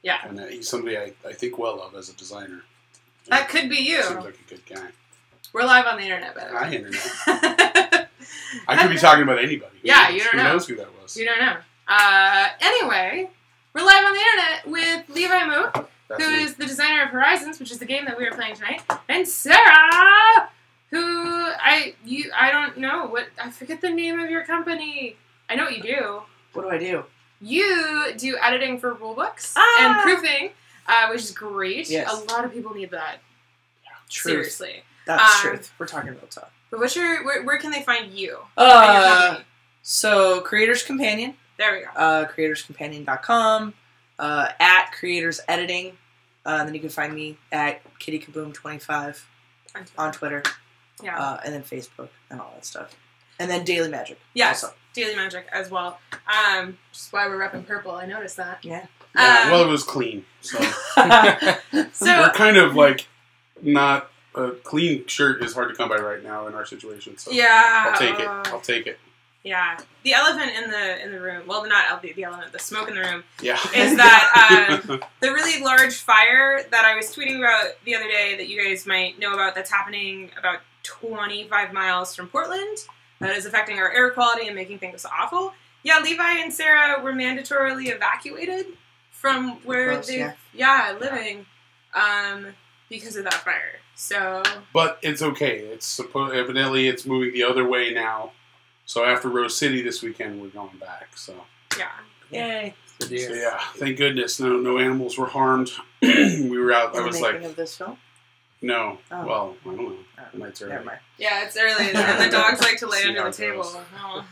Yeah. And he's somebody I think well of as a designer. That could be you. Seems like a good guy. We're live on the internet, by the way. Hi, internet. I could be talking about anybody. Yeah, you don't know. Who knows who that was? You don't know. Anyway, we're live on the internet with Levi Mook, who is the designer of Horizons, which is the game that we are playing tonight, and Sarah, who I don't know I forget the name of your company. I know what you do. What do I do? You do editing for rulebooks and proofing, which is great. Yes. A lot of people need that. Yeah, truth. Seriously. That's truth. We're talking real talk. But where can they find you? So Creators Companion. There we go. CreatorsCompanion.com. At Creators Editing. Then you can find me at KittyKaboom25 on Twitter. Yeah. And then Facebook and all that stuff. And then Daily Magic. Yes. Also. Daily Magic as well. Which is why we're repping purple. I noticed that. Yeah. Well, it was clean. So we're kind of like not a clean shirt is hard to come by right now in our situation. So yeah, I'll take it. Yeah, the elephant in the room. Well, not the elephant. The smoke in the room. Yeah. Is that the really large fire that I was tweeting about the other day that you guys might know about? That's happening about 25 miles from Portland. That is affecting our air quality and making things awful. Yeah, Levi and Sarah were mandatorily evacuated from where they're living because of that fire. So, but it's okay. It's evidently it's moving the other way now. So after Rose City this weekend, we're going back. So yeah, yay! So yeah, thank goodness, no animals were harmed. We were out. I was like, of this film? No. Oh. Well, I don't know. Night's early. Yeah, it's early, and the dogs like to lay under the table. Oh.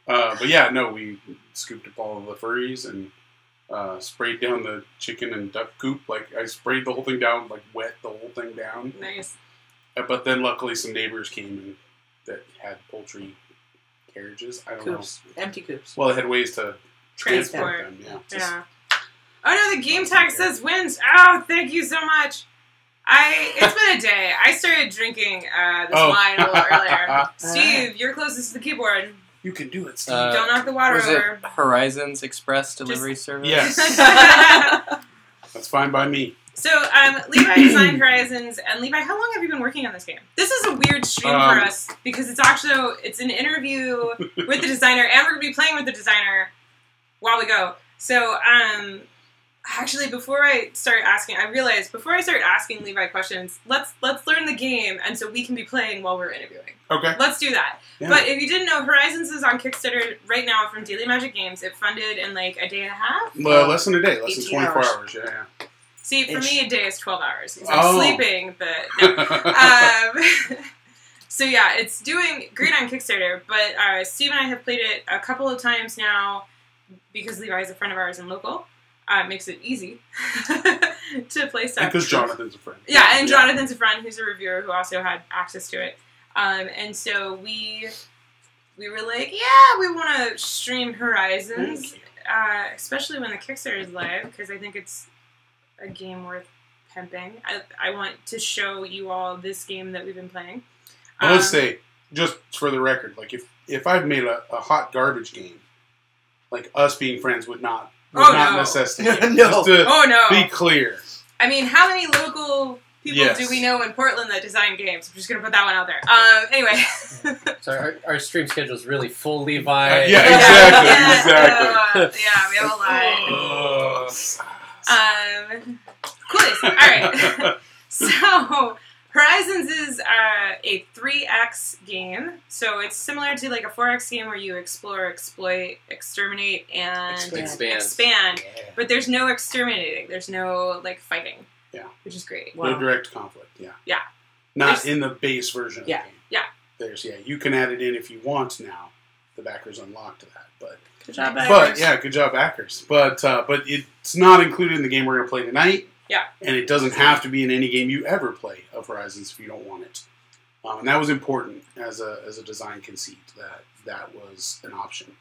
But yeah, no, we scooped up all of the furries and sprayed down the chicken and duck coop. Like, I sprayed the whole thing down, like, wet the whole thing down. Nice. But then, luckily, some neighbors came in that had poultry carriages. I don't know. Empty coops. Well, they had ways to transport them. Yeah. Oh, no, the game tag says wins. Oh, thank you so much. It's been a day. I started drinking this wine a little earlier. Steve, you're closest to the keyboard. You can do it, Steve. Don't knock the water over. Horizons Express Delivery Service? Yes. That's fine by me. So, Levi designed Horizons, and Levi, how long have you been working on this game? This is a weird stream for us, because it's an interview with the designer, and we're going to be playing with the designer while we go. So, actually, before I start asking Levi questions, let's learn the game, and so we can be playing while we're interviewing. Okay. Let's do that. Yeah. But if you didn't know, Horizons is on Kickstarter right now from Daily Magic Games. It funded in like a day and a half. Well, less than a day, less than 24 hours. Yeah. See, for me, a day is 12 hours because I'm sleeping. But no. So yeah, it's doing great on Kickstarter. But Steve and I have played it a couple of times now because Levi is a friend of ours and local. It makes it easy to play stuff. Because Jonathan's a friend. Yeah, and Jonathan's a friend who's a reviewer who also had access to it. And so we were like, yeah, we want to stream Horizons, especially when the Kickstarter is live, because I think it's a game worth pimping. I want to show you all this game that we've been playing. Well, let's say, just for the record, like if I'd made a hot garbage game, like us being friends would not necessitate. No. Just to be clear. I mean, how many local people do we know in Portland that design games? I'm just going to put that one out there. Anyway. So our stream schedule is really full, Levi. Exactly. We have a lot. Cool. All right. So, Horizons is a 3X game. So it's similar to like a 4X game where you explore, exploit, exterminate, and expand. Yeah. But there's no exterminating. There's no like fighting. Yeah. Which is great. No direct conflict. Yeah. Yeah. Not in the base version of the game. Yeah. You can add it in if you want now. The backers unlocked that. But good job, backers. Good job, backers. But it's not included in the game we're going to play tonight. Yeah. And it doesn't have to be in any game you ever play of Horizons if you don't want it. And that was important as a design conceit that was an option.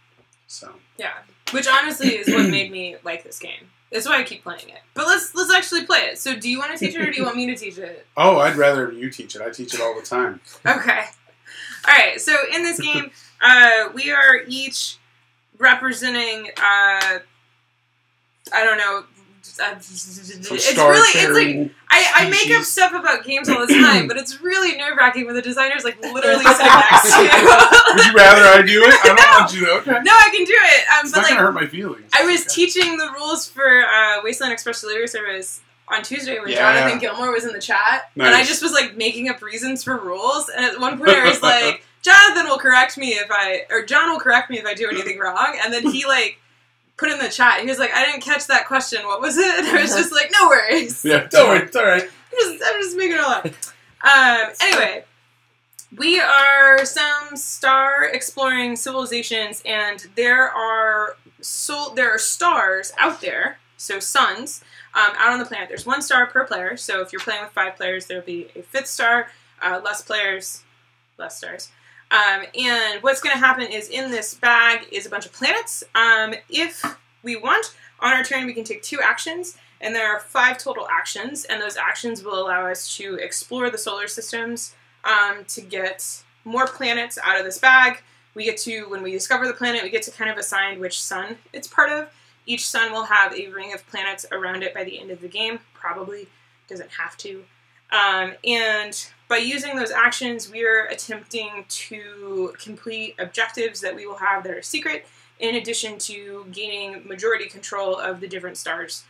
So yeah, which honestly is what made me like this game. That's why I keep playing it. But let's actually play it. So do you want to teach it or do you want me to teach it? Oh, I'd rather you teach it. I teach it all the time. Okay. All right. So in this game, we are each representing it's like I make up stuff about games all the time, but it's really nerve-wracking when the designer's like literally sitting next to you. Would you rather I do it? I don't want you to. Okay. No, I can do it. It's but not like, gonna hurt my feelings. I was teaching the rules for Wasteland Express Delivery Service on Tuesday when Jonathan Gilmore was in the chat, and I just was like making up reasons for rules. And at one point, I was like, Jonathan will correct me John will correct me if I do anything wrong. And then he like put in the chat, he was like, I didn't catch that question. What was it? And I was just like, no worries. Yeah, don't worry. It's all right. I'm just making it all up. Anyway, we are some star exploring civilizations, and there are stars out there, so suns, out on the planet. There's 1 star per player, so if you're playing with 5 players, there'll be a 5th star. Less players, less stars. And what's going to happen is in this bag is a bunch of planets. If we want, on our turn, we can take 2 actions, and there are 5 total actions, and those actions will allow us to explore the solar systems to get more planets out of this bag. We get to, when we discover the planet, we get to kind of assign which sun it's part of. Each sun will have a ring of planets around it by the end of the game. Probably doesn't have to. And by using those actions, we are attempting to complete objectives that we will have that are secret, in addition to gaining majority control of the different stars,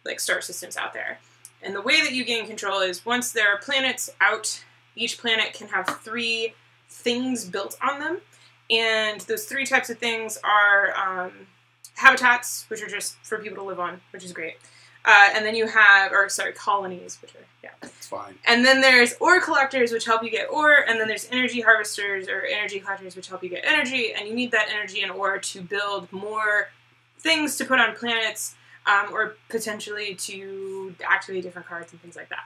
like star systems out there. And the way that you gain control is once there are planets out, each planet can have 3 things built on them. And those 3 types of things are habitats, which are just for people to live on, which is great. And then you have, colonies, which are, It's fine. And then there's ore collectors, which help you get ore, and then there's energy harvesters or energy collectors, which help you get energy, and you need that energy and ore to build more things to put on planets, or potentially to activate different cards and things like that.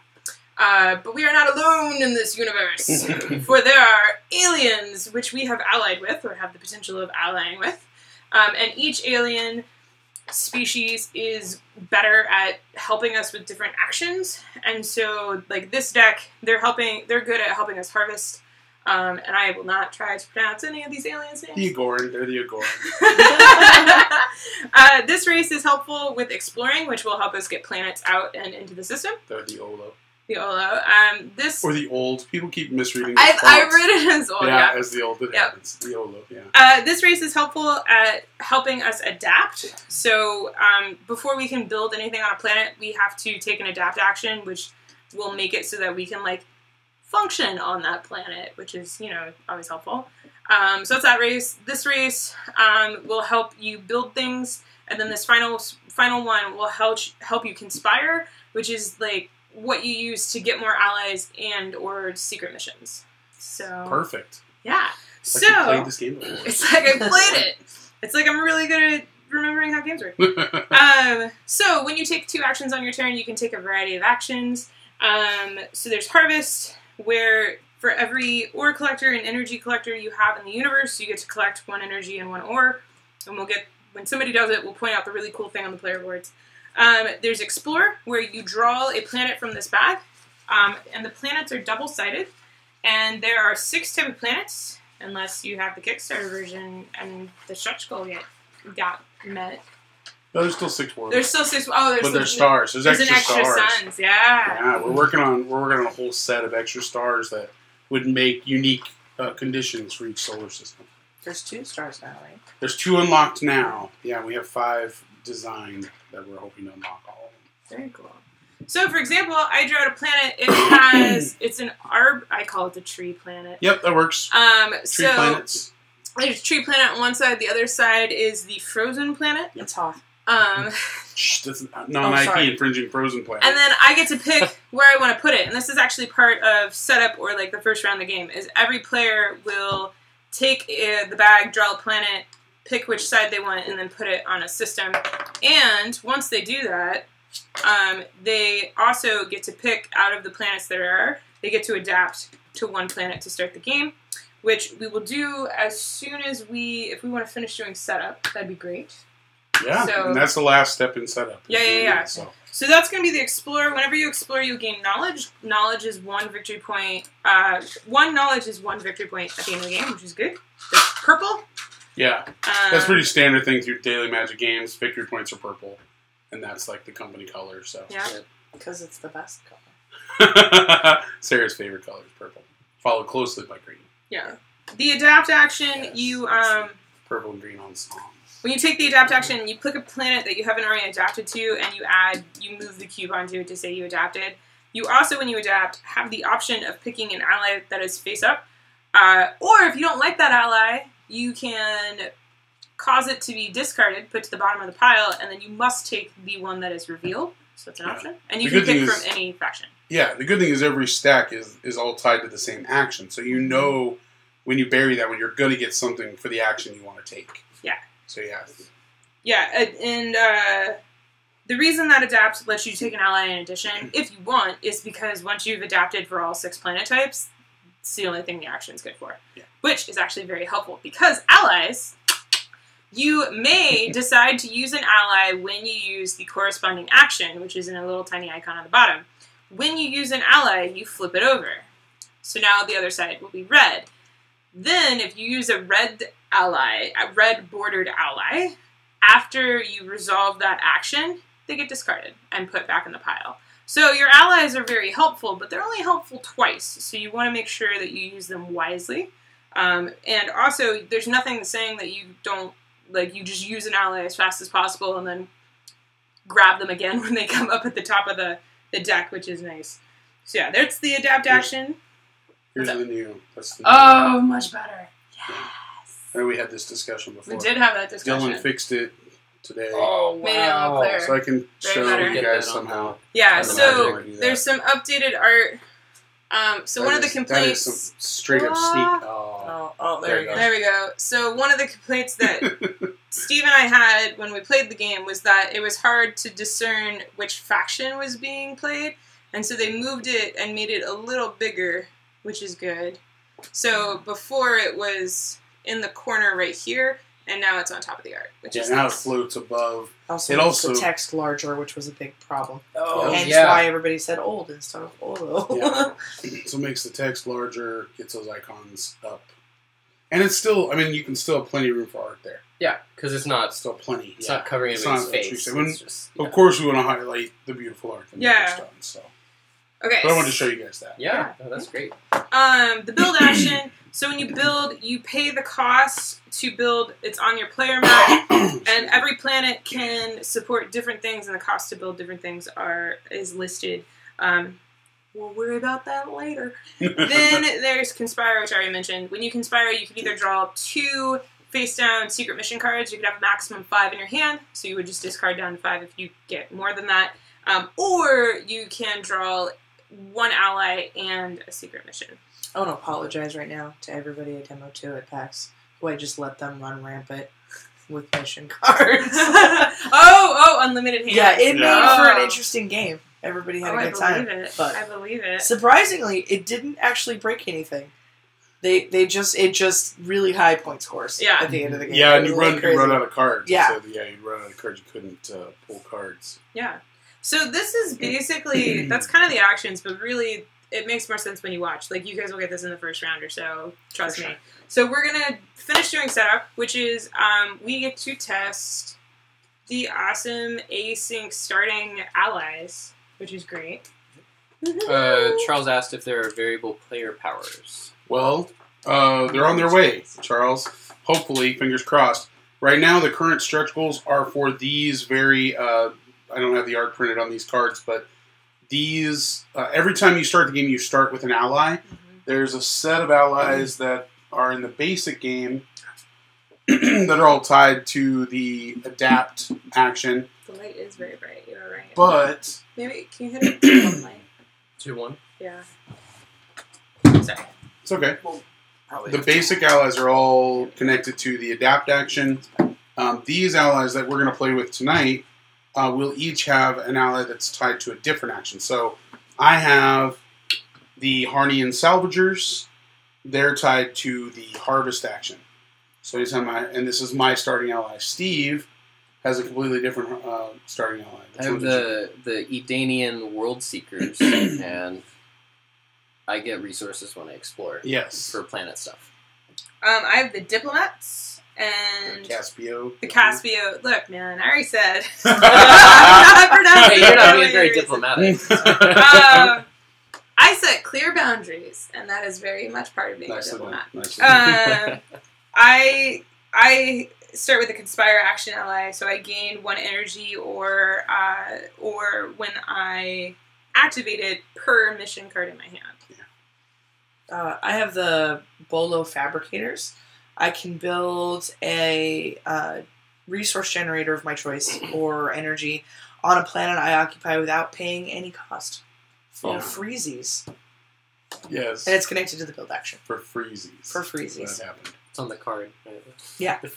But we are not alone in this universe, for there are aliens, which we have allied with, or have the potential of allying with, and each alien species is better at helping us with different actions, and so like this deck, they're good at helping us harvest, and I will not try to pronounce any of these aliens' names. The Agoran, they're the Agoran. This race is helpful with exploring, which will help us get planets out and into the system. They're the Olo. The Olo. Or the Old. People keep misreading. I've read it as Old. Yeah, as the Old. It happens. The Olo. This race is helpful at helping us adapt. So before we can build anything on a planet, we have to take an adapt action, which will make it so that we can like function on that planet, which is always helpful. So it's that race. This race will help you build things, and then this final one will help you conspire, which is like what you use to get more allies and or secret missions. So perfect. Yeah. Like you played this game before. It's like I played it. It's like I'm really good at remembering how games work. So when you take 2 actions on your turn, you can take a variety of actions. So there's Harvest, where for every ore collector and energy collector you have in the universe, you get to collect 1 energy and 1 ore. And when somebody does it, we'll point out the really cool thing on the player boards. There's Explore, where you draw a planet from this bag, and the planets are double-sided, and there are 6 type of planets, unless you have the Kickstarter version and the stretch goal got met. No, there's still 6 worlds. There's still 6. Oh, but there's stars. There's extra stars. Suns. Yeah. We're working on a whole set of extra stars that would make unique conditions for each solar system. There's 2 stars now, right? There's 2 unlocked now. Yeah, we have 5 designed that we're hoping to unlock all of them. Very cool. So, for example, I drew out a planet. It's an I call it the tree planet. Yep, that works. Tree planets. There's a tree planet on one side. The other side is the frozen planet. It's hot. That's non-IP infringing frozen planet. And then I get to pick where I want to put it. And this is actually part of setup, or like the first round of the game, is every player will take the bag, draw a planet, pick which side they want, and then put it on a system. And once they do that, they also get to pick out of the planets there are. They get to adapt to 1 planet to start the game, which we will do as soon as if we want to finish doing setup. That'd be great. Yeah, and that's the last step in setup. Yeah. So that's going to be the Explorer. Whenever you explore, you gain knowledge. Knowledge is 1 victory point. 1 knowledge is 1 victory point at the end of the game, which is good. There's purple. Yeah, that's pretty standard thing through daily Magic games. Victory points are purple. and that's like the company color. So Yeah. Because it's the best color. Sarah's favorite color is purple, followed closely by green. Yeah. The adapt action, Yes. you Purple and green on songs. when you take the adapt action, you click a planet that you haven't already adapted to, and you move the cube onto it to say you adapted. You also, when you adapt, have the option of picking an ally that is face up, or if you don't like that ally, you can cause it to be discarded, put to the bottom of the pile, and then you must take the one that is revealed. So that's an option, and you The can good pick thing from any faction. Yeah, the good thing is every stack is all tied to the same action, so you know when you bury that one, you're going to get something for the action you want to take. Yeah. So yeah. Yeah, and the reason that adapt lets you take an ally in addition, if you want, is because once you've adapted for all 6 planet types, it's the only thing the action is good for. Yeah. Which is actually very helpful, because allies, you may decide to use an ally when you use the corresponding action, which is in a little tiny icon on the bottom. When you use an ally, you flip it over. So now the other side will be red. Then, if you use a red ally, a red bordered ally, after you resolve that action, they get discarded and put back in the pile. So your allies are very helpful, but they're only helpful twice, so you want to make sure that you use them wisely. And also, there's nothing saying that you don't, like, you just use an ally as fast as possible and then grab them again when they come up at the top of the deck, which is nice. So yeah, that's the adapt action. Here's the new. That's the Oh, much better. Yes. I know we had this discussion before. We did have that discussion. Dylan fixed it today. Oh, Made it a little clearer. So I can show better. you Get guys that on somehow. Yeah, I so don't do that. there's some updated art. So one of the That is complaints... some straight up sneak. There you go. There we go. So one of the complaints that Steve and I had when we played the game was that it was hard to discern which faction was being played, and so they moved it and made it a little bigger, which is good. So before it was in the corner right here, and now it's on top of the art, which is now it nice. floats above. Also, It makes also- the text larger, which was a big problem. Oh, Hence yeah. why everybody said old instead of old. Yeah. So it makes the text larger, gets those icons up. And it's still, I mean, you can still have plenty of room for art there. Yeah, because it's not Still plenty. it's not covering It's anybody's not face. intrusive. When- It's just, Of course, we want to highlight the beautiful art that Yeah. Nico's done. So. Okay. But I wanted to show you guys that. Yeah, no, that's great. The build action. So when you build, you pay the cost to build. It's on your player map, and every planet can support different things, and the cost to build different things is listed. We'll worry about that later. Then there's Conspire, which I already mentioned. When you Conspire, you can either draw 2 face-down secret mission cards. You could have a maximum of 5 in your hand, so you would just discard down to 5 if you get more than that. Or you can draw 1 ally and a secret mission. I want to apologize right now to everybody at Demo 2 at PAX, who I just let them run rampant with mission cards. Unlimited hands. Yeah, it made Oh. for an interesting game. Everybody had a I good time. believe it. But I believe it. surprisingly, it didn't actually break anything. It just really high point scores Yeah. at the end of the game. Yeah, It and was you a little run crazy. out of cards. Yeah. So, you'd run out of cards. You couldn't pull cards. Yeah. So this is basically, that's kind of the actions, but really it makes more sense when you watch. Like, you guys will get this in the first round or so. Trust For me. sure. So we're going to finish doing setup, which is we get to test the awesome async starting allies, which is great. Charles asked if there are variable player powers. Well, they're on their way, Charles. Hopefully, fingers crossed. Right now, the current stretch goals are for these very... I don't have the art printed on these cards, but these... every time you start the game, you start with an ally. There's a set of allies that are in the basic game that are all tied to the adapt action. The light is very bright. You're right. But... Maybe, can you hit it with one light? 2-1. Yeah. Sorry. It's okay. Probably The basic allies are all connected to the adapt action. These allies that we're going to play with tonight will each have an ally that's tied to a different action. So I have the Harnian Salvagers. They're tied to the harvest action. So anytime and this is my starting ally. Steve has a completely different starting ally. I have the Edanian World Seekers, and I get resources when I explore Yes. for planet stuff. I have the diplomats, and Caspio. the Caspio. Look, man, I already said. I'm not Hey, pronouncing you're not it. being very diplomatic. I set clear boundaries, and that is very much part of being a diplomat. I start with a conspire action ally, so I gain 1 energy, or when I activate it per mission card in my hand. I have the Bolo Fabricators. I can build a resource generator of my choice or energy on a planet I occupy without paying any cost. For freezies. Yes. And it's connected to the build action. For freezies. For freezies. That happened. It's on the card. Yeah. Can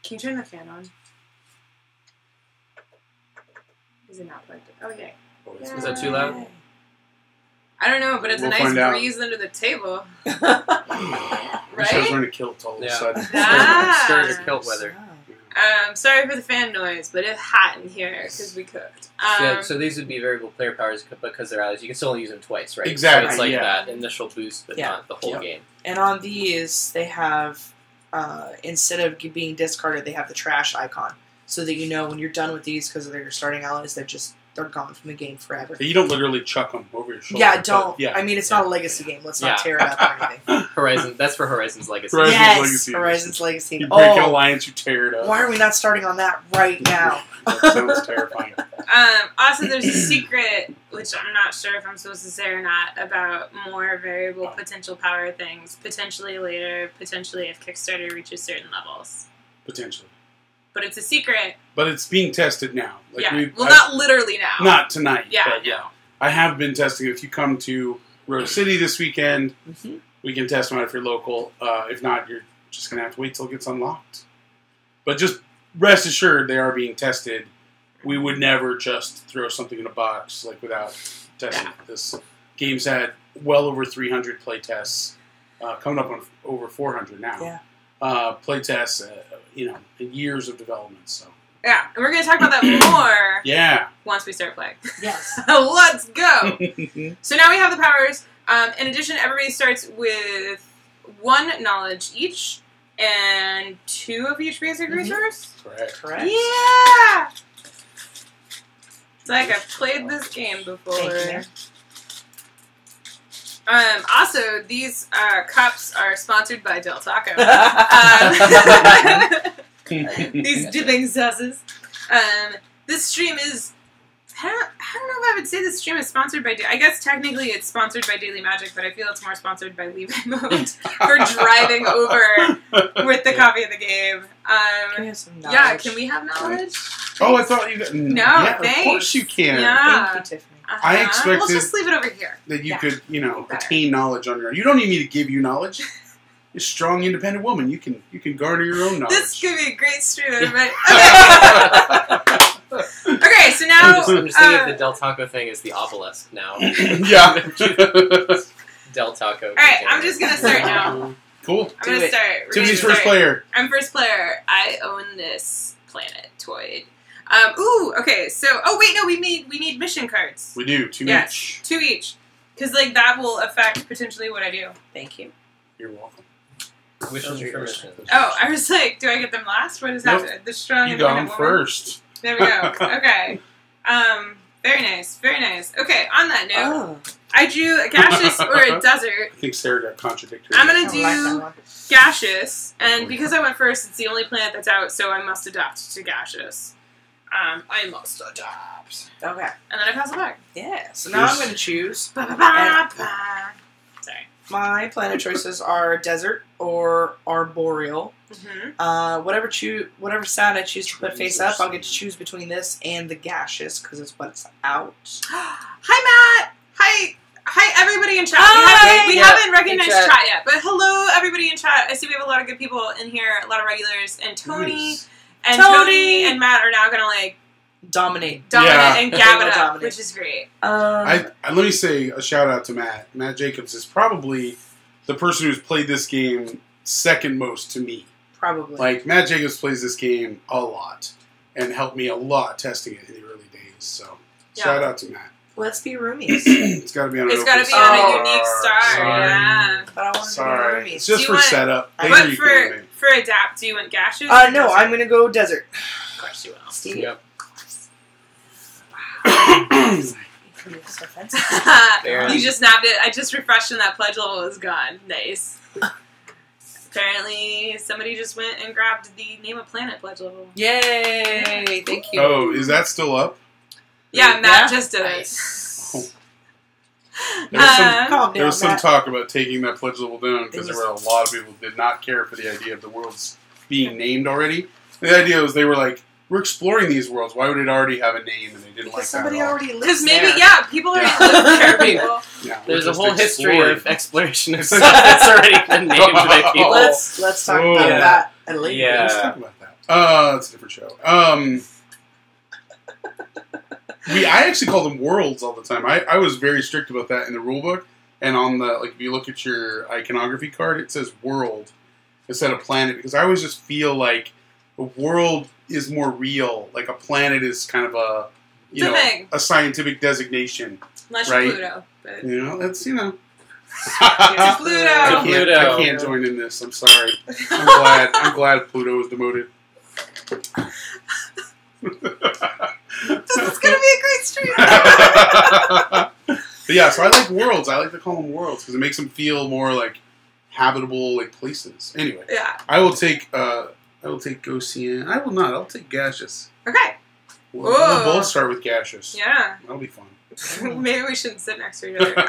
you turn the fan on? Is it not plugged in? Oh, yeah. Is that too loud? I don't know, but it's We'll a nice find out. breeze under the table. Michelle's trying to kilt all of a sudden. Stirring your kilt weather. Sorry for the fan noise, but it's hot in here because we cooked. So these would be variable player powers because they're allies. You can still only use them twice, right? Exactly, So it's like yeah. that initial boost, but not the whole game. And on these, they have, instead of being discarded, they have the trash icon. So that you know when you're done with these, because they're your starting allies, they're gone from the game forever. You don't literally chuck them over your shoulder. Yeah, don't. Yeah. I mean, it's not a legacy game. Let's not tear it up or anything. Horizon. That's for Horizon's Legacy. Horizon's Legacy. You break an alliance, you tear it up. Why are we not starting on that right now? That sounds terrifying. Also, there's a secret, which I'm not sure if I'm supposed to say or not, about more variable potential power things. Potentially later, potentially if Kickstarter reaches certain levels. Potentially. But it's a secret. But it's being tested now. Not literally now. Not tonight. Yeah, but I have been testing it. If you come to Rose City this weekend, we can test them out if you're local. If not, you're just going to have to wait till it gets unlocked. But just rest assured, they are being tested. We would never just throw something in a box without testing it. This game's had well over 300 play tests, coming up on over 400 now. Yeah. Play tests, years of development. So yeah, and we're going to talk about that more. Once we start playing. Yes. Let's go. So now we have the powers. In addition, everybody starts with 1 knowledge each and 2 of each basic resource. Correct. Yeah. It's like I've played this game before. Also, these cups are sponsored by Del Taco. These dipping sauces. This stream is... I don't know if I would say this stream is sponsored by... I guess technically it's sponsored by Daily Magic, but I feel it's more sponsored by Levi Mode for driving over with the copy of the game. Can we have some knowledge? Can we have knowledge? Oh, I thought you... Thanks. Of course you can. Thank you, Tiffany. I expected... Let's just leave it over here. That you could, attain knowledge on your own. You don't need me to give you knowledge. You're a strong, independent woman. You can garner your own knowledge. This could be a great stream, everybody. Okay, so now... I'm just thinking of the Del Taco thing is the obelisk now. Yeah. Del Taco. Alright, I'm just going to start now. Cool. I'm going to start. Tiffany's first player. I'm first player. I own this planetoid. Okay, so... Oh, wait, no, we need mission cards. We do. 2 yes, each. 2 each. Because, that will affect potentially what I do. Thank you. You're welcome. Wishes for mission. Oh, I was like, do I get them last? What is that? The strong you got them woman? first. There we go. Okay. Very nice. Very nice. Okay, on that note, I drew a gaseous or a desert. I think Sarah got contradictory. I'm going to do gaseous, and because I went first, it's the only planet that's out, so I must adapt to gaseous. I must adapt. Okay. And then I pass it back. Yeah, so now I'm going to choose. Sorry. My planet choices are desert or arboreal. Mm-hmm. Whatever sound I choose to put face up, I'll get to choose between this and the gaseous because it's what's out. Hi, Matt. Hi, everybody in chat. We haven't recognized chat yet, but hello, everybody in chat. I see we have a lot of good people in here, a lot of regulars, and Tony and Matt are now going to dominate and gab it up, which is great. Let me say a shout out to Matt. Matt Jacobs is probably the person who's played this game second most to me. Probably. Matt Jacobs plays this game a lot and helped me a lot testing it in the early days. So shout out to Matt. Let's be roomies. It's got to be on. It's got to be on a unique star. Yeah. But I want to be roomies. It's just for setup. For adapt, do you want gaseous? No, I'm gonna go desert. Of course you will. Steve. Yep. So offensive. You just nabbed it. I just refreshed and that pledge level is gone. Nice. Apparently, somebody just went and grabbed the Name a Planet pledge level. Yay! Thank you. Oh, is that still up? Yeah, Matt Yeah? just did it. Nice. Oh. There Calm down, was some Matt. talk about taking that pledge level down because It there was- were a lot of people who did not care for the idea of the worlds being named already. The idea was they were like, we're exploring these worlds. Why would it already have a name? And they didn't Because like somebody that at all. already lives Because maybe, there. people already Yeah. live there. I mean, People. Yeah, There's we're a just whole history exploring. of exploration of stuff that's already been named by people. Let's talk Oh. about Yeah. that at a later Yeah. date. Let's talk about that. That's a different show. I actually call them worlds all the time. I was very strict about that in the rule book. And on the, like, if you look at your iconography card, it says world instead of planet. Because I always just feel like a world is more real. Like a planet is kind of a, It's a thing. a scientific designation. Unless Right. you're Pluto. But That's, Pluto. I can't join in this. I'm sorry. I'm glad Pluto was demoted. This is going to be a great stream. But yeah, so I like worlds. I like to call them worlds because it makes them feel more like habitable, like places. Anyway, Yeah. I will take Ocean. I will not. I'll take gaseous. Okay. We'll Whoa. both start with gaseous. Yeah. That'll be fun. Maybe we shouldn't sit next to each other. So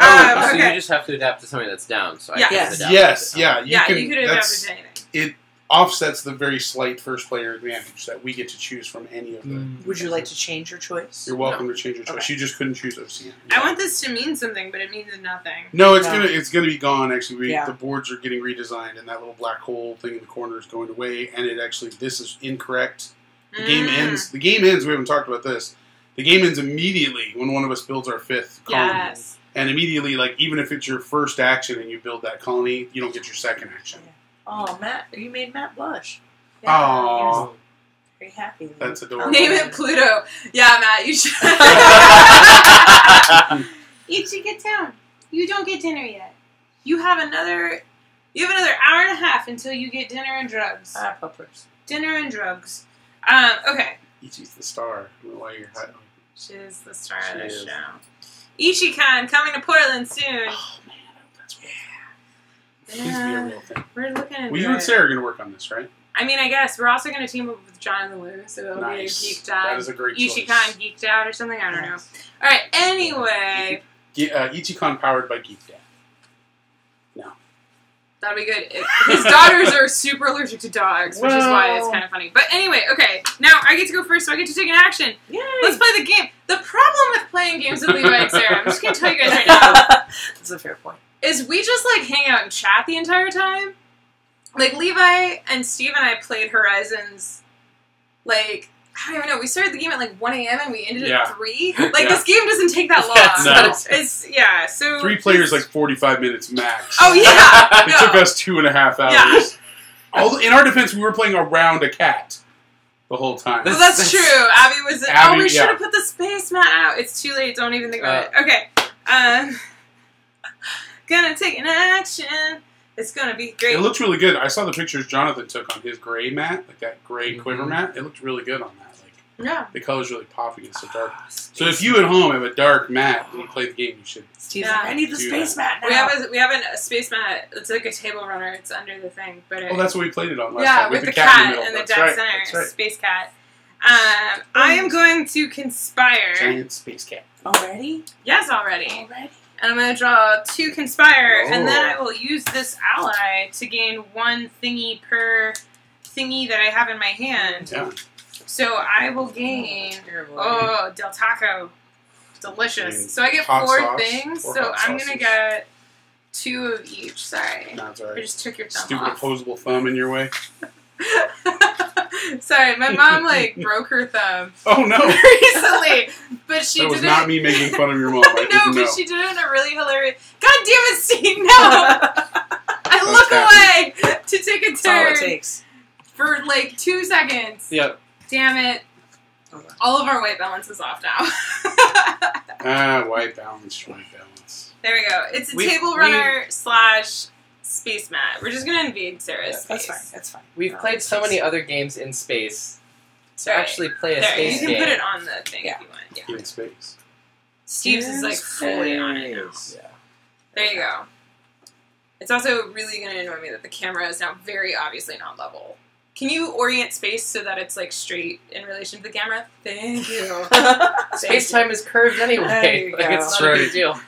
Okay. you just have to adapt to something that's down. So I Yes. can adapt Yes, to it. yeah. You could adapt that's- to anything. It offsets the very slight first player advantage that we get to choose from any of them. Would you like to change your choice? You're welcome to change your choice. Okay. You just couldn't choose Ocean. I want this to mean something, but it means nothing. No, it's No. gonna be gone. Actually, Yeah. the boards are getting redesigned, and that little black hole thing in the corner is going away. And it actually, this is incorrect. The game ends. The game ends. We haven't talked about this. The game ends immediately when one of us builds our fifth colony. Yes. And immediately, like even if it's your first action and you build that colony, you don't get your second action. Oh, Matt, you made Matt blush. Oh, Very happy. that's adorable. Name it Pluto. Yeah, Matt, you should. You should get down. You don't get dinner yet. You have another hour and a half until you get dinner and drugs. Puppers. Dinner and drugs. Okay. Ichi's the star. I don't know why you're hiding. She is the star She of the is. show. Ichikan coming to Portland soon. Oh man, that's real. Please be a Yeah. real thing. We're looking at Well, you and Sarah are going to work on this, right? I mean, I guess we're also going to team up with John and Lou, so it'll Nice. be a geeked That out. is a great choice. Ichikan geeked out or something. I don't know. All right. Anyway, Ichikon powered by Geek Dad. that'll be good. His daughters are super allergic to dogs, which is why it's kind of funny. But anyway, okay. Now I get to go first, so I get to take an action. Yay! Let's play the game. The problem with playing games with Levi and Sarah, I'm just going to tell you guys right now, That's a fair point. is we just like hang out and chat the entire time. Like Levi and Steve and I played Horizons, like, I don't even know, we started the game at like 1 a.m. and we ended Yeah. at 3. Like Yeah. this game doesn't take that long. That's No. not So 3 players, like 45 minutes max. Oh yeah. It No. took us 2.5 hours. Yeah. In our defense, we were playing around a cat the whole time. Well, that's true. Abby was. Abby, we should have yeah. put the space mat out. It's too late. Don't even think about it. Okay. Gonna take an action. It's gonna be great. It looks really good. I saw the pictures Jonathan took on his gray mat, like that gray quiver mat. It looked really good on that. Like Yeah. the color's really popping. It's so dark. So if you at home have a dark mat when you play the game, you should. Steve's Yeah. like, I need the Do space mat now. We have a space mat. It's like a table runner. It's under the thing, but Oh, that's what we played it on last yeah, time with the cat in cat the middle. and the That's dead right. center, That's right. space cat. I am going to conspire. Giant space cat. Already? Yes, already. Already? And I'm going to draw 2 conspire, and then Oh. I will use this ally to gain 1 thingy per thingy that I have in my hand. Yeah. So I will gain. Oh, Del Taco. Delicious. And So I get hot 4 sauce things. or So hot I'm going sauces. to get 2 of each. Sorry. No, it's I alright. just took your thumb Stupid off. opposable thumb in your way. Sorry, my mom broke her thumb Oh no! recently, but she That was did not it. me making fun of your mom. I No, didn't know. but she did it in a really hilarious. God damn it, Steve! No, I What's look away to take a That's all it turn takes. for like 2 seconds. Yep. Damn it! Okay. All of our white balance is off now. White balance, white balance. There we go. It's a We- table runner / Space Mat. We're just gonna invade Sarah's That's space. fine. That's fine. We've played so many other games in space. To Right. actually play a There, space you can game. put it on the thing Yeah. if you want. Yeah. In space. Steve's is like fully on it now. Yeah. There you go. It's also really going to annoy me that the camera is now very obviously not level. Can you orient space so that it's like straight in relation to the camera? Thank you. Space time is curved anyway. There you Like, go. it's not a big deal.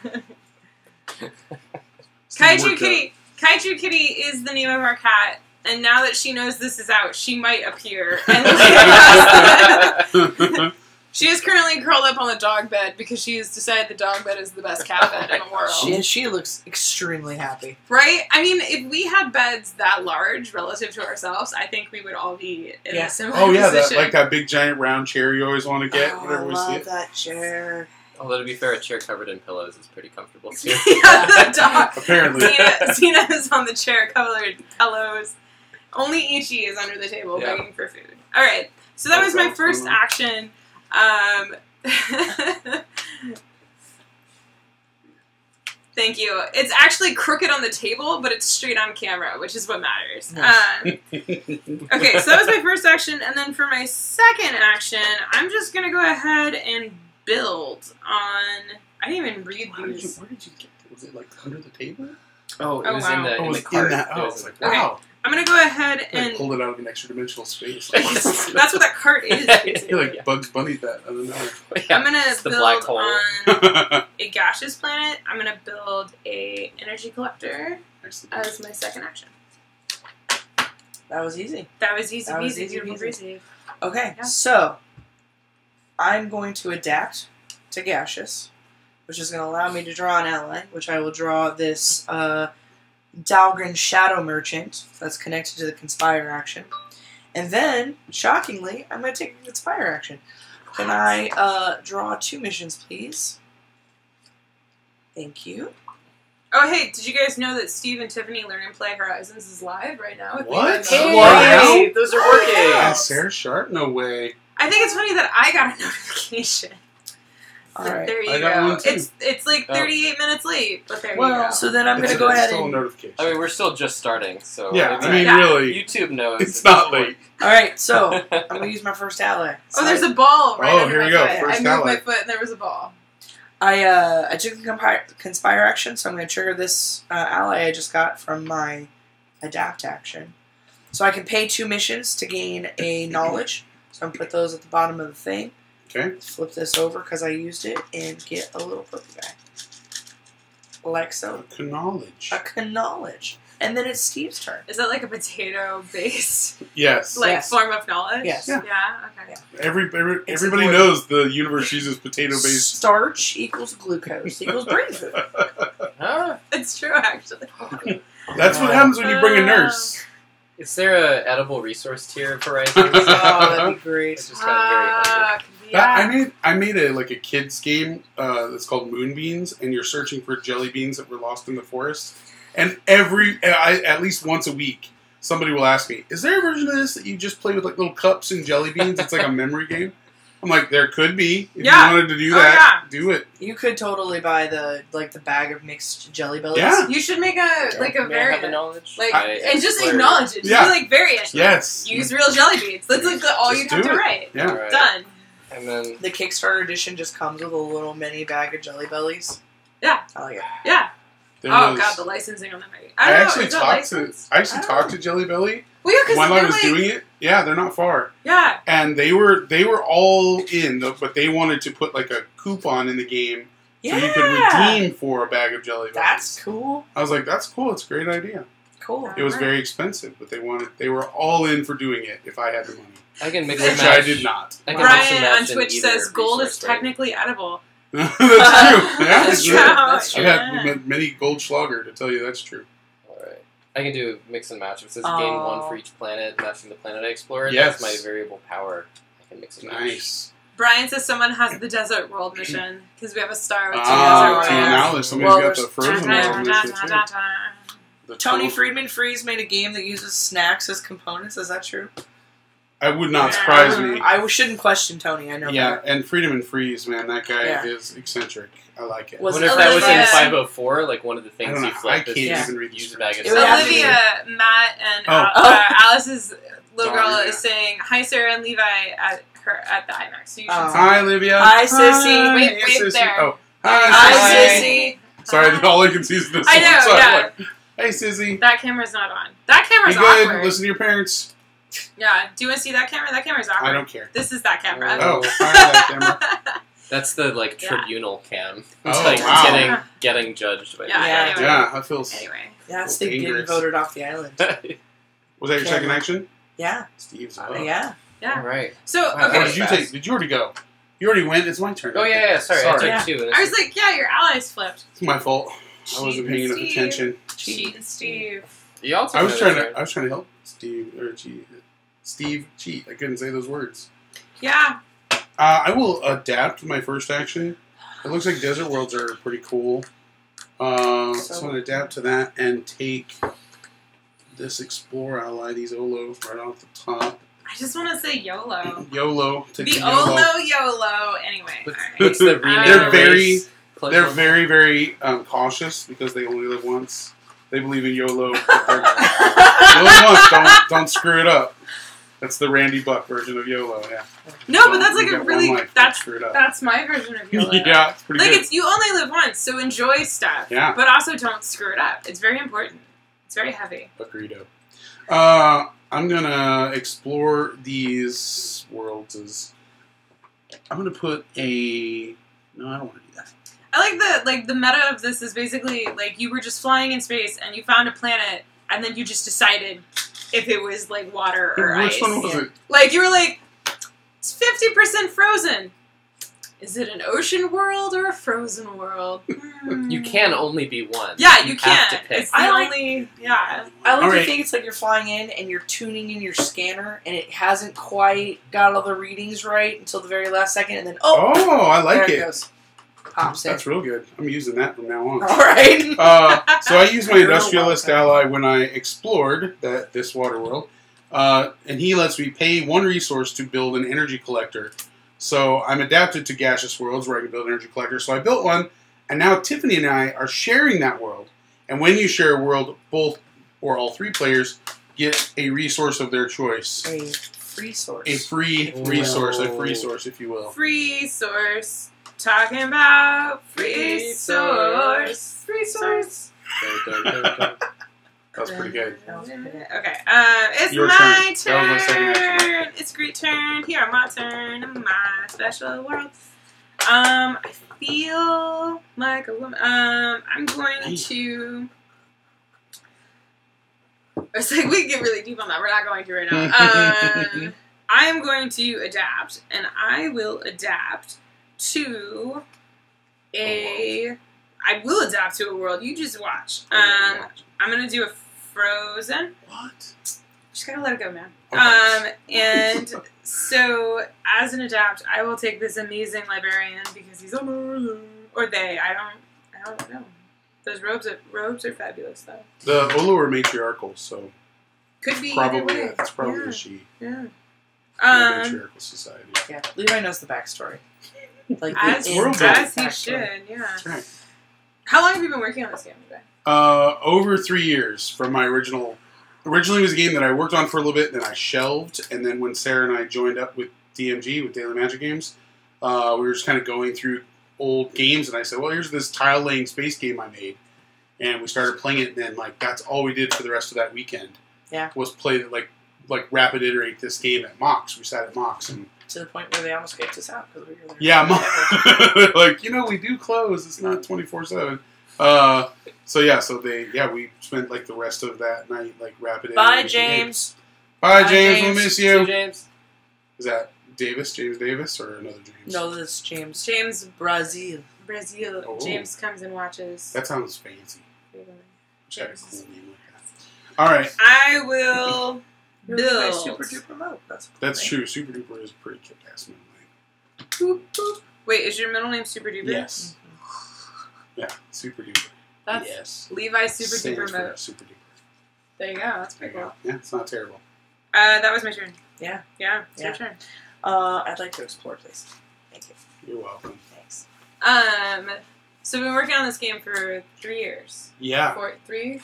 Kaiju Kitty. Kaiju Kitty is the name of our cat, and now that she knows this is out, she might appear. And she is currently curled up on the dog bed because she has decided the dog bed is the best cat bed in the world. She looks extremely happy. Right? I mean, if we had beds that large relative to ourselves, I think we would all be in a similar position. That big giant round chair you always want to get Oh, whenever I we see love it. that chair. Although, to be fair, a chair covered in pillows is pretty comfortable, too. Yeah, the dog. Apparently. Tina is on the chair covered in pillows. Only Ichi is under the table Yeah. begging for food. Alright, so that was my first action. Thank you. It's actually crooked on the table, but it's straight on camera, which is what matters. Okay, so that was my first action, and then for my second action, I'm just gonna go ahead and build on... I didn't even read Where did these. you get that? Was it like under the table? Oh, it Oh, was wow. in the, Oh, it in was the cart. in that. It Oh, was it's like, Okay. wow. I'm gonna go ahead I and... pulled it out of an extra dimensional space. That's what that cart is, You basically. like Bugs Bunny that. I don't know. Yeah, I'm gonna it's the black build hole. on a gaseous planet. I'm gonna build a energy collector Excellent. as my second action. That was easy. That was easy That was peasy, easy beautiful peasy. breezy. Okay, Yeah. so I'm going to adapt to gaseous, which is going to allow me to draw an ally, which I will draw this Dalgren Shadow Merchant that's connected to the Conspire action. And then, shockingly, I'm going to take the Conspire action. Can I draw 2 missions, please? Thank you. Oh, hey, did you guys know that Steve and Tiffany Learn and Play Horizons is live right now? With What? Me? Hey, Wow. those are working. Yeah, Sarah Sharp? No way. I think it's funny that I got a notification. All right. There you I got go. one too. It's like Oh. 38 minutes late, but there you Well, go. So then I'm going to It's go ahead still a and... notification. I mean, we're still just starting, so... Yeah, it's I mean, Yeah. really, YouTube knows. it's not late. Alright, so I'm going to use my first ally. Oh, there's a ball right Oh, under here my we go. foot. First I moved ally. my foot and there was a ball. I took the Conspire action, so I'm going to trigger this ally I just got from my Adapt action. So I can pay 2 missions to gain a Knowledge. So I'm going to put those at the bottom of the thing. Okay. Flip this over because I used it and get a little purple guy. Like so. Knowledge. A Knowledge. And then it's Steve's turn. Is that like a potato-based Yes. like Yes. form of knowledge? Yes. Yeah. Yeah. Okay. Yeah. Everybody important. knows the universe uses potato-based. Starch equals glucose equals brain food. Huh? It's true, actually. That's what happens when you bring a nurse. Is there a edible resource tier of Horizons? Oh, that'd be great. It's just kind of very hungry. Yeah. I made a kids game that's called Moonbeans, and you're searching for jelly beans that were lost in the forest. And at least once a week, somebody will ask me, "Is there a version of this that you just play with like little cups and jelly beans? It's like a memory game." I'm like, there could be. If Yeah. you wanted to do Oh, that, do it. You could totally buy the bag of mixed jelly bellies. Yeah. You should make a May I have the variant. knowledge? Like, I and just swear. acknowledge it. Just Yeah. be like variant. Yes. Use real jelly beans. That's like all Just you'd have do to it. write. Yeah. Alright. Done. And then... The Kickstarter edition just comes with a little mini bag of jelly bellies. Yeah. I like it. Yeah. There Oh was- god, the licensing on that might. I I don't know. actually Is that talked to licensed? talked to Jelly Belly Well, yeah, because while I they're was like, doing it. Yeah, they're not far, Yeah. and they were all in, but they wanted to put like a coupon in the game so you could redeem for a bag of Jelly Bellies. That's cool. I was like, that's cool. It's a great idea. Cool. It was Alright. very expensive, but they were all in for doing it if I had the money, I can mix which and match. I did not. I can mix and Brian match on in Twitch either says gold is resource, right? technically edible. That's true. Yeah, That's it's true. true. That's I've true. had many gold schlager to tell you that's true. Alright. I can do mix and match. If it says Oh. gain 1 for each planet, matching the planet I explored, Yes. that's my variable power. I can mix and match. Nice. Brian says someone has the desert world mission because we have a star with two Ah, desert so yeah. now worlds. there's somebody's Well, got the there's- frozen world mission too. The Tony total- Friedman Freeze made a game that uses snacks as components. Is that true? I would not surprise me. I shouldn't question Tony. I know. Yeah, that. and Freedom and Freeze, man, that guy is eccentric. I like it. Was What if that was in 504? Like one of the I things don't know. you flip I is can't even read use the a bag of It would have to celery. be- Olivia, Matt, and Alice's little girl is saying hi, Sarah and Levi at the IMAX. So you should. Hi, Olivia. Hi, Sissy. Wait Sissy. there. Oh, Hi, hi, Sissy. Sorry, all I can see is this. I know, one, so I'm yeah. like, hey, Sissy. That camera's not on. That camera's Be good. awkward. Listen to your parents. Yeah. Do you want to see that camera? That camera's awkward. I don't care. This is that camera. Oh, hi, that camera. That's the like Yeah. tribunal cam. It's Oh, like wow. getting judged by Yeah. Yeah. Anyway. Yeah, I feel. Anyway. Yeah, Steve getting Dangerous. voted off the island. Was that your second Camera. action? Yeah. Steve's. Yeah. Yeah. All right. So Wow, What okay. did you take? Did you already go? You already went. It's my turn. Oh yeah. Sorry, I took Yeah. two. and I was like, yeah, your allies flipped. It's my fault. I wasn't paying enough Steve. attention. Cheat and Steve. you all took I was another trying to help Steve cheat. I couldn't say those words. Yeah. I will adapt my first action. It looks like desert worlds are pretty cool. So I'm going to adapt to that and take this Explore ally, these Olo, right off the top. I just want to say YOLO. YOLO. Take The YOLO. YOLO. Anyway. But All right. What's the rename They're of very- race? They're very, very cautious because they only live once. They believe in YOLO. But you only once. Don't screw it up. That's the Randy Buck version of YOLO. Yeah. No, but that's like You a got really one life, don't that's screw it up. that's my version of YOLO. Yeah, it's pretty Like good. it's you only live once, so enjoy stuff. Yeah. But also don't screw it up. It's very important. It's very heavy. Agreedo. I'm gonna explore these worlds. I'm gonna put a. No, I don't want to do that. I like the meta of this is basically like you were just flying in space and you found a planet and then you just decided if it was like water or Which ice. one was it? Like you were like, it's 50% frozen. Is it an ocean world or a frozen world? You can only be one. Yeah, you have to can. pick. It's the I like- only yeah. I like to Alright. think it's like you're flying in and you're tuning in your scanner and it hasn't quite got all the readings right until the very last second and then Oh, I like there it. it goes. Pops in. That's real good. I'm using that from now on. All right. So I used my You're industrialist welcome. ally when I explored this water world, and he lets me pay one resource to build an energy collector. So I'm adapted to gaseous worlds where I can build an energy collector. So I built one, and now Tiffany and I are sharing that world. And when you share a world, both or all three players get a resource of their choice, A free source. a free resource, a free source, if you will. Free source. Talking about free source. Free source. That's pretty good. Okay, it's Your my turn. That was my turn. second action. It's great turn. Here, my turn in my special world. I feel like a woman. I'm going to. It's like we can get really deep on that. We're not going to right now. I am going to adapt, and I will adapt to a. I will adapt to a world. You just watch. I'm gonna do a Frozen. What? Just gotta let it go, man. Okay. And so as an adapt, I will take this amazing librarian because he's amazing. Or they. I don't know. Those robes are fabulous though. The Olo are matriarchal, so Could be either probably way. it's probably Yeah. a she. Yeah. The matriarchal society. Yeah, Levi knows the backstory. Like As, the world as he backstory. should, yeah. That's right. How long have you been working on this game today? Over 3 years from my originally it was a game that I worked on for a little bit, then I shelved, and then when Sarah and I joined up with DMG, with Daily Magic Games, we were just kind of going through old games, and I said, well, here's this tile-laying space game I made, and we started playing it, and then, like, that's all we did for the rest of that weekend. Yeah. Was play, like rapid iterate this game at Mox. We sat at Mox, and To the point where they almost kicked us out because we were there. yeah, like, we do close. It's not 24/7. We spent like the rest of that night like rapid. Bye, iterating James. games. Bye, James. We'll miss See you. James. Is that James Davis, or another James? No, that's James. James Brazil. Brazil. Oh. James comes and watches. That sounds fancy. James. Got a cool name like that. All right, I will build. Super duper moat. That's that's true. Super Duper is a pretty kick-ass name. Boop, boop. Wait, is your middle name Super Duper? Yes. Yeah, Super Duper. That's yes. Levi Super Stands Duper for Mode. Super Duper. There you go. That's pretty cool. Yeah, it's not terrible. That was my turn. Yeah. Yeah, it's your Yeah. turn. I'd like to explore, please. Thank you. You're welcome. Thanks. So we've been working on this game for 3 years. Yeah. 3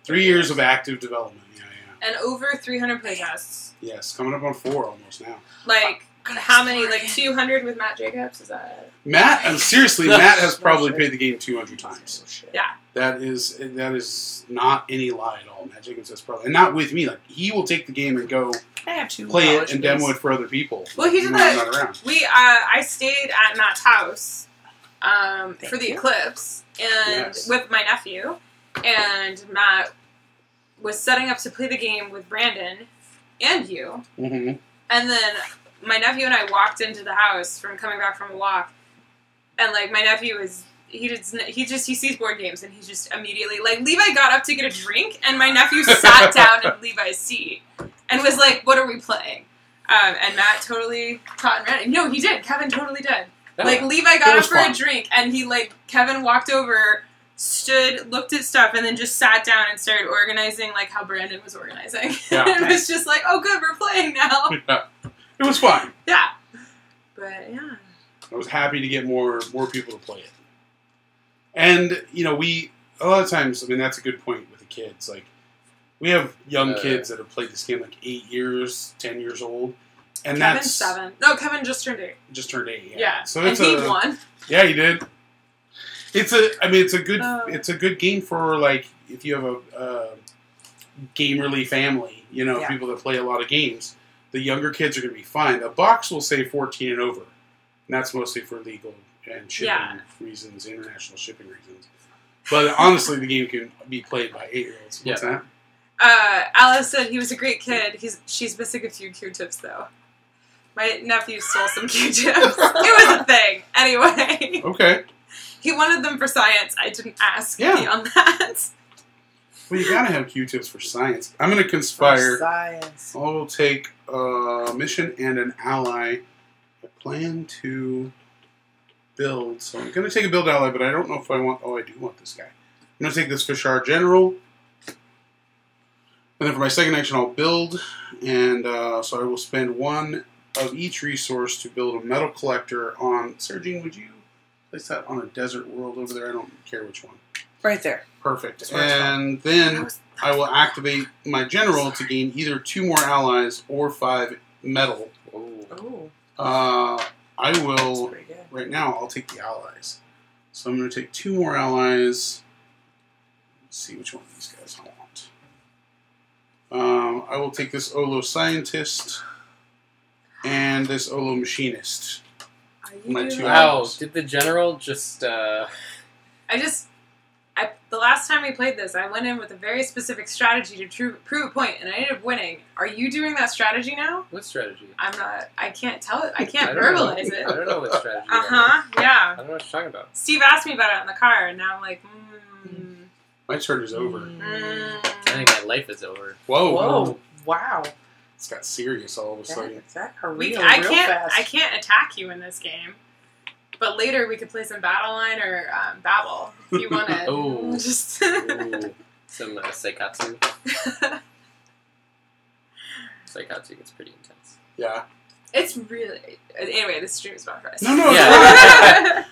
3 years of active development. Yeah. and over 300 playtests. Yes, coming up on 4 almost now. Like, how many? Like 200 with Matt Jacobs? Is that? Matt, seriously, Matt has probably played the game 200 times. Yeah. That is not any lie at all. Matt Jacobs has probably, and not with me. Like, he will take the game and go I have 2 play it and demo it for other people. Well, he did when I'm not that. around. I stayed at Matt's house for the you. eclipse and Yes. with my nephew, and Matt was setting up to play the game with Brandon and you, Mm-hmm. and then my nephew and I walked into the house from coming back from a walk, and like my nephew is. He sees board games and he's just immediately like Levi got up to get a drink and my nephew sat down in Levi's seat and was like, "What are we playing?" And Matt totally caught and ran. No, he did. Kevin totally did. Like Levi got up for a drink and he Kevin walked over, stood, looked at stuff, and then just sat down and started organizing like how Brandon was organizing. Yeah. It was just like, "Oh, good, we're playing now." Yeah. It was fun. Yeah, but yeah. I was happy to get more people to play it. And, a lot of times, I mean, that's a good point with the kids. Like, we have young kids that have played this game 8 years, 10 years old. And Kevin's that's 7. No, Kevin just turned 8. Just turned 8, Yeah. So and he won. Yeah, he did. It's a good game for, if you have a gamerly family, people that play a lot of games. The younger kids are going to be fine. The box will say 14 and over. And that's mostly for legal and shipping reasons, international shipping reasons. But honestly, the game can be played by 8-year-olds. What's that? Alice said he was a great kid. She's missing a few Q-tips, though. My nephew stole some Q-tips. It was a thing. Anyway. Okay. He wanted them for science. I didn't ask beyond that. Well, you gotta have Q-tips for science. I'm gonna conspire. For science. I will take a mission and an ally. I plan to build. So I'm going to take a build ally, but I don't know if I want... Oh, I do want this guy. I'm going to take this Fishar General. And then for my second action, I'll build. And so I will spend 1 of each resource to build a metal collector on... Sergine, would you place that on a desert world over there? I don't care which one. Right there. Perfect. And then I will activate my general to gain either 2 more allies or 5 metal. Oh. I will, right now, I'll take the allies. So I'm going to take 2 more allies. Let's see which one of these guys I want. I will take this Olo Scientist and this Olo Machinist. My 2 Wow, allies. did the general just... The last time we played this, I went in with a very specific strategy to prove a point, and I ended up winning. Are you doing that strategy now? What strategy? I'm not. I can't tell it. I can't I don't know. verbalize it. I don't know what strategy. Yeah. I don't know what you're talking about. Steve asked me about it in the car, and now I'm like, My turn is over. I think my life is over. Whoa. Wow. It's got serious all of a sudden. That I can't attack you in this game. But later we could play some Battle Line or Babel if you wanted. Oh. Just Some Saikatsu. Saikatsu gets pretty intense. Yeah. It's really... Anyway, this stream is about price. No. Yeah.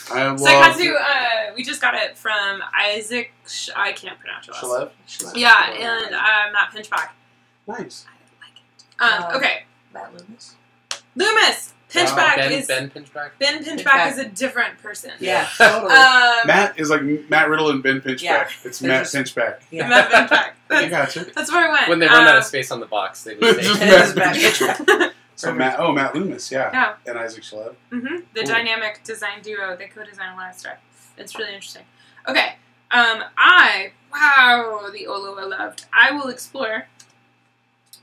I love... Saikatsu, we just got it from Isaac... I can't pronounce your last Shalev? name. Yeah, and Matt Pinchback. Nice. I like it. Okay. Matt Loomis. Loomis! Pinchback Ben is... Pinchback? Ben Pinchback is a different person. Yeah, totally. Matt is like Matt Riddle and Ben Pinchback. Yeah. It's They're Matt just- Pinchback. Yeah. Matt Pinchback. I gotcha. That's where I went. When they run out of space on the box, they just say... Just Matt So Matt Loomis, Yeah. and Isaac Shalev. The Cool. dynamic design duo. They co-design a lot of stuff. It's really interesting. Okay. Wow, the Olo I loved. I will explore.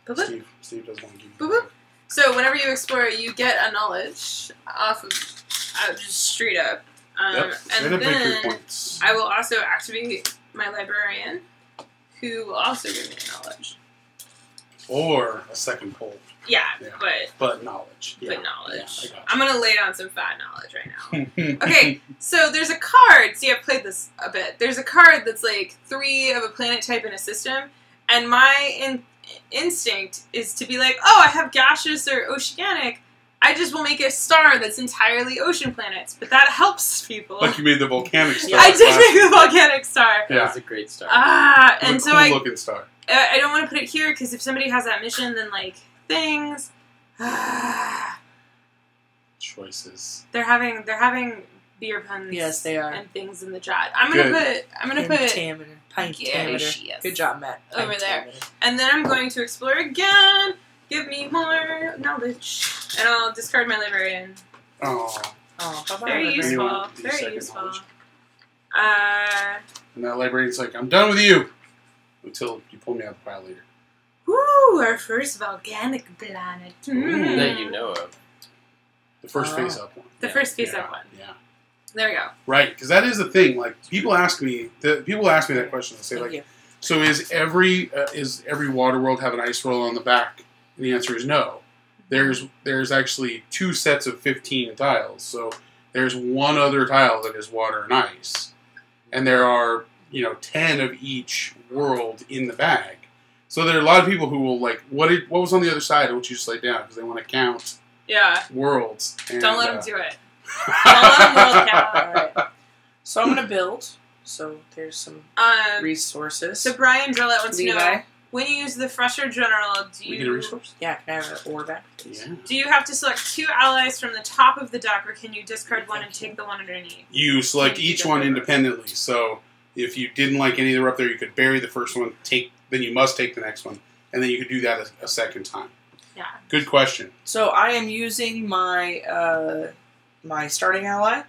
Boop-boop. Steve doesn't want to give Boop-boop. So whenever you explore, you get a knowledge off of just straight up. Yep. And Big then points. I will also activate my librarian, who will also give me knowledge. Or a second pull. Yeah, Yeah. but knowledge. but knowledge. Yeah, I gotcha. I'm gonna lay down some fat knowledge right now. Okay, so there's a card. See, I've played this a bit. There's a card that's 3 of a planet type in a system, and my instinct is to be like, oh, I have gaseous or oceanic. I just will make a star that's entirely ocean planets. But that helps people. Like you made the volcanic star. I did make the volcanic star. Yeah. That was a great star. And so cool looking star. I don't want to put it here because if somebody has that mission, then like things. Choices. They're having beer puns. Yes, they are. And things in the chat. I'm gonna put Pentameter. Good job, Matt. Over there. And then I'm going to explore again. Give me more knowledge. And I'll discard my librarian. Oh. Oh, Very useful. Very useful. And that librarian's like, I'm done with you. Until you pull me out of the pile later. Woo! Our first volcanic planet. That you know of. The first face up one. The first face up one. Yeah. There we go. Right, because that is the thing. Like people ask me that question. They say like, so is every water world have an ice roll on the back? And the answer is no. There's actually 2 sets of 15 tiles. So there's one other tile that is water and ice, and there are 10 of each world in the bag. So there are a lot of people who will like, what was on the other side? What you just laid down because they want to count. Yeah. Worlds. And, don't let them do it. Don't let them world count. All right. So I'm gonna build. So there's some resources. So Brian Drillette wants to know, when you use the Fresher General, do you get a resource? Yeah, can I have an ore back? Yeah. Do you have to select 2 allies from the top of the deck, or can you discard one and take the one underneath? You select each one independently. So if you didn't like any that were up there, you could bury the first one. Then you must take the next one, and then you could do that a second time. Yeah. Good question. So I am using my my starting ally.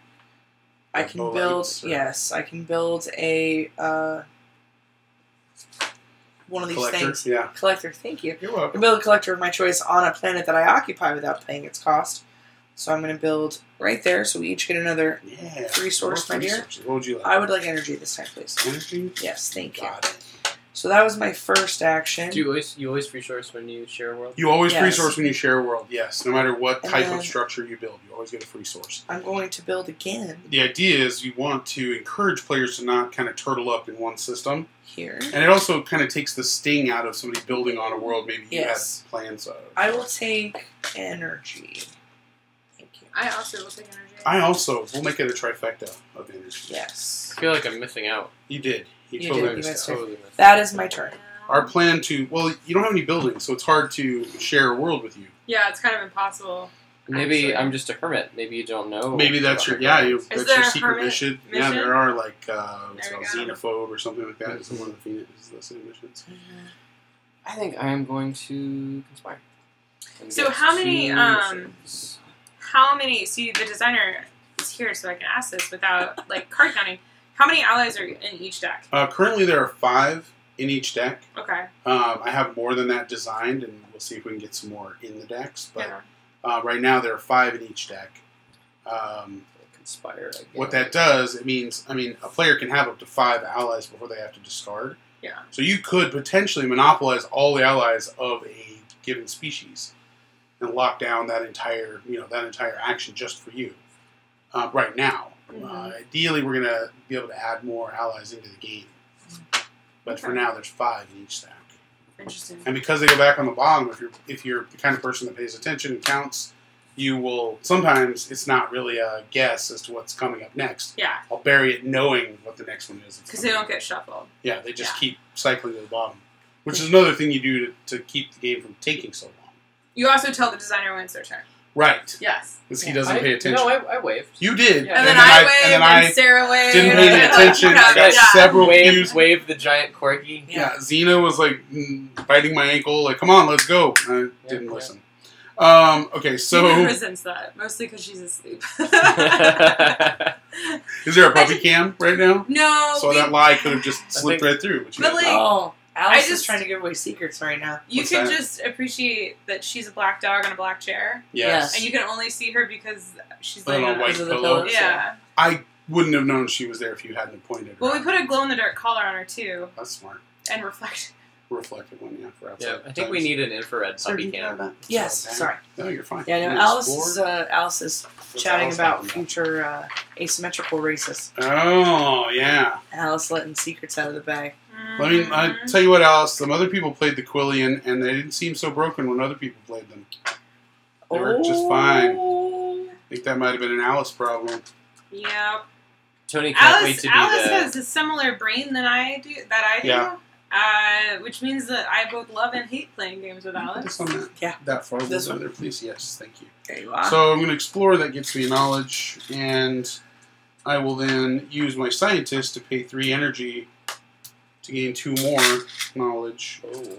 I can build. Yes, I can build a one of these things. Yeah. Collector. Thank you. You're I welcome. can build a collector of my choice on a planet that I occupy without paying its cost. So I'm going to build right there. So we each get another resource, my dear. What would you like? I would like energy this time, please. Energy? Yes, thank you. Got it. So that was my first action. Do you always resource when you share a world? You always Yes. resource when you share a world, yes. No matter what And type then of structure you build, you always get a free source. I'm going to build again The idea is you want to encourage players to not kind of turtle up in one system. here. And it also kind of takes the sting out of somebody building on a world maybe you Yes. had plans of. I will take energy. Thank you. I also will take energy. We'll make it a trifecta of energy. Yes. I feel like I'm missing out. You did. You You totally did, you missed missed out. it. Totally missed That is my turn. Our plan to, well, you don't have any buildings, so it's hard to share a world with you. Yeah, it's kind of impossible. Maybe Actually. I'm just a hermit. Maybe you don't know. Maybe that's about your, my yeah, worlds. that's there your a secret hermit mission. Yeah, mission? there are like, There we go. xenophobe or something like that. Is one of the Phoenix missions. I think I am going to conspire. And So get how many, 2 missions. see, the designer is here, so I can ask this without, like, card counting. How many allies are in each deck? Currently, there are 5 in each deck. Okay. I have more than that designed, and we'll see if we can get some more in the decks. But Yeah. right now, there are 5 in each deck. Conspire again. What that does, it means, a player can have up to 5 allies before they have to discard. Yeah. So you could potentially monopolize all the allies of a given species and lock down that entire action just for you. Right now, ideally, we're going to be able to add more allies into the game. But for now, there's 5 in each stack. Interesting. And because they go back on the bottom, if you're the kind of person that pays attention and counts, you will sometimes it's not really a guess as to what's coming up next. Yeah. I'll bury it knowing what the next one is. Because they don't get shuffled. Yeah, they just keep cycling to the bottom, which is another thing you do to keep the game from taking so long. You also tell the designer when it's their turn. Right. Yes. Because he doesn't pay attention. No, I waved. You did. Yeah. And then I waved, and Sarah waved. Didn't pay any attention. I got Yeah. several cues. Wave the giant corgi. Yeah, Xena was like biting my ankle, like, come on, let's go. I didn't listen. Okay, so... She resents that, mostly because she's asleep. Is there a puppy cam right now? No. So that lie could have just slipped right through. But like, Oh, Alice I is just- trying to give away secrets right now. you What's can that? just appreciate that she's a black dog on a black chair. Yes. And you can only see her because she's On like a white Because of the pillow. pillows. Yeah. I wouldn't have known she was there if you hadn't pointed her Well, we out. put a glow-in-the-dark collar on her, too. That's smart. And reflect. Reflective one, yeah, for outside. Yeah, I think we need an infrared Sir, do puppy you have cam. that? Yes, So bad. sorry. No, you're fine. Yeah, no, You Alice is What's chatting Alice about talking future asymmetrical races. Oh, yeah. Alice letting secrets out of the bag. I mean, I tell you what, Alice. Some other people played the Quillian, and they didn't seem so broken when other people played them. They worked just fine. I think that might have been an Alice problem. Yep. Tony can't wait Alice, to be Alice the... has a similar brain than I do. Yeah. Which means that I both love and hate playing games with Put Alice. this on that. Yeah. That far This over one. there, please. Yes, thank you. There you are. So I'm going to explore. That gets me knowledge, and I will then use my scientist to pay 3 energy to gain 2 more knowledge. Oh.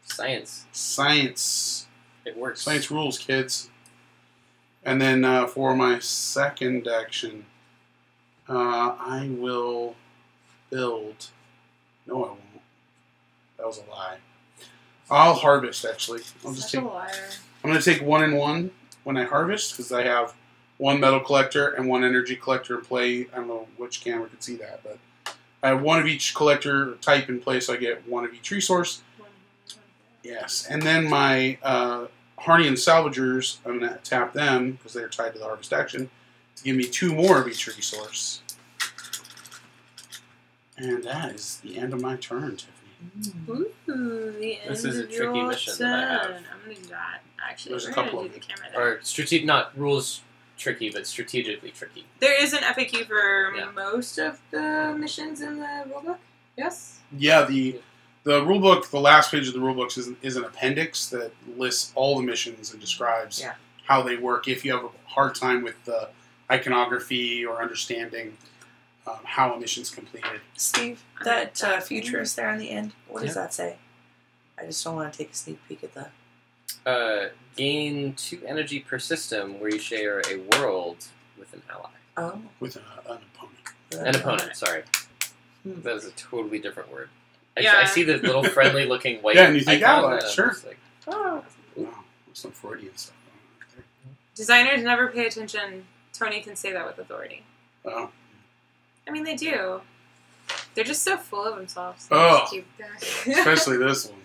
Science. Science. It works. Science rules, kids. And then for my second action, I will build... No, I won't. That was a lie. I'll harvest, actually. I'm Such a liar. going to take 1 and 1 when I harvest, because I have 1 metal collector and 1 energy collector in play. I don't know which camera can see that, but I have 1 of each collector type in play, so I get 1 of each resource. Yes. And then my Harnian Salvagers, I'm going to tap them, because they're tied to the harvest action, to give me 2 more of each resource. And that is the end of my turn, Tiffany. Ooh, the end This is a of tricky your mission that I have. turn. I'm going to do that. Actually, There's a we're couple going to of do the camera there. Or not rules tricky, but strategically tricky. There is an FAQ for Yeah. most of the missions in the rulebook. Yes? Yeah, the rulebook, the last page of the rulebook is an appendix that lists all the missions and describes how they work. If you have a hard time with the iconography or understanding how a mission's completed. Steve, that futurist there on the end, what does that say? I just don't want to take a sneak peek at the... Gain 2 energy per system where you share a world with an ally. Oh. With an opponent. An opponent, sorry. Hmm. That is a totally different word. Yeah. I see the little friendly looking white Yeah, and you think icon, ally, and I'm sure. just like, Oh. Wow, some Freudian stuff going Designers never pay attention. Tony can say that with authority. on right there. I mean, they do. They're just so full of themselves. Oh. Keep Oh, especially this one.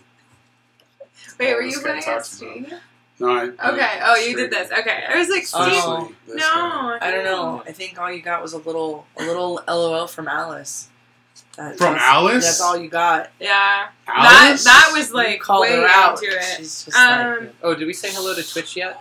Wait, Oh, were this you guy playing talks against about- Steve? No, Okay. Oh, you did this. Okay. I was like, Steve. Oh. Especially this No. guy. I don't know. I think all you got was a little LOL from Alice. From Alice? That's all you got. Yeah. Alice? That was You like called way her out. into it. She's just like, oh, did we say hello to Twitch yet?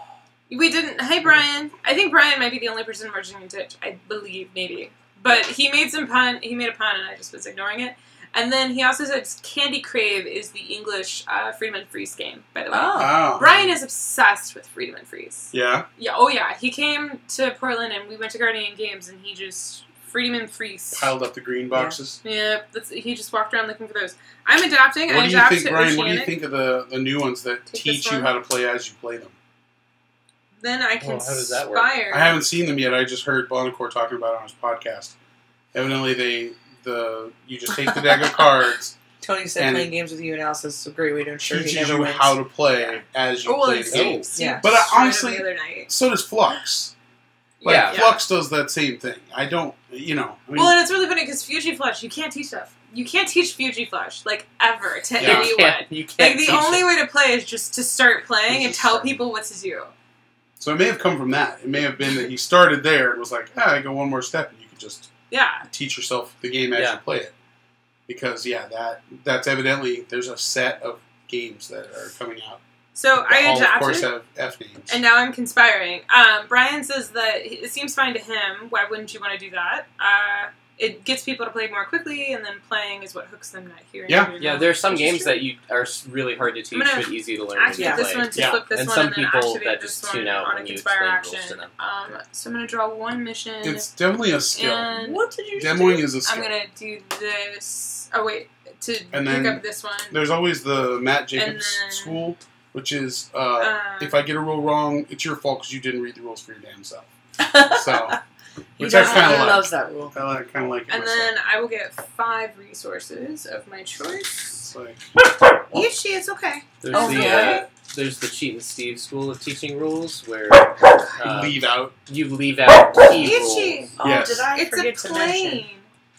We didn't. Hey, Brian. I think Brian might be the only person watching on Twitch. I believe, maybe. But he made a pun, and I just was ignoring it. And then he also said Candy Crave is the English Freedom and Freeze game, by the way. oh. Wow. Brian is obsessed with Freedom and Freeze. Yeah? Yeah, oh yeah. He came to Portland and we went to Guardian Games and he just Freedom and Freeze. Piled up the green boxes. Yep, he just walked around looking for those. I'm adapting. What I do you adapt think, to Brian? What do you Oceanic. think of the new ones that Take teach this you one. how to play as you play them? Then I can Oh, how does that work? inspire. I haven't seen them yet. I just heard Bonacore talking about it on his podcast. Evidently, you just take the deck of cards, Tony said And playing games with you and Alice is a great way to ensure he teaches never you wins. how to play as you Oh, well, play it's the game. Yeah. But honestly, the other night. so does Flux. Like, Yeah. Flux does that same thing. I don't, I mean, Well, and it's really funny because Fugiflush, you can't teach stuff. You can't teach Fugiflush, like, ever, to Yeah. anyone. You can't Like, the teach only it. way to play is just to start playing and Just tell start. people what to do. so it may have come from that. It may have been that he started there and was like, I go one more step and you could just Yeah. teach yourself the game as Yeah. you play it. Because, that's evidently, there's a set of games that are coming out. So I All, of adapted. course, have F names. And now I'm conspiring. Brian says that it seems fine to him. Why wouldn't you want to do that? It gets people to play more quickly, and then playing is what hooks them, not hearing. Yeah. Yeah, there are some Which is games true. that you are really hard to teach I'm gonna but easy to learn when you Activate play. this one to Yeah. flip this And one, some and then people activate that this just one tune out on a when you conspire explain rules action. to them. So I'm going to draw one mission. It's definitely a skill. and What did you Demoing do? is a skill. I'm going to do this. Oh, wait. To And pick then up this one. There's always the Matt Jacobs then- school, which is Uh, if I get a rule wrong, it's your fault because you didn't read the rules for your damn self. So, He which I does. kind He of like. loves that rule. I kind of like it and myself. then I will get 5 resources of my choice. It's like, Ichi, it's okay. There's Oh, the yeah. there's the Cheat and Steve school of teaching rules where leave out. you leave out key Ichi! rules. Oh, Yes. did I It's forget a to mention? plane.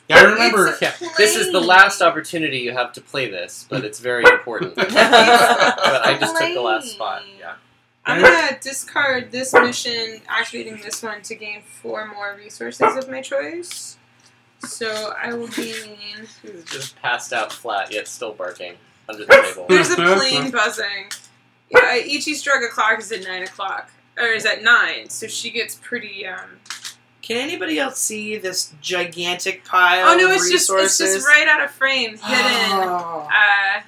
Yeah, I remember. It's a Yeah, this is the plane. last opportunity you have to play this, but it's very important. But I just took the last spot. Yeah. I'm gonna discard this mission, activating this one to gain 4 more resources of my choice. So I will gain. He's just passed out flat, yet still barking under the table. There's a plane buzzing. Yeah, Ichi's drug o'clock is at 9 o'clock. Or is at 9, so she gets pretty, Can anybody else see this gigantic pile Oh no, of it's resources? just right out of frame, hidden. Oh,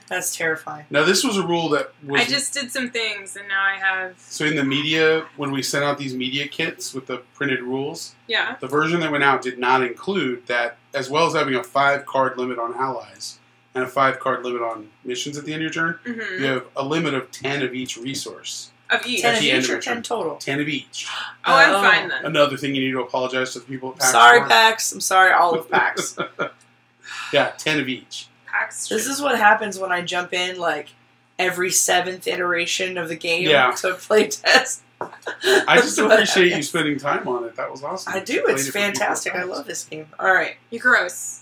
that's terrifying. Now, this was a rule that was... I just did some things, and now I have... So in the media, when we sent out these media kits with the printed rules, Yeah. the version that went out did not include that, as well as having a 5-card limit on allies and a 5-card limit on missions at the end of your turn, Mm-hmm. you have a limit of 10 of each resource. Of each. 10 At of the end each of or your 10 turn. total? 10 of each. Oh, I'm fine then. Another thing you need to apologize to the people at PAX Sorry, for. PAX. I'm sorry, all of PAX. Yeah, 10 of each. Packs. This is what happens when I jump in, like, every 7th iteration of the game Yeah. to play test. I just That's what appreciate you happens. spending time on it. That was awesome. I do. Played It's it for people at fantastic. I PAX. love this game. All right. You're gross.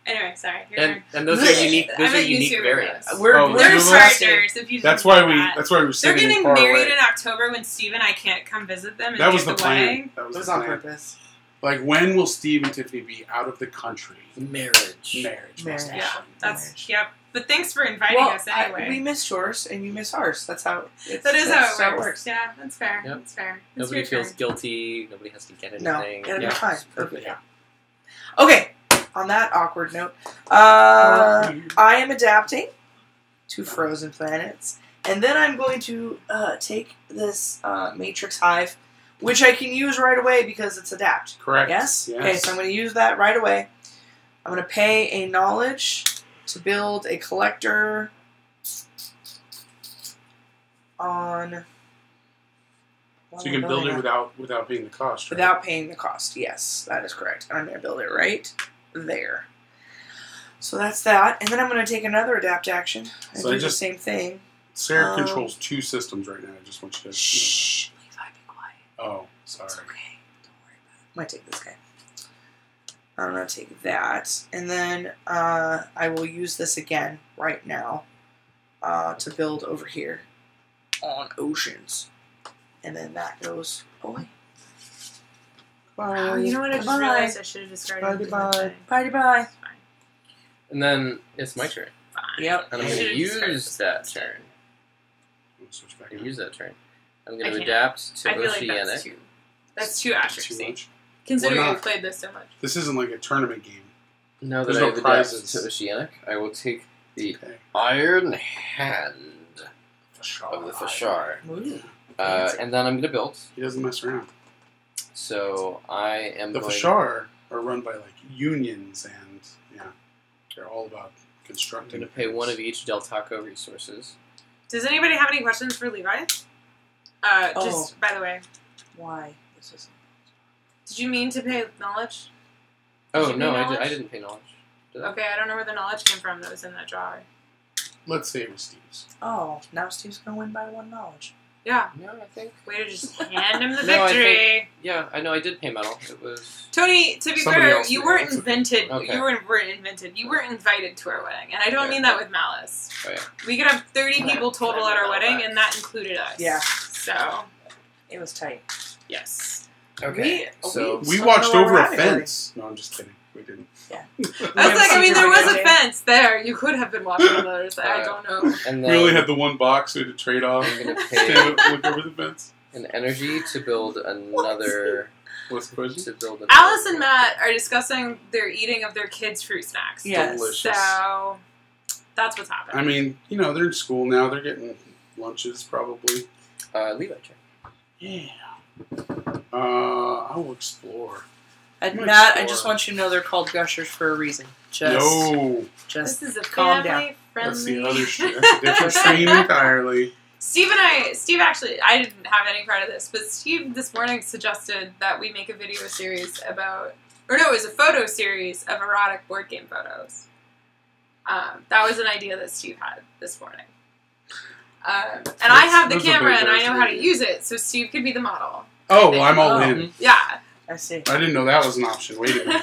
Anyway, sorry. Your turn. And those are unique. I Those are meant you unique two. variants. Oh, We're the They're two of us? partners. If you That's didn't why know we. that. That's why we're They're sitting getting far married away. in October when Steve and I can't come visit them and That be was at the the plan. wedding. That It was was the on plan. purpose. Like, when will Steve and Tiffany be out of the country? Marriage. Marriage. Marriage. Yeah, that's Marriage. yep. But thanks for inviting Well, us anyway. we missed yours and you miss ours. That's how That is that's how it works. Yeah, that's fair. Yep. That's fair. It's Nobody your feels turn. guilty. Nobody has to get No, anything. it'll be Yeah, fine. it's perfect. Yeah. Okay, on that awkward note, I am adapting to Frozen Planets, and then I'm going to take this Matrix Hive, which I can use right away because it's adapt. Correct. Yes? Yes. Okay, so I'm going to use that right away. I'm going to pay a knowledge to build a collector on... So you can build it without paying the cost. Right? Without paying the cost, yes, that is correct. I'm going to build it right there. So that's that. And then I'm going to take another adapt action and So I do the just- same thing. Sarah controls 2 systems right now. I just want you to know Shh. Levi, be quiet. that. Oh, sorry. It's okay. Don't worry about it. I might take this guy. I'm going to take that. And then I will use this again right now to build over here on oceans. And then that goes away. Bye. Oh, you know what? I just Bye. realized I should have discarded Bye. the thing. Bye. Bye. It's fine. And then it's my turn. Fine. Yep. And I'm I going to should've discarded use the that thing. turn. I'll switch back I'm now. going to use that turn. I'm I going to can't. adapt to I feel like Oceanic. that's too. That's too asterisks. Too much. Considering Why I've not? played this so much. This isn't like a tournament game. Now that There's I no have adapted prizes. to Oceanic, I will take the Okay. Iron Hand of the Fashar. Ooh. And then I'm going to build. He doesn't mess around. So I am The going Fashar are run by like unions and they're all about I'm constructing. going to pay one of each Del Taco resources. Does anybody have any questions for Levi? Just by the way, Why? This is did you mean to pay knowledge? Oh, you no, pay I knowledge? didn't pay knowledge. Did I? Okay, I don't know where the knowledge came from that was in that drawer. Let's say it was Steve's. Oh, now Steve's gonna win by 1 knowledge. Yeah, No, I think. way to just hand him the No, I victory. Yeah, I know I did pay metal. It was. Tony, to be Somebody fair, else you did. weren't That's okay. invented. Okay. You weren't invented. You weren't invited to our wedding, and I don't Yeah. mean that with malice. Oh, yeah. We could have 30 Can I- people can I total at move our that wedding, back? and that included us. Yeah. So It was tight. yes, Okay. So. We Some watched of them over were a having fence. No, I'm just kidding. We didn't. Yeah. I was like, I mean, there was a fence there. You could have been watching on others. I don't know. And We then only had the one box we had to trade off. I'm going to Stand pay up, look over the fence. an energy to build another. What's the question? To build another. Alice and Matt are discussing their eating of their kids' fruit snacks. Yes. Delicious. So that's what's happening. I mean, they're in school now. They're getting lunches probably. Levi check. Yeah. I will explore. And I'm Matt, I sure. just want you to know they're called gushers for a reason. Just, No. just This is a calm down. family That's friendly. the other stream. That's a different stream entirely. Steve actually, I didn't have any part of this, but Steve this morning suggested that we make a video series about, or no, it was a photo series of erotic board game photos. That was an idea that Steve had this morning. And I have the Those are camera very and I know how to nice use it, so Steve could be the model. Oh, well, I'm all Oh. in. Yeah. I see. I didn't know that was an option. Wait a minute.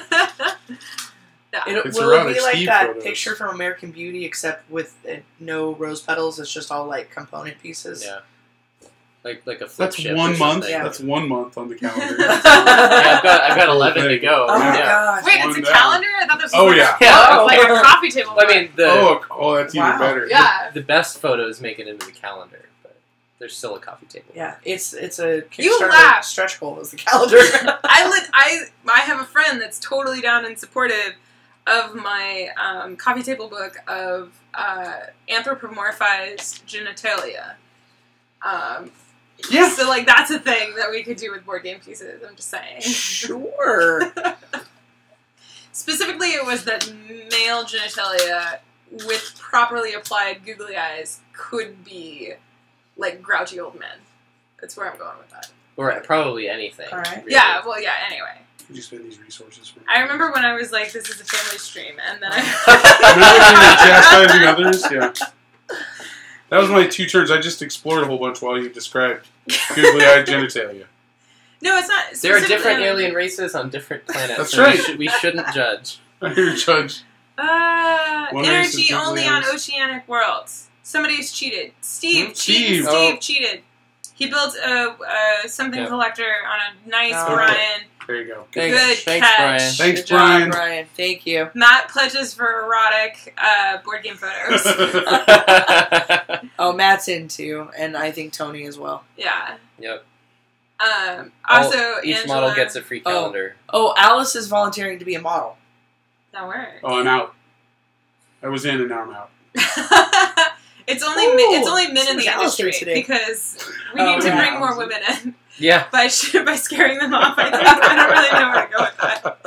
Yeah. It's Will it erotic be like Steve that photos. picture from American Beauty, except with no rose petals? It's just all like component pieces. Yeah. like a flip That's chip 1 or month. something. Yeah. That's 1 month on the calendar. Yeah, I've got 11 to go. Oh my yeah. god. Wait, it's One a down. calendar? I thought this was Oh, like, yeah. Yeah. like a coffee table. I mean, Oh, that's even Wow. better. yeah. the best photos make it into the calendar, but there's still a coffee table. Yeah, it's a You Kickstarter laugh. stretch goal as the calendar. I have a friend that's totally down and supportive of my coffee table book of anthropomorphized genitalia. Yeah. So, like, that's a thing that we could do with board game pieces. I'm just saying. Sure. Specifically, it was that male genitalia with properly applied googly eyes could be like grouchy old men. That's where I'm going with that. Or probably anything. All right. really. Yeah, well, yeah, anyway. Could you spend these resources for? I remember when I was like, this is a family stream, and then Remember when you were chastising others? Yeah. That was my 2 turns. I just explored a whole bunch while you described googly-eyed genitalia. No, it's not. There are different specifically- alien races on different planets. That's so right. We shouldn't judge. I hear you, Judge. One race is Energy only on googly-eyes. oceanic worlds. Somebody's cheated. Steve Steve. cheated. He built a something Yeah. collector on a nice Oh. Brian. There you go. Good Thanks, catch. Brian. Thanks, Good job, Brian. Brian. Thank you. Matt pledges for erotic board game photos. Oh, Matt's in too, and I think Tony as well. Yeah. Yep. Also, Each Angela, model gets a free calendar. Oh, Alice is volunteering to be a model. That works. Oh, I'm out. I was in and now I'm out. It's only Ooh, it's only men in the so Alice industry today. because we Oh, need to yeah. bring more women in Yeah. by scaring them off. I think I don't really know where to go with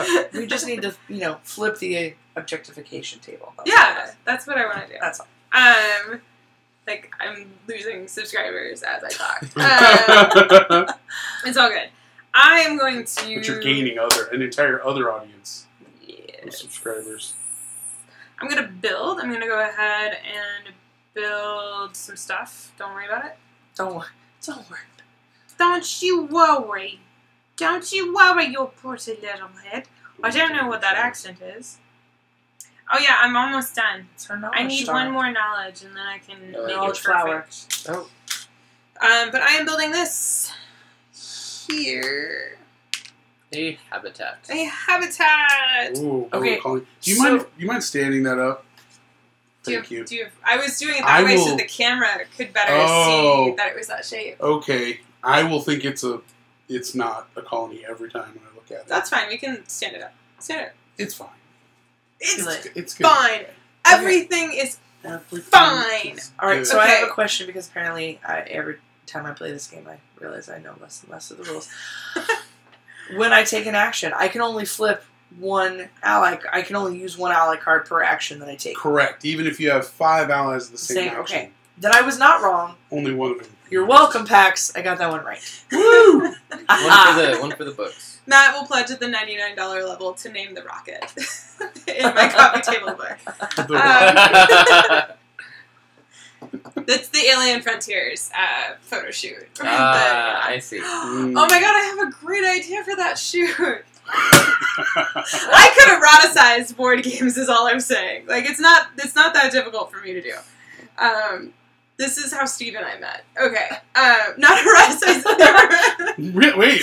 that. We just need to, flip the objectification table. That's all it Yeah, is. that's what I want to do. That's all. Like I'm losing subscribers as I talk. It's all good. I am going to. But you're gaining an entire other audience of Yes. subscribers. I'm gonna build. I'm gonna go ahead and build some stuff. Don't worry about it. Don't worry. Don't worry. Don't you worry. Don't you worry, you pretty little head. I don't know what that accent is. Oh yeah, I'm almost done. It's her knowledge I need star. one more knowledge, and then I can make it Knowledge perfect. flower. Oh. But I am building this here. A habitat. A habitat. Ooh, Okay, do you so- mind standing that up? Thank you. I was doing it I that way so will- the camera could better Oh. see that it was that shape. Okay, I will think it's not a colony every time when I look at it. That's fine. We can stand it up. Stand it up. It's fine. It's It's good. fine. Everything is Everything Fine. is All right, good. so I Okay. have a question because apparently every time I play this game, I realize I know less and less of the rules. When I take an action, I can only flip one ally. I can only use one ally card per action that I take. Correct. Even if you have 5 allies of the same action, Okay. Then I was not wrong. only one of them. You're welcome, Pax. I got that one right. Woo! One for the books. Matt will pledge at the $99 level to name the rocket in my coffee table book. That's the Alien Frontiers photo shoot. I see. Oh my god, I have a great idea for that shoot. I could eroticize board games is all I'm saying. Like it's not that difficult for me to do. This is how Steve and I met. Okay. Not eroticize. Wait.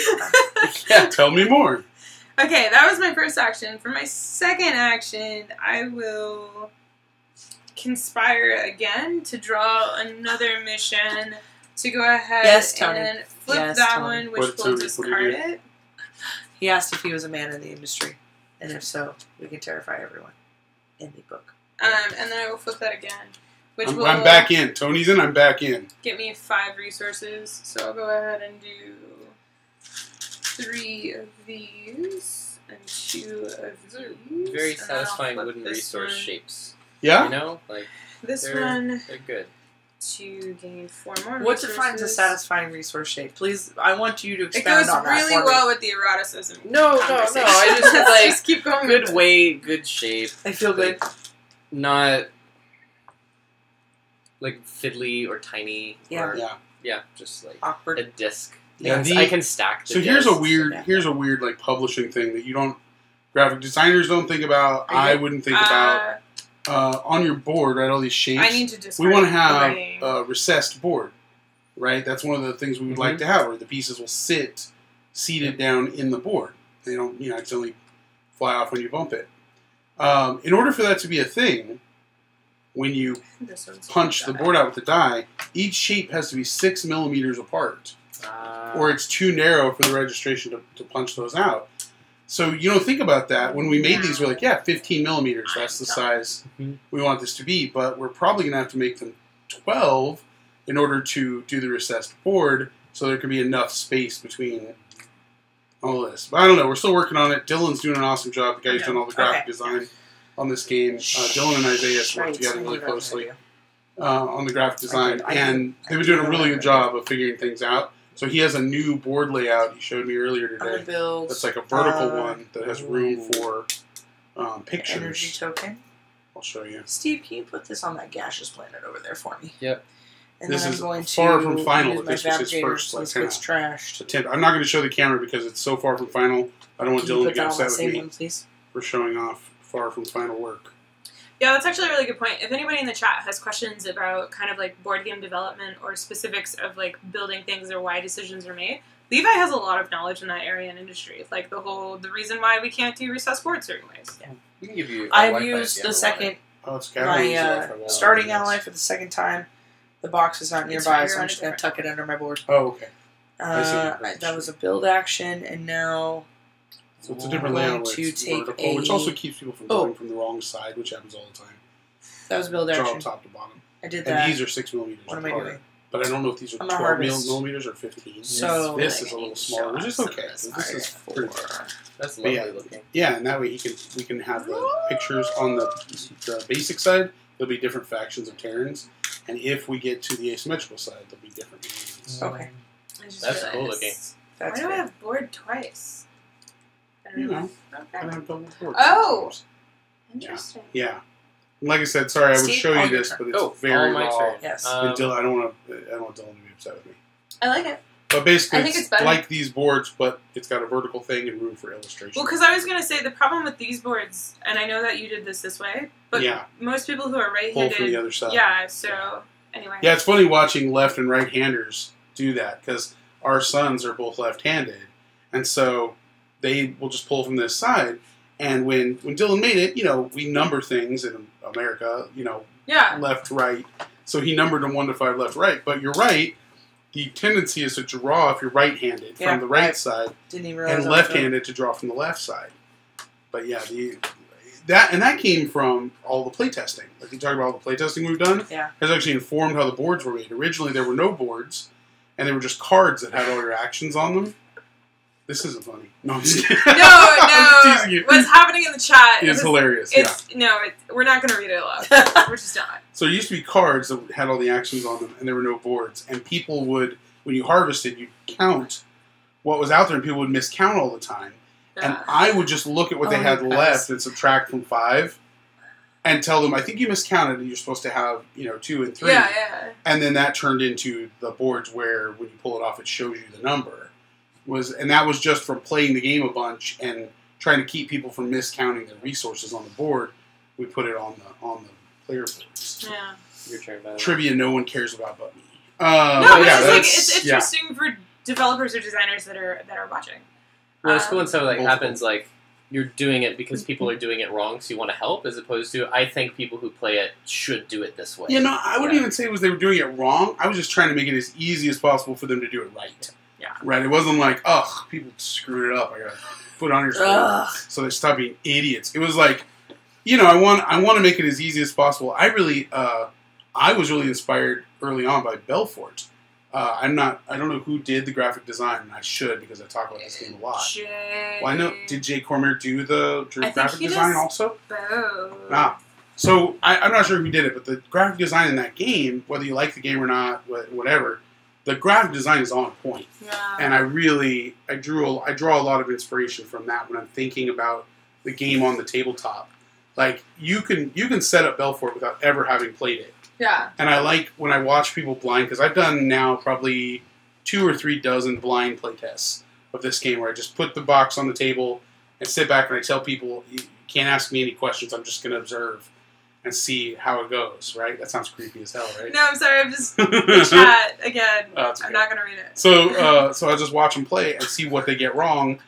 Yeah. Tell me more. Okay, that was my first action. For my second action, I will conspire again to draw another mission to go ahead Yes, Tony. and flip Yes, that Tony. one, which What, will Tony? What discard do you do? it. He asked if he was a man in the industry, and if so, we can terrify everyone in the book. And then I will flip that again, which will I'm back in. Tony's in. I'm back in. get me 5 resources. So I'll go ahead and do 3 of these and 2 of these. Very and then I'll satisfying flip wooden this resource one, shapes. Yeah. You know, like This they're one good. to gain 4 more What resources. defines a satisfying resource shape? Please, I want you to It expand goes on that really for me. well with the eroticism. No. conversation. I just Let's like just keep going. good with it. weight, good shape. I feel good. Not like fiddly or tiny. Yeah. Or, Yeah. just like Awkward. a disc. Yeah, I can stack. The So here's a discs. weird like publishing thing that you don't, graphic designers don't think about. Are you- I wouldn't think about on your board. Right, all these shapes. I need to discard we want to the have writing. a recessed board. right? That's one of the things we would like to have, where the pieces will sit seated down in the board. They don't, accidentally fly off when you bump it. In order for that to be a thing, when you punch the board out with the die, each shape has to be 6 millimeters apart, or it's too narrow for the registration to punch those out. So, think about that. When we made these, we're like, 15 millimeters, that's the size we want this to be, but we're probably going to have to make them 12 in order to do the recessed board, so there can be enough space between all of this. But I don't know, we're still working on it. Dylan's doing an awesome job, the guy who's done all the graphic design on this game. Dylan and Isaiah work together really closely on the graphic design, and they've been doing a really good job of figuring things out. So he has a new board layout he showed me earlier today. That's like a vertical one that has room for pictures. Energy token. I'll show you. Steve, can you put this on that gaseous planet over there for me? Yep. And this then is I'm going far to from final. use my This was his fabricator first so this gets trashed. attempt. I'm not going to show the camera because it's so far from final. I don't want Dylan to get upset with me one, please? for showing off far from final work. Yeah, that's actually a really good point. If anybody in the chat has questions about kind of like board game development or specifics of like building things or why decisions are made, Levi has a lot of knowledge in that area and industry. Like the reason why we can't do recessed boards certain ways. Yeah. We can give you. I've used the second, starting ally for the second time. The box is not nearby, so I'm just going to tuck it under my board. Oh, okay. That was a build action, and now... So it's a different layout where it's vertical, which also keeps people from going from the wrong side, which happens all the time. That was build action. Draw top to bottom. I did that. And these are 6 millimeters What am I doing? But I don't know if these are 12 millimeters or 15. So this is a little smaller, which is okay. This is pretty good. That's lovely looking. Yeah, and that way we can have the pictures on the basic side. There'll be different factions of Terrans, and if we get to the asymmetrical side, there'll be different names. Okay. That's cool looking. Why do I have board twice? Okay. Oh! Interesting. Yeah. Like I said, sorry, I would show you this, but it's very raw. Yes. And Dylan, I don't want Dylan to be upset with me. I like it. But basically, I think it's better. like these boards, but it's got a vertical thing and room for illustration. Well, because I was going to say the problem with these boards, and I know that you did this way, but most people who are right-handed... Pull from the other side. Yeah, so anyway. Yeah, it's funny watching left and right-handers do that, because our sons are both left-handed, and so they will just pull from this side. And when Dylan made it, we number things in America, left, right. So he numbered them 1 to 5 left, right. But you're right. The tendency is to draw if you're right-handed from the right side, and left-handed to draw from the left side. But yeah, that came from all the playtesting. Like you talk about all the playtesting we've done, has actually informed how the boards were made. Originally, there were no boards, and they were just cards that had all your actions on them. This isn't funny. No, I'm just kidding. No. I'm teasing you. What's happening in the chat is hilarious. We're not going to read it aloud. We're just not. So it used to be cards that had all the actions on them, and there were no boards. And people would, when you harvested, you'd count what was out there, and people would miscount all the time. And I would just look at what they had left and subtract from 5, and tell them, I think you miscounted, and you're supposed to have 2 and 3. Yeah. And then that turned into the boards where, when you pull it off, it shows you the number. And that was just from playing the game a bunch and trying to keep people from miscounting their resources on the board. We put it on the player boards. Yeah. Your turn, by the way. Trivia no one cares about but me. It's interesting for developers or designers that are watching. Well, it's cool when something happens like you're doing it because people are doing it wrong, so you want to help, as opposed to I think people who play it should do it this way. I wouldn't even say it was they were doing it wrong. I was just trying to make it as easy as possible for them to do it right. Yeah. Right. It wasn't like, people screwed it up. I gotta put on your screen so they stop being idiots. It was like, I want to make it as easy as possible. I was really inspired early on by Belfort. I don't know who did the graphic design, and I should because I talk about this game a lot. Well, I know. Did Jay Cormier do the graphic design also? Both. So I'm not sure who did it, but the graphic design in that game, whether you like the game or not, whatever. The graphic design is on point, and I draw a lot of inspiration from that when I'm thinking about the game on the tabletop. Like you can set up Belfort without ever having played it. Yeah. And I like when I watch people blind, because I've done now probably 2 or 3 dozen blind playtests of this game where I just put the box on the table and sit back and I tell people, you can't ask me any questions, I'm just going to observe. and see how it goes, right? That sounds creepy as hell, right? No, I'm sorry. I'm just the chat again. Oh, it's I'm okay. not gonna read it. So I just watch them play and see what they get wrong,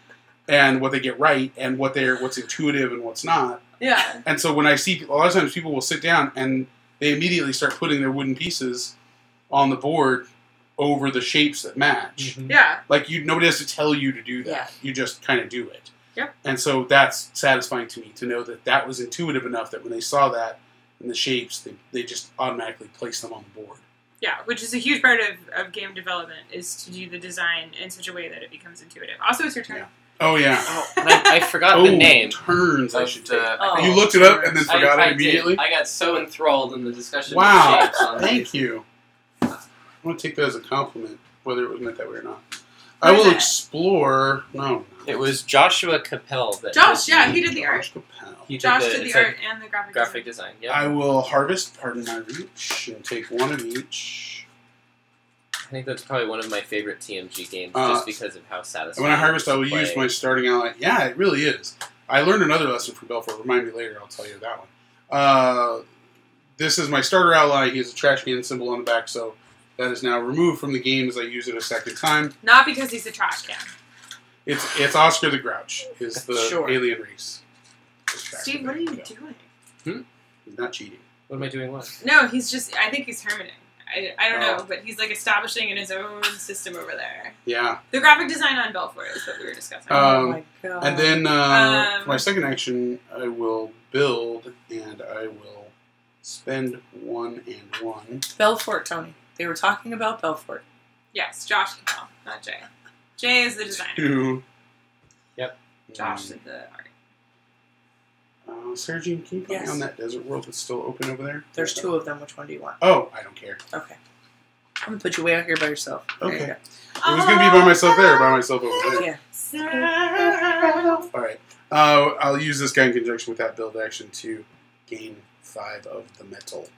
and what they get right, and what's intuitive and what's not. Yeah. And so when I see a lot of times people will sit down and they immediately start putting their wooden pieces on the board over the shapes that match. Mhm. Yeah. Like nobody has to tell you to do that. Yeah. You just kind of do it. Yep. And so that's satisfying to me to know that was intuitive enough that when they saw that in the shapes, they just automatically placed them on the board. Yeah, which is a huge part of game development, is to do the design in such a way that it becomes intuitive. Also, it's your turn. Yeah. Oh yeah. Oh, and I forgot the name. Turns. I of should the- take. Oh. You looked it up and then forgot I it immediately. did. I got so enthralled in the discussion. Wow. Of shapes on Thank these. you. I'm gonna take that as a compliment, whether it was meant that way or not. What I is will it? explore. No. It was Joshua Capel that Josh, did yeah, the- he did the art. Josh Capel. He Josh did did it's the a art and the graphic design. design. Yeah, I will harvest, pardon my reach, and take one of each. I think that's probably one of my favorite TMG games, Uh, just because of how And satisfying. when I harvest, I will it is to use play. my starting ally. Yeah, it really is. I learned another lesson from Belfort. Remind me later. I'll tell you that one. This is my starter ally. He has a trash can symbol on the back, so that is now removed from the game as I use it a second time. Not because he's a trash can. It's Oscar the Grouch. Is the Sure. alien race. Steve, what are you doing? He's not cheating. What am I doing? What? No, he's just. I think he's hermiting. I don't Oh. know, but he's like establishing in his own system over there. Yeah. The graphic design on Belfort is what we were discussing. Oh my god. And then for my second action, I will build, and I will spend 1 and 1. Belfort, Tony. They were talking about Belfort. Yes, Josh Capel, not Jay. Jay is the designer. 2. Yep. Josh did the art. Sarah Jean, can you put me Yes. on that desert world that's still open over there? There's 2 of them. Which one do you want? Oh, I don't care. Okay. I'm gonna put you way out here by yourself. There you Okay. go. I was going to be by myself there, or by myself over there. Yeah. All right. I'll use this guy in conjunction with that build action to gain 5 of the metal.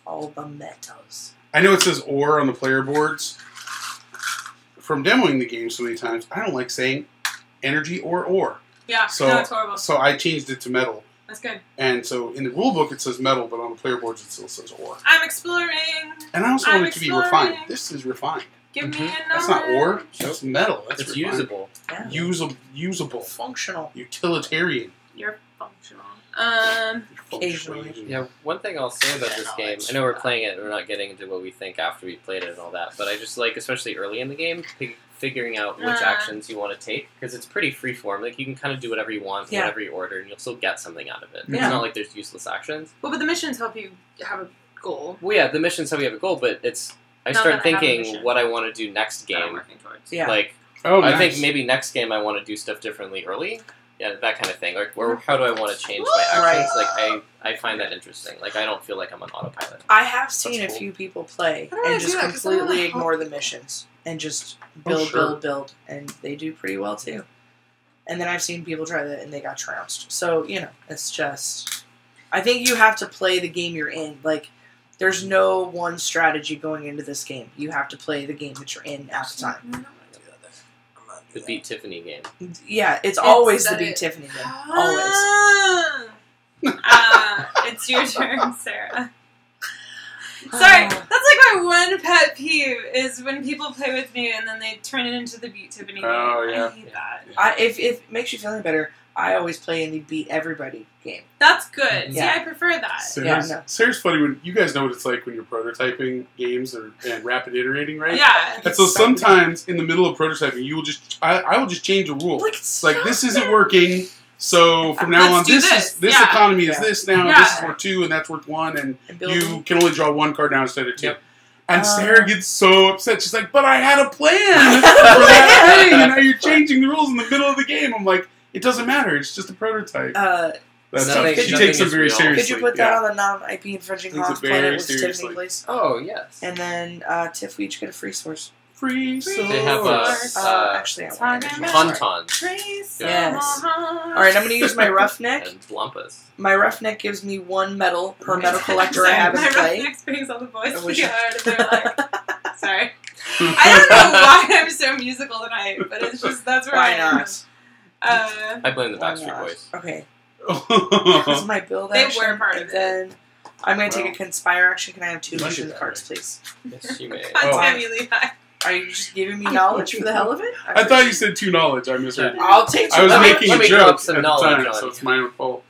All the metals. I know it says ore on the player boards. From demoing the game so many times, I don't like saying energy or ore. Yeah, So, no, it's horrible. So I changed it to metal. That's good. And so in the rule book it says metal, but on the player boards it still says ore. I'm exploring. And I also I'm want it to be exploring. refined. This is refined. Give me Mhm. a That's not ore. knowledge. That's metal. That's It's refined. usable. Yeah. Usable. Functional. Utilitarian. You're functional. Occasionally. Yeah, one thing I'll say about this game, I know we're playing it and we're not getting into what we think after we played it and all that, but I just like, especially early in the game, figuring out which actions you want to take, because it's pretty freeform. Like, you can kind of do whatever you want, Yeah. whatever you order, and you'll still get something out of it. Yeah. It's not like there's useless actions. Well, but the missions help you have a goal Well, yeah, the missions have you have a goal, but it's... I Not start that I have a thinking mission. what I want to do next that I'm game. working towards. Yeah. Like, Oh, I nice. think maybe next game I want to do stuff differently early. Yeah, that kind of thing. Like, how do I want to change my actions? Like, I find that interesting. Like, I don't feel like I'm on autopilot. I have seen That's a cool. few people play How do I and do just that? 'Cause I wanna completely help ignore the people. missions and just Oh, build, sure. build, and they do pretty well too. And then I've seen people try that and they got trounced. So, it's just... I think you have to play the game you're in. Like, there's no one strategy going into this game. You have to play the game that you're in at the time. The Beat Tiffany game. Yeah, it's always the that Big it- Tiffany game. Always. It's your turn, Sarah. Sorry, that's like my one pet peeve is when people play with me and then they turn it into the Beat Tiffany game. Oh, yeah. I hate that. If it makes you feel any better, I always play in the Beat Everybody game. That's good. Yeah. See, I prefer that. Sarah's funny when you guys know what it's like when you're prototyping games and rapid iterating, right? Yeah. And so sometimes in the middle of prototyping, you will I will just change a rule. It's like this isn't working. So from now Let's on, do this this. is Yeah. economy is Yeah. this now. Yeah. This is worth 2, and that's worth 1, and And you building. can only draw 1 card down instead of 2. Yep. And Sarah gets so upset. She's like, "But I had a plan for that thing, and now you're changing the rules in the middle of the game." I'm like, "It doesn't matter. It's just a prototype." That's nothing- tough. She nothing takes them is very real. seriously. Could you put that on the non-IP infringing Takes it Hoth very planet with seriously. Tiffany, please? Oh, yes. And then Tiff, we each get a free source. Free They have source. Actually, I want Talking to. about- Huntons Yes. Alright, I'm going to use my Roughneck. and Blampas. My Roughneck gives me 1 medal per metal collector I have in My play. Roughnecks brings all the boys I wish- together and they're like, sorry. I don't know why I'm so musical tonight, but it's just, that's where I Why am. not? I blame the Why Backstreet not? Boys. Okay. This is my build They action. were part of and it. then I'm going to take a conspire action. Can I have 2 You might mission get that cards, right. please? Yes, you may. God Oh. damn you, Levi. Are you just giving me knowledge for the hell of it? I thought you said 2 knowledge. I misheard you. I'll take 2 I was knowledge. making let a me joke drop some at the knowledge time, on so you. it's my own fault.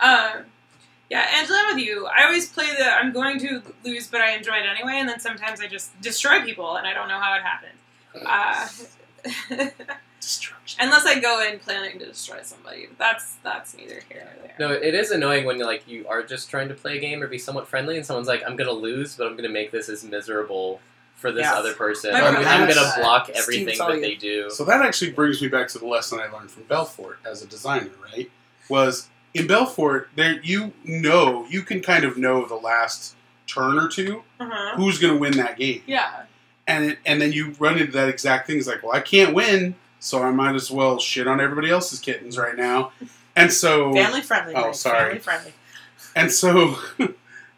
Yeah, Angela, I'm with you. I always play the I'm going to lose, but I enjoy it anyway, and then sometimes I just destroy people, and I don't know how it happened. Destruction. Unless I go in planning to destroy somebody. That's neither here nor there. No, it is annoying when you are just trying to play a game or be somewhat friendly, and someone's like, "I'm gonna lose, but I'm gonna make this as miserable for this Yeah. other person. My I'm brother gonna does block that. everything Steve's all that you. they do." So that actually brings me back to the lesson I learned from Belfort as a designer, right? Was in Belfort, you can kind of know the last turn or two Uh-huh. who's going to win that game. Yeah. And then you run into that exact thing. It's like, well, I can't win, so I might as well shit on everybody else's kittens right now. And so... Family friendly. Oh, Mike. sorry. Family friendly. And so...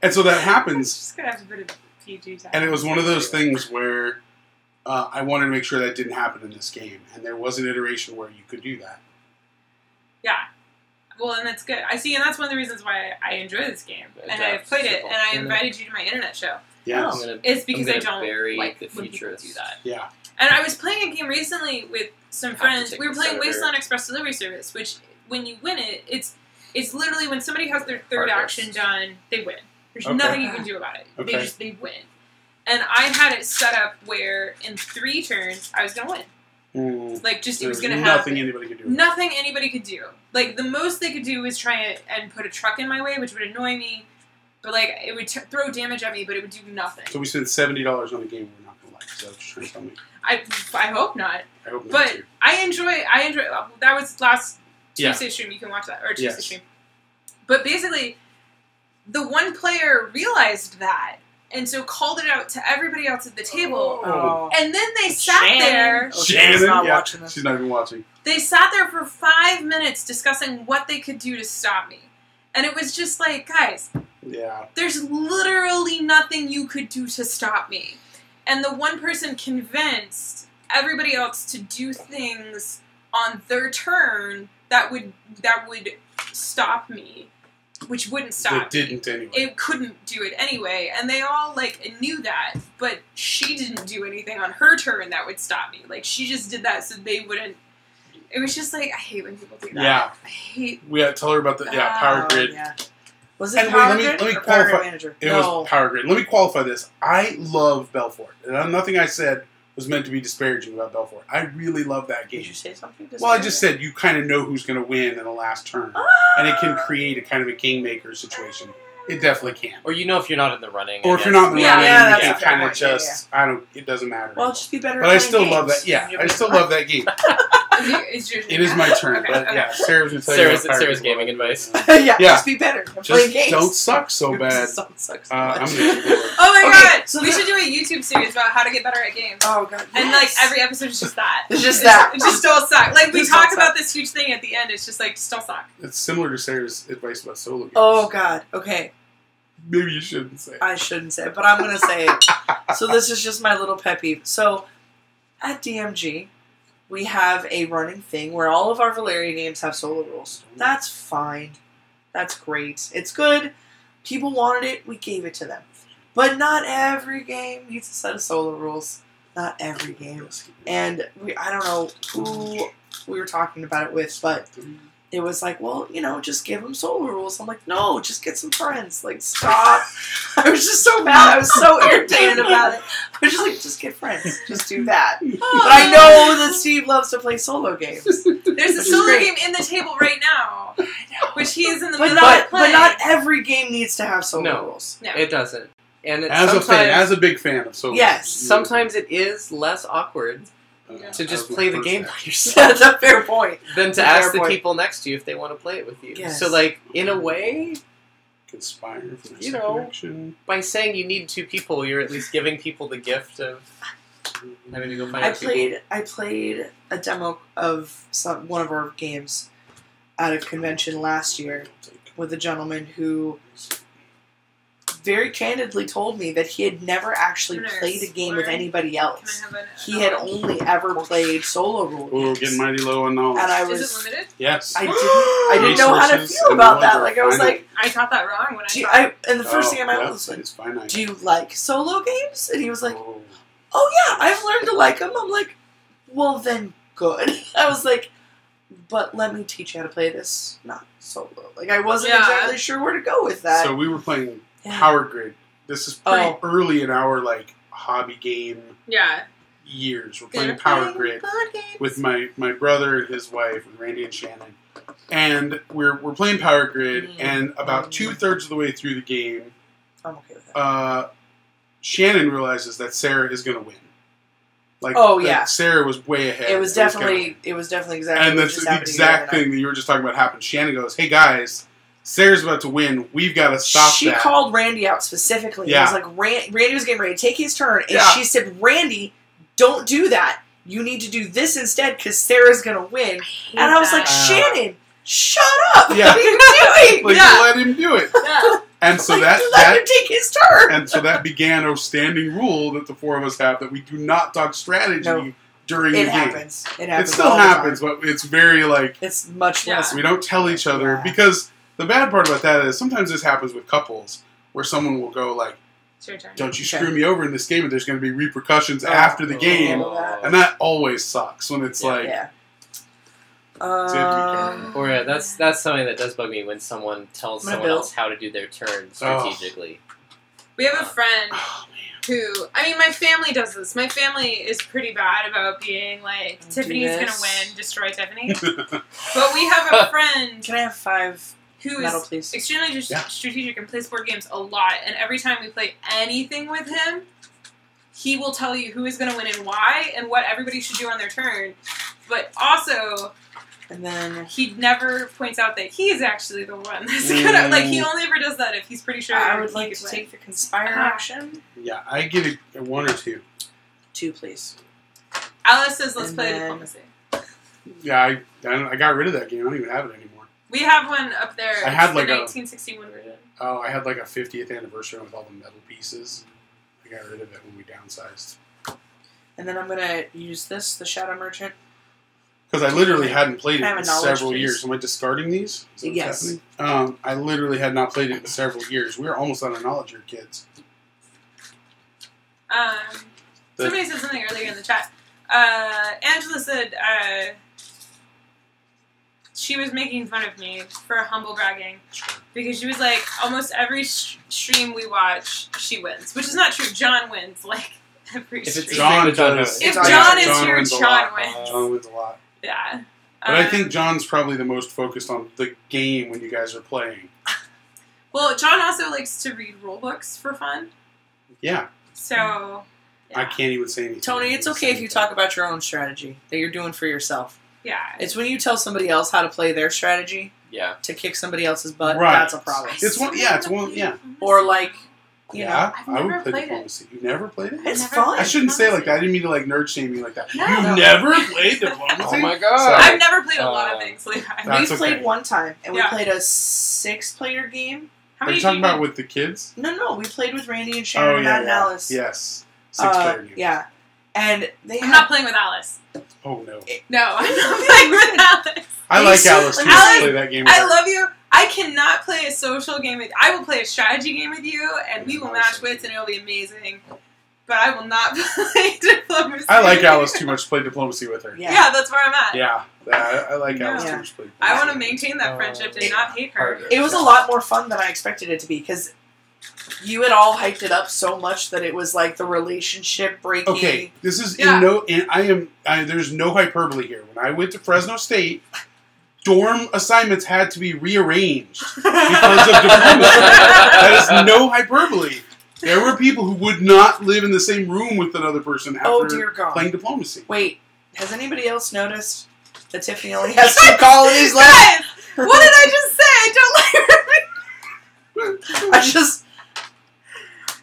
and so that It's happens. just gonna have to put a PG tag. And it was one of those things where I wanted to make sure that didn't happen in this game. And there was an iteration where you could do that. Yeah. Well, and that's good. I see, and that's one of the reasons why I enjoy this game. And Yeah, I've played it, simple. and I invited you to my internet show. Yes. It's because I I'm don't gonna bury like the when people futurists. do that. Yeah. And I was playing a game recently with some Have to friends. take We were the playing senator. Wasteland Express Delivery Service, which when you win it, it's literally when somebody has their third Heartless. action done, they win. There's Okay. nothing you can do about it. Okay. They win. And I had it set up where in 3 turns I was gonna win. Like just it was gonna nothing happen. anybody could do. Nothing anybody could do. Like, the most they could do was try and put a truck in my way, which would annoy me. But, like, it would throw damage at me, but it would do nothing. So we spent $70 on a game we're not going to like. So just trying to tell me. I hope not. I hope not. But Too. I enjoy that was last Yeah. Tuesday stream. You can watch that. Or Tuesday Yes. stream. But basically, the one player realized that. And so called it out to everybody else at the table. Oh. And then they sat there. Oh, Shannon's not watching this. She's not even watching. They sat there for 5 minutes discussing what they could do to stop me. And it was just like, guys, Yeah. there's literally nothing you could do to stop me. And the one person convinced everybody else to do things on their turn that would stop me, which wouldn't stop It didn't anyway. It couldn't do it anyway, and they all, like, knew that, but she didn't do anything on her turn that would stop me. Like, she just did that so they wouldn't... It was just like, I hate when people do that. Yeah. I hate... We got to tell her about the Power Grid. Yeah. Was it And Power let me Grid or Power qualify- Grid Manager? It No. was Power Grid. Let me qualify this. I love Belfort. And nothing I said was meant to be disparaging about Belfort. I really love that game. Did you say something? Well, I just said you kind of know who's going to win in the last turn. And it can create a kind of a kingmaker situation. It definitely can. Or if you're not in the running. Or if you're not in the Yeah, running, yeah, that's you a can fair kind of point. Yeah, just, it doesn't matter. Well, just be better But at I playing still love games. that. Yeah, You'll I be still fine. love that game. It's your It is my turn. Okay, But okay. yeah, Sarah's going to tell you Sarah's, about Power Sarah's Grid. gaming advice. yeah, Yeah. just be better at playing Just games. don't suck so bad. Just don't suck so I'm much. going to Oh my Okay, god! so We the- should do a YouTube series about how to get better at games. Oh god. And yes. like every episode is just that. It's just that. It just don't suck. Like we Just talk don't about suck. this huge thing at the end. It's just like just don't suck. It's similar to Sarah's advice about solo games. Oh god. Okay. Maybe you shouldn't say. I shouldn't say it, but I'm gonna say it. So this is just my little pet peeve. So at DMG, we have a running thing where all of our Valeria games have solo rules. That's fine. That's great. It's good. People wanted it. We gave it to them. But not every game needs a set of solo rules. Not every game. And I don't know who we were talking about it with, but it was like, well, just give them solo rules. I'm like, no, just get some friends. Like, stop. I was just so mad. I was so irritated about it. I was just like, just get friends. Just do that. But I know that Steve loves to play solo games. There's a Which is solo great. game in the table right now, which he is in the But middle of playing. not every game needs to have solo No. rules. No. It doesn't. And it's As a big fan of solo Yes. games, sometimes it is less awkward to just play the game by yourself That's a fair point. than That's to a fair ask the point. people next to you if they want to play it with you. Yes. So, like, in a way, Conspire for You know. connection. by saying you need 2 people, you're at least giving people the gift of having to go find out 2 people. I played a demo of one of our games at a convention last year with a gentleman who very candidly told me that he had never actually played a game with anybody else. He had only ever played solo role games. Ooh, getting mighty low on knowledge. And I Is was, it limited? Yes. I didn't know how to feel about that. Like, I was like, I got that wrong when and the first thing I meant was like, finite. do you like solo games? And he was like, Oh. oh yeah, I've learned to like them. I'm like, well then, good. I was like, but let me teach you how to play this, not solo. Like, I wasn't exactly sure where to go with that. So we were playing Power Grid. This is pretty early in our, like, hobby game years. We're playing Power Grid with my brother and his wife, and Randy and Shannon. And we're playing Power Grid, and about 2/3 of the way through the game, I'm okay with that. Shannon realizes that Sarah is going to win. Like, Sarah was way ahead. It was definitely exactly. And that's the exact thing that you were just talking about happened. Shannon goes, "Hey guys, Sarah's about to win. We've got to stop that." She called Randy out specifically. Yeah. It was like Randy was getting ready to take his turn, and she said, "Randy, don't do that. You need to do this instead because Sarah's going to win." And I was like, "Shannon, shut up! Yeah. What are you doing? Like, let him do it." Yeah. And so let him take his turn. And so that began a standing rule that the four of us have, that we do not talk strategy during the game. It happens. It still happens, but it's very like, it's much less. We don't tell each other because the bad part about that is sometimes this happens with couples where someone will go like, "Don't you screw me over in this game," and there's going to be repercussions after the game, and that always sucks when it's like. That's something that does bug me when someone tells someone else how to do their turn strategically. We have a friend who, I mean, my family does this. My family is pretty bad about being like, Tiffany's going to win, destroy Tiffany. But we have a friend. Can I have 5 who metal, is please? Extremely strategic and plays board games a lot. And every time we play anything with him, he will tell you who is going to win and why and what everybody should do on their turn. But also, and then he never points out that he's actually the one that's gonna, like, he only ever does that if he's pretty sure. I would like to take the Conspire action. Yeah, I give a 1 or 2. 2, please. Alice says, "Let's play Diplomacy." Yeah, I got rid of that game. I don't even have it anymore. We have one up there. I had like the 1961 version. Oh, I had like a 50th anniversary with all the metal pieces. I got rid of it when we downsized. And then I'm gonna use this, the Shadow Merchant. Because I literally hadn't played it in knowledge, several please? years. Am I discarding these? Yes. I literally had not played it in several years. We were almost on a knowledge here, kids. Somebody said something earlier in the chat. Angela said she was making fun of me for humble bragging because she was like, almost every stream we watch, she wins, which is not true. John wins like every stream. If John is here, John wins. John wins a lot. Yeah. But I think John's probably the most focused on the game when you guys are playing. Well, John also likes to read rule books for fun. Yeah. So, I can't even say anything. Tony, it's okay if you talk about your own strategy that you're doing for yourself. Yeah. It's when you tell somebody else how to play their strategy to kick somebody else's butt, that's a problem. It's one, Or like, you know. I would play Diplomacy. You never played it? It's fun. I shouldn't say it like that. I didn't mean to like nerd shame you like that. No. You've never played Diplomacy? Oh my god. Sorry. I've never played a lot of things. Like, we played one time, and we played a 6-player game. How Are many you talking about with the kids? No. We played with Randy and Shannon and Alice. Yes. 6-player game. Yeah. And I'm not playing with Alice. Oh, no. No, I'm not playing with Alice. I like Alice, too. Alice, play that game. I love you. I cannot play a social game with you. I will play a strategy game with you, and we will match wits, and it'll be amazing. But I will not play Diplomacy. I like Alice too much to play Diplomacy with her. Yeah, that's where I'm at. Yeah, I like Alice too much to play Diplomacy. I want to maintain that friendship and not hate her. It was a lot more fun than I expected it to be, because you had all hyped it up so much that it was like the relationship breaking. Okay, this is there's no hyperbole here. When I went to Fresno State, dorm assignments had to be rearranged because of Diplomacy. That is no hyperbole. There were people who would not live in the same room with another person after playing Diplomacy. Wait, has anybody else noticed that Tiffany only has 2 colonies left? Guys, what did I just say? I don't like her.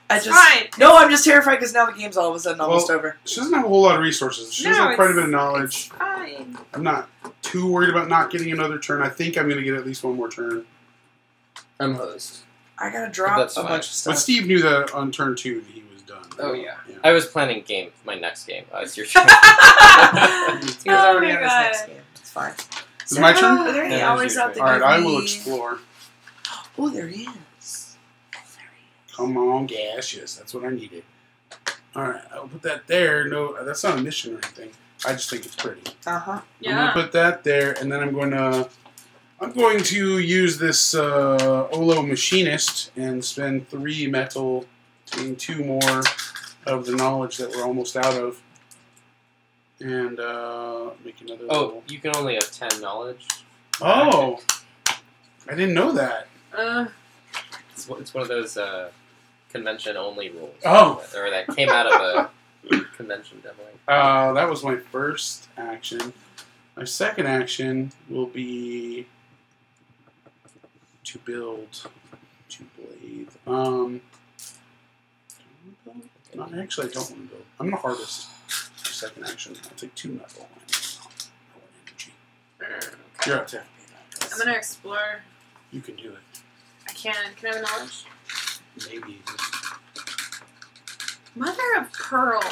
Fine. No, I'm just terrified because now the game's all of a sudden almost over. She doesn't have a whole lot of resources. She doesn't have quite a bit of knowledge. Fine. I'm not too worried about not getting another turn. I think I'm going to get at least one more turn. I'm host. I gotta drop That's a fine. bunch of stuff. But Steve knew that on turn 2 that he was done. Oh, yeah. I was planning my next game. It's your turn. He was Oh already my on his God. next game. It's fine. Is it my turn? Are there any Yeah, hours your out turn. there? Alright, I will explore. Oh, there he is. Come on, gaseous. That's what I needed. Alright, I'll put that there. No, that's not a mission or anything. I just think it's pretty. Uh-huh. Yeah. I'm gonna put that there, and then I'm going to use this Olo Machinist and spend 3 metal and 2 more of the knowledge that we're almost out of. And make another Oh, you can only have 10 knowledge. Oh! I didn't know that. It's one of those convention-only rules. Oh. Or that came out of a convention demo. That was my first action. My second action will be to build 2 blades. No, actually, I don't want to build. I'm going to harvest. Second action. I'll take 2 metal. No energy. You're up, Tiff. I'm gonna explore. You can do it. I can. Can I have knowledge? Maybe. Mother of pearl.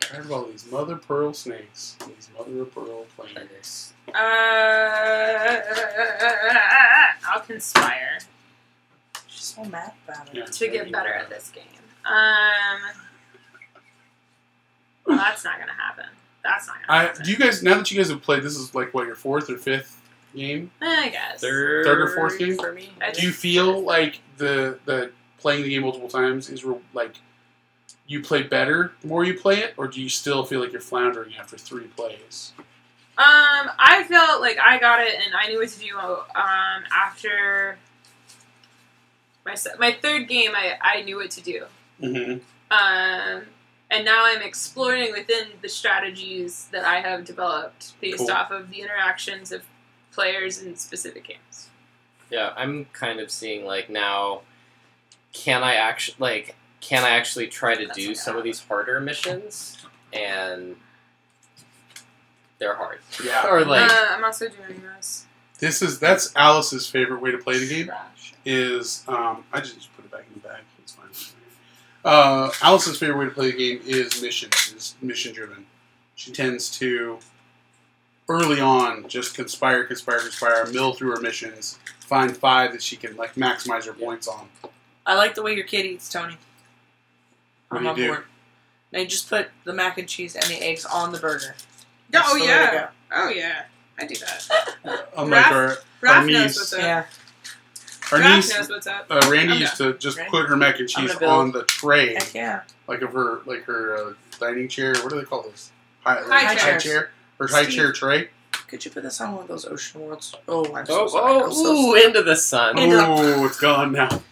Tired of all these mother pearl snakes. These mother of pearl planets. I'll conspire She's so mad about it. Yeah. to get better at this game. Well, that's not gonna happen. That's not gonna happen. Do you guys, now that you guys have played, this is like what, your 4th or 5th game? I guess. Third or fourth game? for me. I Do you feel like the playing the game multiple times is like you play better the more you play it, or do you still feel like you're floundering after 3 plays? I felt like I got it and I knew what to do after my third game. I knew what to do. Mm-hmm. And now I'm exploring within the strategies that I have developed based off of the interactions of players in specific games. Yeah, I'm kind of seeing like now, can I actually try to do some of these harder missions, and they're hard. Yeah. Or like I'm also doing this. That's Alice's favorite way to play the game. Trash. Is I just put it back in the bag. It's fine. Alice's favorite way to play the game is mission driven. She tends to early on just conspire, mill through her missions, find 5 that she can like maximize her points on. I like the way your kid eats, Tony. What I'm do on you do? board. Now you just put the mac and cheese and the eggs on the burger. Oh That's the way to yeah. Oh yeah. I do that. Unlike our Raph knows niece. what's go. up. Yeah. Our Raph niece, knows what's up. Randy Okay. used to just Ready? put her mac and I'm cheese gonna build. on the tray, Heck yeah. like of her dining chair. What do they call this? High High chair. Her high Steve. chair tray. Could you put this on one of those ocean worlds? Oh, I'm so oh, sorry. I'm so sorry. into the sun. Oh, it's gone now.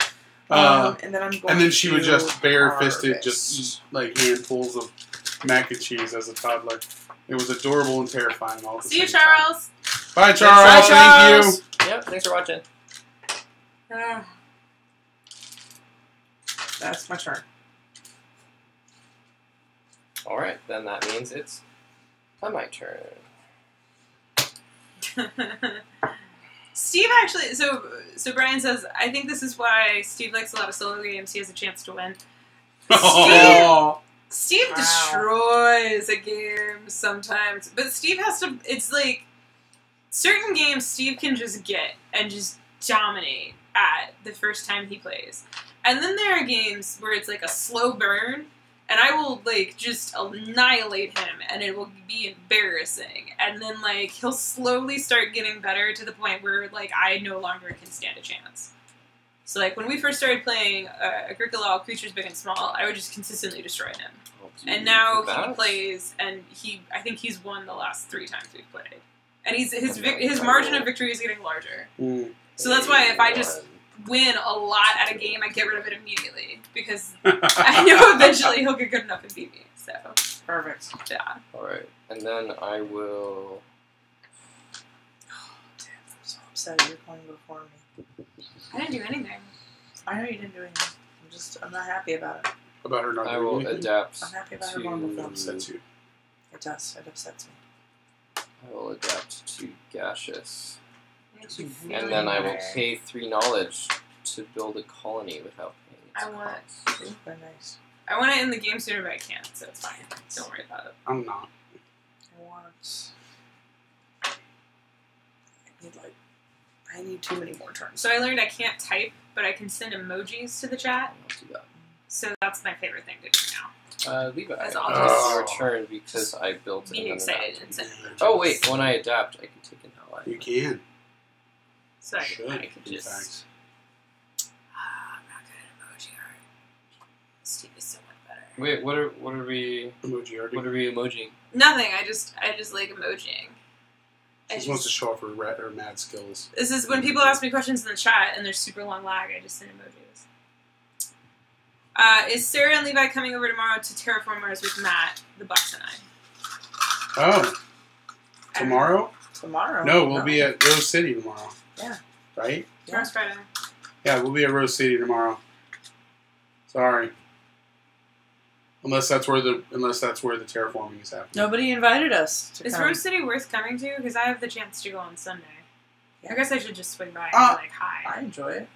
And then I'm going And then she would to just barefisted, harvest. just eat like handfuls of mac and cheese as a toddler. It was adorable and terrifying all at the See you, same time. Charles. Bye, Charles. Bye, Thank Charles. you. Yeah, thanks for watching. That's my turn. All right, then that means it's my turn. Steve actually, so Brian says, I think this is why Steve likes a lot of solo games. He has a chance to win. Oh. Steve Wow. destroys a game sometimes, but Steve has to. It's like certain games Steve can just get and just dominate at the first time he plays, and then there are games where it's like a slow burn, and I will like just annihilate him, and it will be embarrassing, and then like he'll slowly start getting better to the point where like I no longer can stand a chance. So, like, when we first started playing Agricola, Creatures Big and Small, I would just consistently destroy him. And now he plays, and I think he's won the last 3 times we've played. And his margin of victory is getting larger. Mm. So that's why if I just win a lot at a game, I get rid of it immediately. Because I know eventually he'll get good enough and beat me. So, Perfect. yeah. Alright, and then I will... Damn, I'm so upset you're going before me. I didn't do anything. I know you didn't do anything. I'm not happy about it. About her not I doing will anything? adapt I'm happy about her going before me. Upsets you. It does. It upsets me. I will adapt to gaseous. And then I will pay 3 knowledge to build a colony without paying its I want cost. Super nice. I want it in the game sooner, but I can't, so it's fine. Don't worry about it. I'm not. I need too many more turns. So I learned I can't type, but I can send emojis to the chat. I'll do that. So that's my favorite thing to do now. Levi, As I'll always. just return because I built Be another excited map. and send emojis. Oh wait, when I adapt, I can take an ally. You can. So I Should, could in just. fact. I'm not good at emoji art. Steve is so much better. Wait, what are we Emoji already. what are we emojiing? Nothing. I just like emojiing. She just wants to show off her mad skills. This is when people ask me questions in the chat and there's super long lag. I just send emojis. Is Sarah and Levi coming over tomorrow to terraform Mars with Matt, the Bucks, and I? Oh, tomorrow? Tomorrow? No, we'll be at Rose City tomorrow. Yeah. Right? Tomorrow's Friday. Yeah, we'll be at Rose City tomorrow. Sorry. Unless that's where the terraforming is happening. Nobody invited us to Is come. Rose City worth coming to? Because I have the chance to go on Sunday. Yeah. I guess I should just swing by and be like, hi. I enjoy it.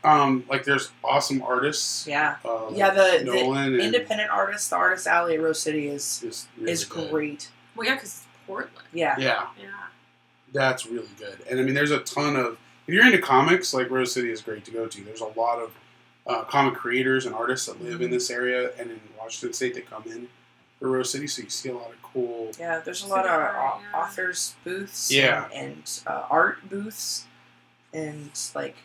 Like there's awesome artists. Yeah. Like the Nolan and independent artists, the Artist Alley at Rose City is really good. great. Well, yeah, because it's Portland. Yeah. Yeah, Yeah. that's really good. And I mean, there's a ton of if you're into comics, like Rose City is great to go to. There's a lot of comic creators and artists that live in this area and in Washington State that come in for Rose City, so you see a lot of cool. Yeah, there's a Super lot of art, yeah. authors booths. Yeah. And art booths. And, like,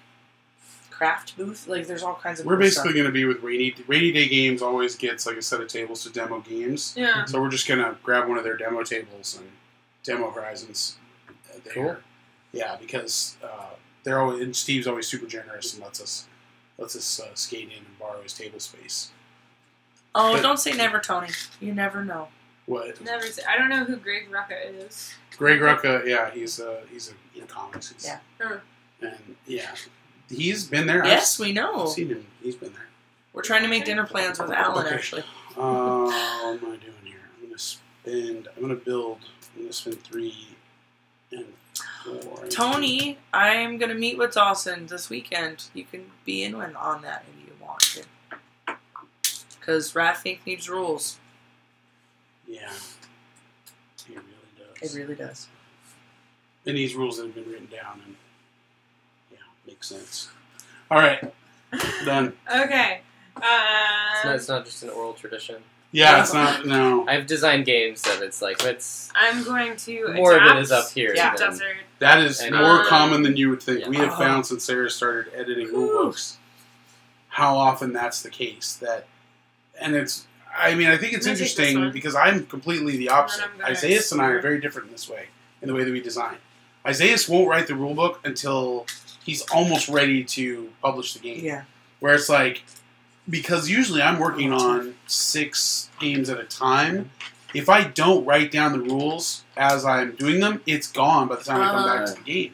craft booth. Like, there's all kinds of We're cool basically stuff. going to be with Rainy Day Games. Always gets like a set of tables to demo games. Yeah. So we're just gonna grab one of their demo tables and demo Horizons. There. Cool. Yeah, because they're always and Steve's always super generous and lets us skate in and borrow his table space. Oh, But- don't say never, Tony. You never know. What? Never. I don't know who Greg Rucka is. Greg Rucka, yeah, he's in comics. Yeah. And yeah, he's been there. Yes, we know. I've seen him. He's been there. We're trying to make dinner plans with Alan, Okay. actually. What am I doing here? I'm gonna spend 3 and 4. Tony, I'm going to meet with Dawson this weekend. You can be in on that if you want to. Because Ratfink needs rules. Yeah. He really does. It really does. And these rules that have been written down and yeah, makes sense. Alright. Done. Okay. It's not just an oral tradition. Yeah, it's not no. I've designed games that it's like I'm going to more adapt of it is up here. Yeah. to than- Desert. That is And- more common than you would think. Yeah. We have found since Sarah started editing rulebooks how often that's the case. I think it's I'm gonna take this interesting one. because I'm completely the opposite. And then I'm gonna Isaiah and I are explore. very different in this way, in the way that we design. Isaiah won't write the rulebook until he's almost ready to publish the game. Yeah. Where it's like, because usually I'm working on 6 games at a time. If I don't write down the rules as I'm doing them, it's gone by the time I come back to the game.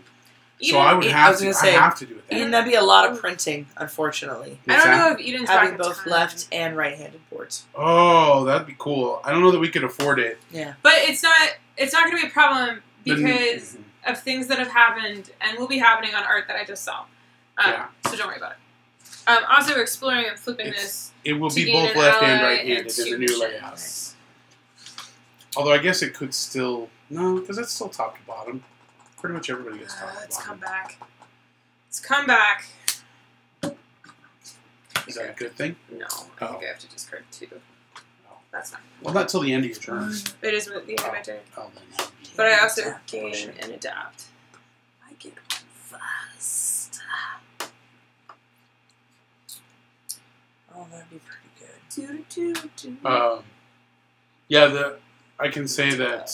So I would I have was to. gonna say, I have to do it. Eden, that'd be a lot of printing, unfortunately. I don't know if Eden's Having back both in time. left and right-handed boards. Oh, that'd be cool. I don't know that we could afford it. Yeah. But it's not going to be a problem The- because of things that have happened and will be happening on art that I just saw. Yeah. So don't worry about it. Also, exploring and flipping this. It will to be gain both an left and ally right-handed and in the 2 new layout. missions. Although I guess it could still because it's still top to bottom. Pretty much everybody gets top to Let's bottom. come back. Let's come back. Is that a good thing? No, I think I have to discard 2. Oh. That's fine. Well, not till the end of your turn. It is with the end of my turn. Oh, then that would be But I also Adapt. gain and adapt. I get fast. Oh, that'd be pretty good. Yeah, I can say that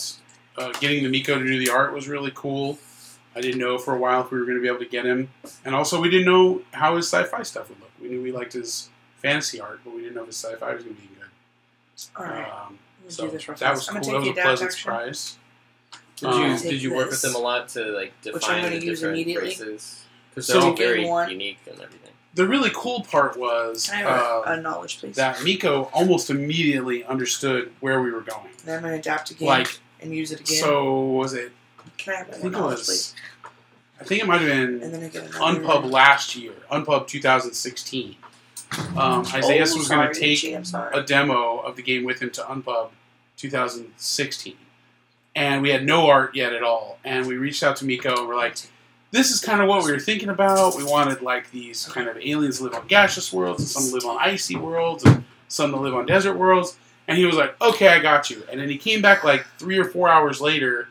getting the Miko to do the art was really cool. I didn't know for a while if we were going to be able to get him. And also, we didn't know how his sci-fi stuff would look. We knew we liked his fantasy art, but we didn't know if his sci-fi was going to be good. All right. We'll So do this real that was fast. cool. I'm That gonna was take a the pleasant adapt action. surprise. Did you work with this, them a lot to like which I'm define gonna the use different immediately. phrases? Because So they're all you gain very 1. unique and everything. The really cool part was Can I have a knowledge, please? that Miko almost immediately understood where we were going. Then I'm going to adapt again Like, and use it again. so was it? Can I have I more think it knowledge, was. please? I think it might have been And then I get Unpub last year, Unpub 2016. Isaiah was going to take a demo of the game with him to Unpub 2016. And we had no art yet at all. And we reached out to Miko and we're like, this is kind of what we were thinking about. We wanted like these kind of aliens to live on gaseous worlds and some to live on icy worlds and some to live on desert worlds. And he was like, okay, I got you. And then he came back like 3 or 4 hours later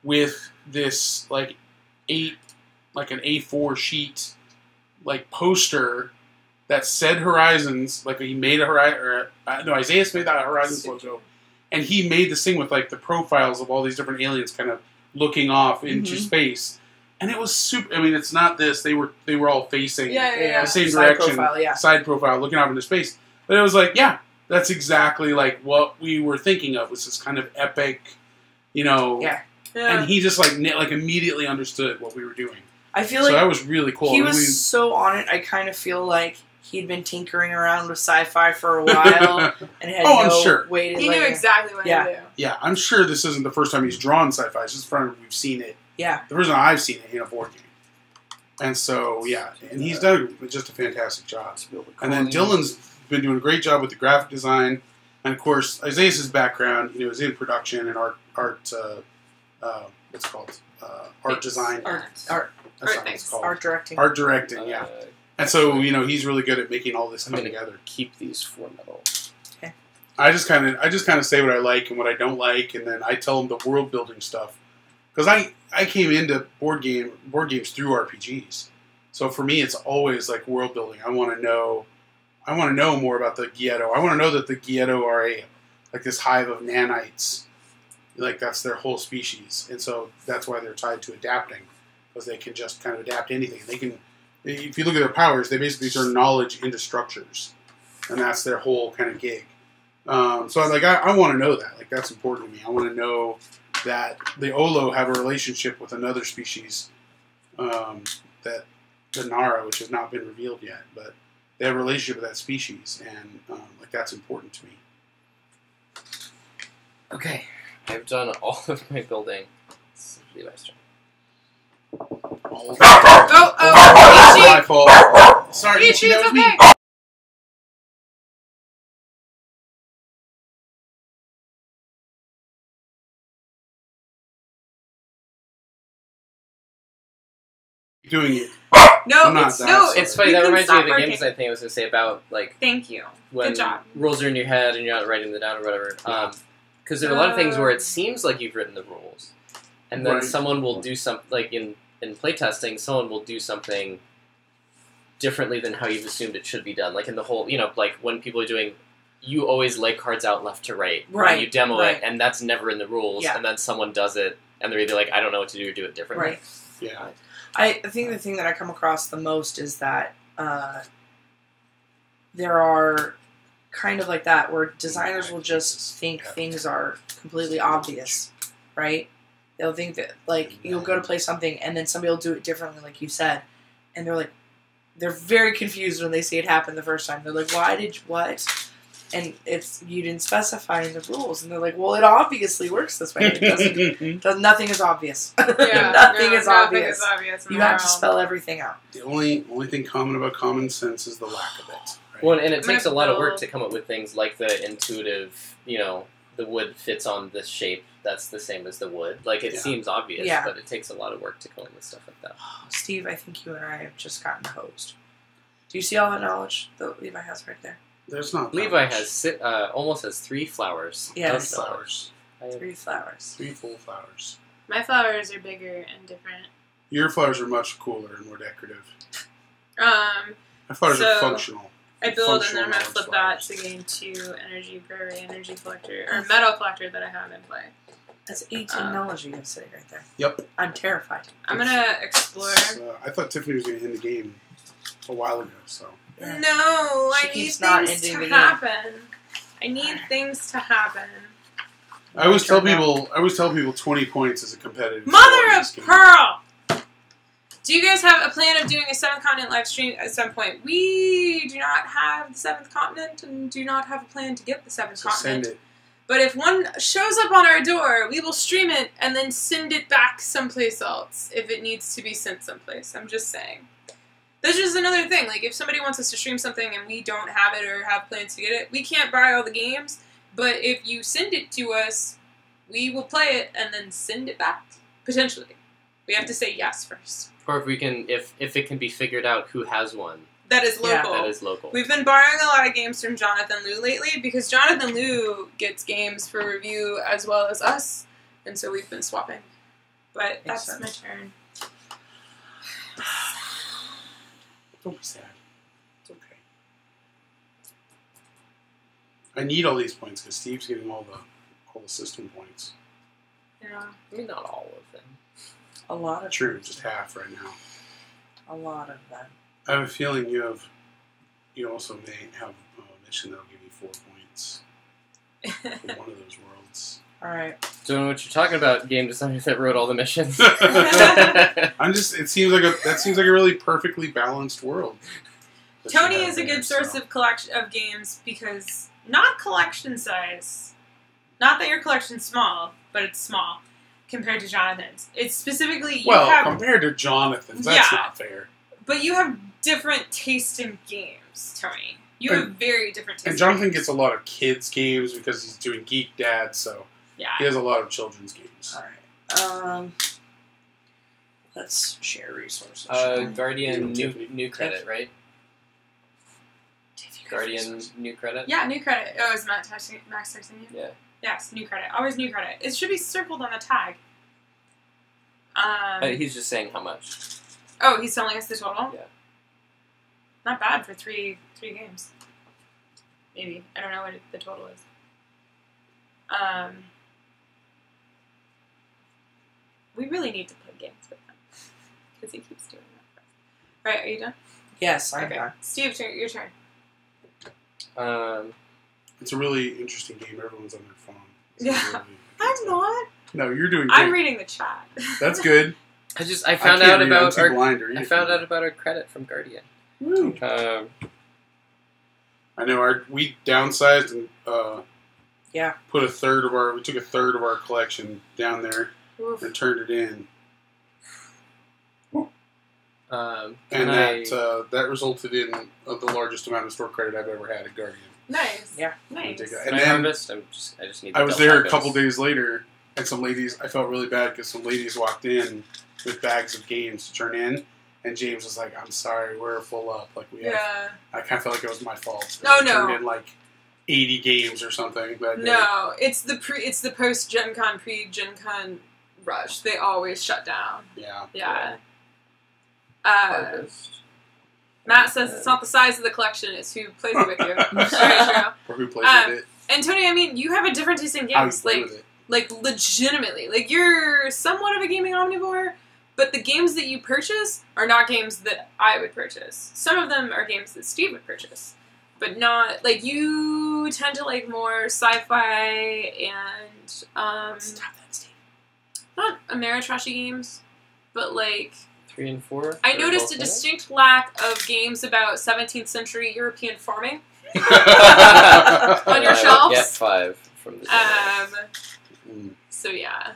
with this like an A4 sheet like poster that said Horizons, like he made a Horizon, Isaiah made that Horizons logo. And he made this thing with like the profiles of all these different aliens kind of looking off into space. And it was super. I mean, it's not this. They were all facing the same direction, side profile, looking off into space. But it was like, yeah, that's exactly like what we were thinking of. Was this kind of epic, And he just like immediately understood what we were doing. I feel like that was really cool. He was so on it. I kind of feel like he'd been tinkering around with sci-fi for a while and had I'm sure. way to He knew exactly what to do. Yeah, I'm sure this isn't the first time he's drawn sci-fi. It's just the first time we've seen it. Yeah. The first time I've seen it in a board game. And so, and he's done just a fantastic job. And then Dylan's been doing a great job with the graphic design. And of course, Isaiah's background, is in production and art what's called? Art design. Art directing. Art directing, yeah. And so, he's really good at making all this come together. Keep these for metal. Okay. I just kind of say what I like and what I don't like, and then I tell them the world building stuff. Because I came into board games through RPGs, so for me it's always like world building. I want to know more about the Ghetto. I want to know that the Ghetto are like this hive of nanites, like that's their whole species, and so that's why they're tied to adapting, because they can just kind of adapt anything. They can. If you look at their powers, they basically turn knowledge into structures, and that's their whole kind of gig. So I want to know that. Like that's important to me. I want to know that the Olo have a relationship with another species, that the Nara, which has not been revealed yet, but they have a relationship with that species, and that's important to me. Okay, I've done all of my building. It's Levi's turn. My fault. Sorry, Ichi, that was me. Doing it. It's funny. That reminds me of the game design thing I was going to say about Thank you. When Good job. Rules are in your head and you're not writing them down or whatever. Because there are a lot of things where it seems like you've written the rules, and then someone will do something in playtesting. Someone will do something differently than how you've assumed it should be done. Like in the whole, like when people are doing, you always lay cards out left to right. And you demo it, and that's never in the rules. Yeah. And then someone does it, and they're either like, I don't know what to do, or do it differently. Right. Yeah. I think the thing that I come across the most is that there are kind of like that where designers will just think things are completely obvious, right? They'll think that you'll go to play something and then somebody will do it differently, like you said, and they're very confused when they see it happen the first time. They're like, what? And you didn't specify in the rules, and they're like, well, it obviously works this way. It doesn't. Nothing is obvious. Nothing is obvious. You have to spell everything out. The only thing common about common sense is the lack of it. Right? Well, and it takes a lot of work to come up with things like the intuitive, the wood fits on this shape. That's the same as the wood. It seems obvious, but it takes a lot of work to come up with stuff like that. Steve, I think you and I have just gotten hosed. Do you see all that knowledge that Levi has right there? There's not. Levi has almost has 3 flowers. Yes. Flowers. 3 flowers. 3 full flowers. My flowers are bigger and different. Your flowers are much cooler and more decorative. My flowers so are functional. I build and then I'm going to flip that to gain 2 energy for every energy collector, or metal collector that I have in play. That's 18 knowledge you have sitting right there. Yep. I'm terrified. I'm going to explore. I thought Tiffany was going to end the game a while ago, so. Yeah. No, I need things to happen. I need things to happen. I always tell people 20 points is a competitive. Mother of Pearl! Do you guys have a plan of doing a 7th continent live stream at some point? We do not have the 7th continent and do not have a plan to get the 7th continent. Send it. But if one shows up on our door, we will stream it and then send it back someplace else if it needs to be sent someplace. I'm just saying. That's just another thing. Like, if somebody wants us to stream something and we don't have it or have plans to get it, we can't buy all the games. But if you send it to us, we will play it and then send it back. Potentially. We have to say yes first. Or if we can, if it can be figured out who has one. That is local. That is local. We've been borrowing a lot of games from Jonathan Liu lately because Jonathan Liu gets games for review as well as us, and so we've been swapping. But that's my turn. Don't be sad. It's okay. I need all these points because Steve's getting all the system points. Yeah. I mean, not all of them. A lot of True, them. just half right now. A lot of them. I have a feeling you also may have a mission that'll give you 4 points for one of those worlds. Alright. Don't know what you're talking about, game designers that wrote all the missions. It seems like a really perfectly balanced world. Tony is a good source of collection of games because not collection size. Not that your collection's small, but it's small compared to Jonathan's. It's specifically compared to Jonathan's, that's not fair. But you have different taste in games, Tony. You have very different taste. And Jonathan gets a lot of kids' games because he's doing Geek Dad, so he has a lot of children's games. Alright. Let's share resources. Guardian new credit, right? Guardian new credit? Yeah, new credit. Oh, is Max texting you? Yeah. Yes, new credit. Always new credit. It should be circled on the tag. He's just saying how much. Oh, he's telling us the total? Yeah. Not bad for three games. Maybe. I don't know what the total is. We really need to play games with him. Because he keeps doing that for us. Right, are you done? Yes, I'm Okay. done. Steve, your turn. It's a really interesting game. Everyone's on their phone. I'm not. No, you're doing I'm great. reading the chat. That's good. I found out about our credit from Guardian. Woo. I know we downsized and put we took a third of our collection down there and turned it in. That resulted in the largest amount of store credit I've ever had at Guardian. Nice. Yeah. Nice. And then I just need. I was there a couple days later, and some ladies. I felt really bad because some ladies walked in with bags of games to turn in, and James was like, "I'm sorry, we're full up. Like we have." I kind of felt like it was my fault. Oh, I turned in like 80 games or something. No, it's the post Gen Con, pre Gen Con rush. They always shut down. Yeah. Matt says it's not the size of the collection; it's who plays it with you. Very true. Or who plays with it. And Tony, I mean, you have a different taste in games. Like legitimately, like you're somewhat of a gaming omnivore, but the games that you purchase are not games that I would purchase. Some of them are games that Steve would purchase, but not like you tend to like more sci-fi and Stop that, Steve. not Ameritrashy games, but like 3 and 4. I noticed a distinct lack of games about 17th century European farming on your shelves. Get 5 from the So yeah.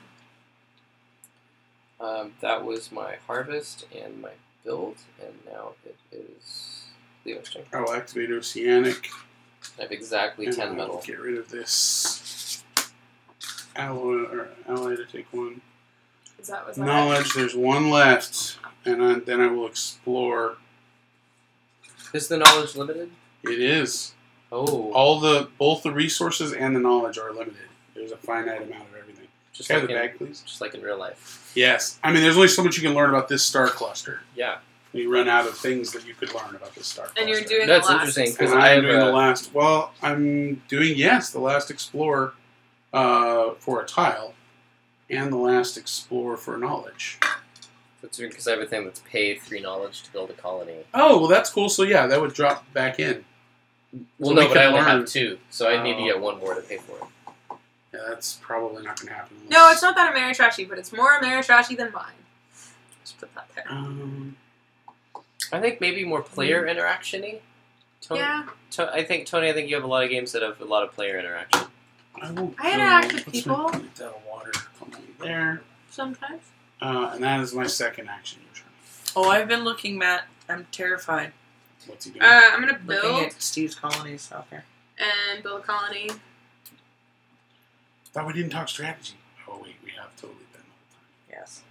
That was my harvest and my build, and now it is Leo's turn. I will activate Oceanic. I have exactly 10 metal. Get rid of this ally to take one. Was that Knowledge. There's one left, and then I will explore. Is the knowledge limited? It is. Oh. Both the resources and the knowledge are limited. There's a finite amount of everything. Just have the bag, please. Just like in real life. Yes. I mean, there's only so much you can learn about this star cluster. Yeah. You run out of things that you could learn about this star cluster. And you're doing That's the last. interesting because I'm doing the last. Well, I'm doing the last explore for a tile, and the last explore for knowledge. That's because I have a thing that's pay 3 knowledge to build a colony. Oh, well, that's cool. So yeah, that would drop back in. Well, So no, but I only learn. have 2, so I need to get 1 more to pay for it. Yeah, that's probably not going to happen. No, it's not that Ameritrashy, but it's more Ameritrashy than mine. Just put that there. I think maybe more player interaction-y. Tony, Yeah. I think you have a lot of games that have a lot of player interaction. I interact with let's people. Put that water come over there. Sometimes. And that is my second action. Oh, I've been looking, Matt. I'm terrified. What's he doing? I'm gonna Looking build at Steve's colonies out there. and build a colony. Thought we didn't talk strategy. Oh wait, we have totally been the Yes.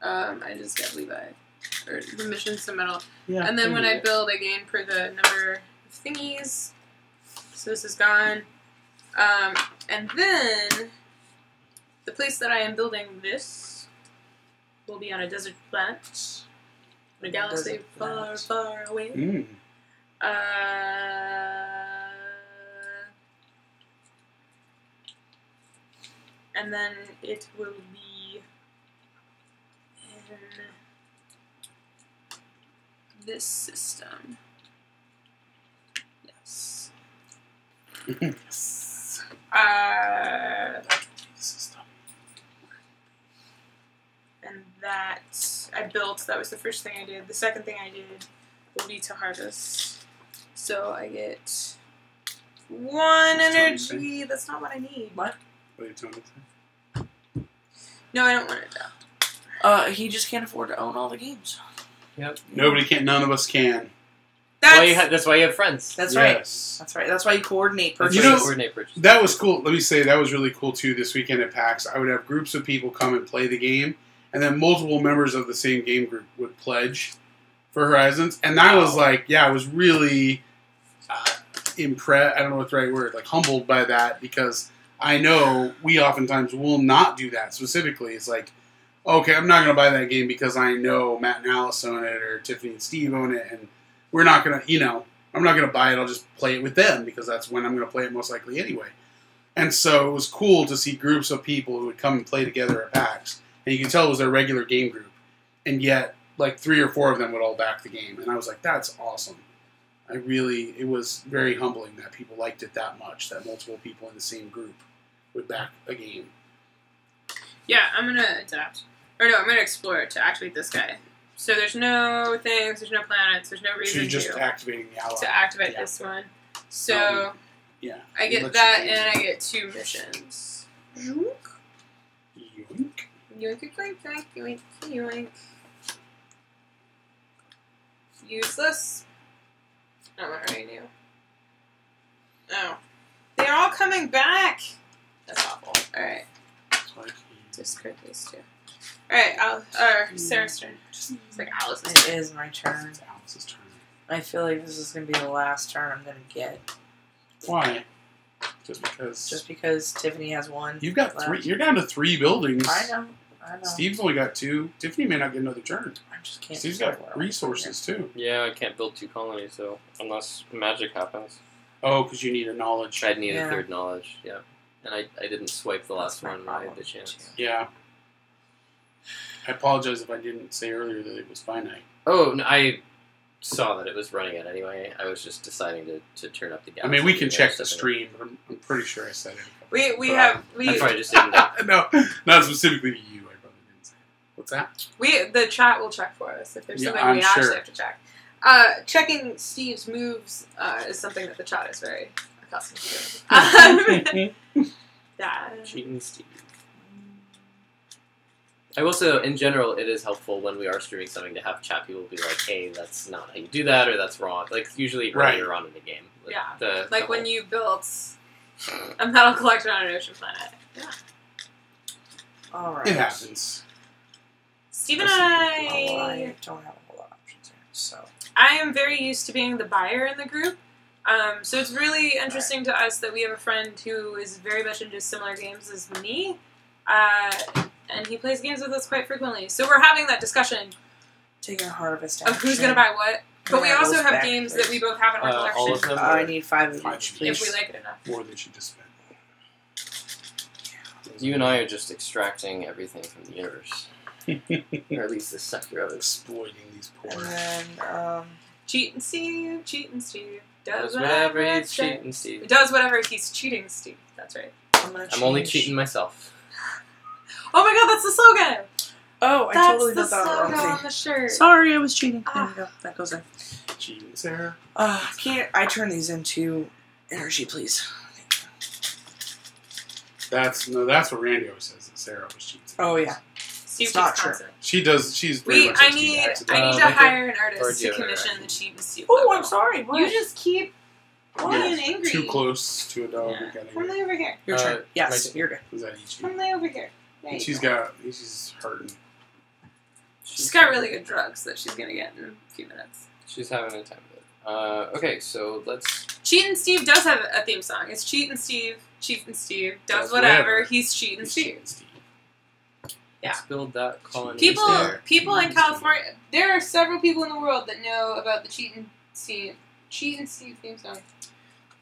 I just got Levi. Or the mission submittal. Yeah. And then when I build, I gain per the number of thingies. So this is gone. And then the place that I am building this will be on a desert planet. In a galaxy far, far away. Mm. And then it will be in this system. Yes. And that I built, that was the first thing I did. The second thing I did will be to harvest. So I get 1 energy. That's not what I need. What? What are you telling me? No, I don't want it though. He just can't afford to own all the games. Yep. Nobody can. None of us can. That's why you have friends. That's right. Yes. That's right. That's why you coordinate purchases. You know- Coordinate purchase. That was cool. Let me say that was really cool too. This weekend at PAX, I would have groups of people come and play the game, and then multiple members of the same game group would pledge for Horizons, and I was like, yeah, I was really impressed. I don't know what the right word, like humbled by that, because I know we oftentimes will not do that specifically. It's like, okay, I'm not going to buy that game because I know Matt and Alice own it, or Tiffany and Steve own it, and we're not going to, I'm not going to buy it. I'll just play it with them because that's when I'm going to play it most likely anyway. And so it was cool to see groups of people who would come and play together at PAX. And you can tell it was their regular game group. And yet, like 3 or 4 of them would all back the game. And I was like, that's awesome. It was very humbling that people liked it that much, that multiple people in the same group would back a game. Yeah, I'm gonna adapt. Or no, I'm gonna explore to activate this guy. So there's no things, there's no planets, there's no So reason you're just activating the ally. to activate this one. So Yeah. I It get lets that, you and I get 2 missions. Yoink. Yoink. Yoink, yoink, yoink, yoink, yoink. Useless. Oh, what already knew. Oh. They're all coming back! That's awful. Alright. Discard these 2. Alright, Sarah's turn. It's like Alice's It turn. is my turn. It's Alice's turn. I feel like this is going to be the last turn I'm going to get. Why? Just because Tiffany has 1. You've got left. 3. You're down to 3 buildings. I know. Steve's only got 2. Tiffany may not get another turn. I just can't. Steve's decide got where resources too. Yeah, I can't build 2 colonies, so unless magic happens. Oh, because you need a knowledge. I'd need Yeah. a 3rd knowledge, yeah. And I didn't swipe the last That's my one when I had problem, the chance. Yeah. I apologize if I didn't say earlier that it was finite. Oh, no, I saw that it was running it anyway. I was just deciding to turn up the gap. I mean, we can check the stream, but I'm pretty sure I said it. I probably just didn't know. No, not specifically to you. I probably didn't say. What's that? The chat will check for us if there's Yeah, something I'm we actually sure. have to check. Checking Steve's moves is something that the chat is very accustomed to. Yeah. Cheating Steve. I will say, in general, it is helpful when we are streaming something to have chat people be like, hey, that's not how you do that, or that's wrong. Like, usually earlier on in the game. Like, Yeah. Like when you built a metal collector on an ocean planet. Yeah. All right. It happens. Steve and I I don't have a whole lot of options here, so. I am very used to being the buyer in the group. So it's really interesting to us that we have a friend who is very much into similar games as me. And he plays games with us quite frequently. So we're having that discussion Taking a harvest of who's going to buy what. But we Yeah, also those have back games first. that we both have in our collection. all of them? I need 5 of 5 each, of please. If we like it enough. More than she just spent. You and I are just extracting everything from the universe. Or at least the sector of it. Exploiting these poor. And then, Cheating Steve, cheating Steve. Does whatever he's cheating, Steve. Does whatever he's cheating Steve. That's right. I'm only cheating myself. Oh my god, that's the slogan! Oh, I That's totally the built that slogan wrong on thing. the shirt. Sorry, I was cheating. There Ah. we go. That goes in. Cheating, Sarah. Can't I turn these into energy, please? That's what Randy always says. That Sarah was cheating. Oh yeah. Steve It's not takes true. concept. She does. She's pretty much. I need to hire an Or artist do you to have commission an the cheat and Steve. Oh, logo. I'm sorry. What? You just keep being Yeah, angry. too close to a dog. Yeah. We gotta Come get- lay over here. Your turn. Yes, my turn. you're good. Is that each? Come lay over here. There you She's go. She's hurting. She's got really good drugs that she's gonna get in a few minutes. She's having a time with it. Okay, so let's. Cheat and Steve does have a theme song. It's Cheat and Steve does whatever. He's Cheat and He's Steve. cheating, Steve. Yeah. Let's build that colony. People in California. There are several people in the world that know about the Cheat and Steve theme song.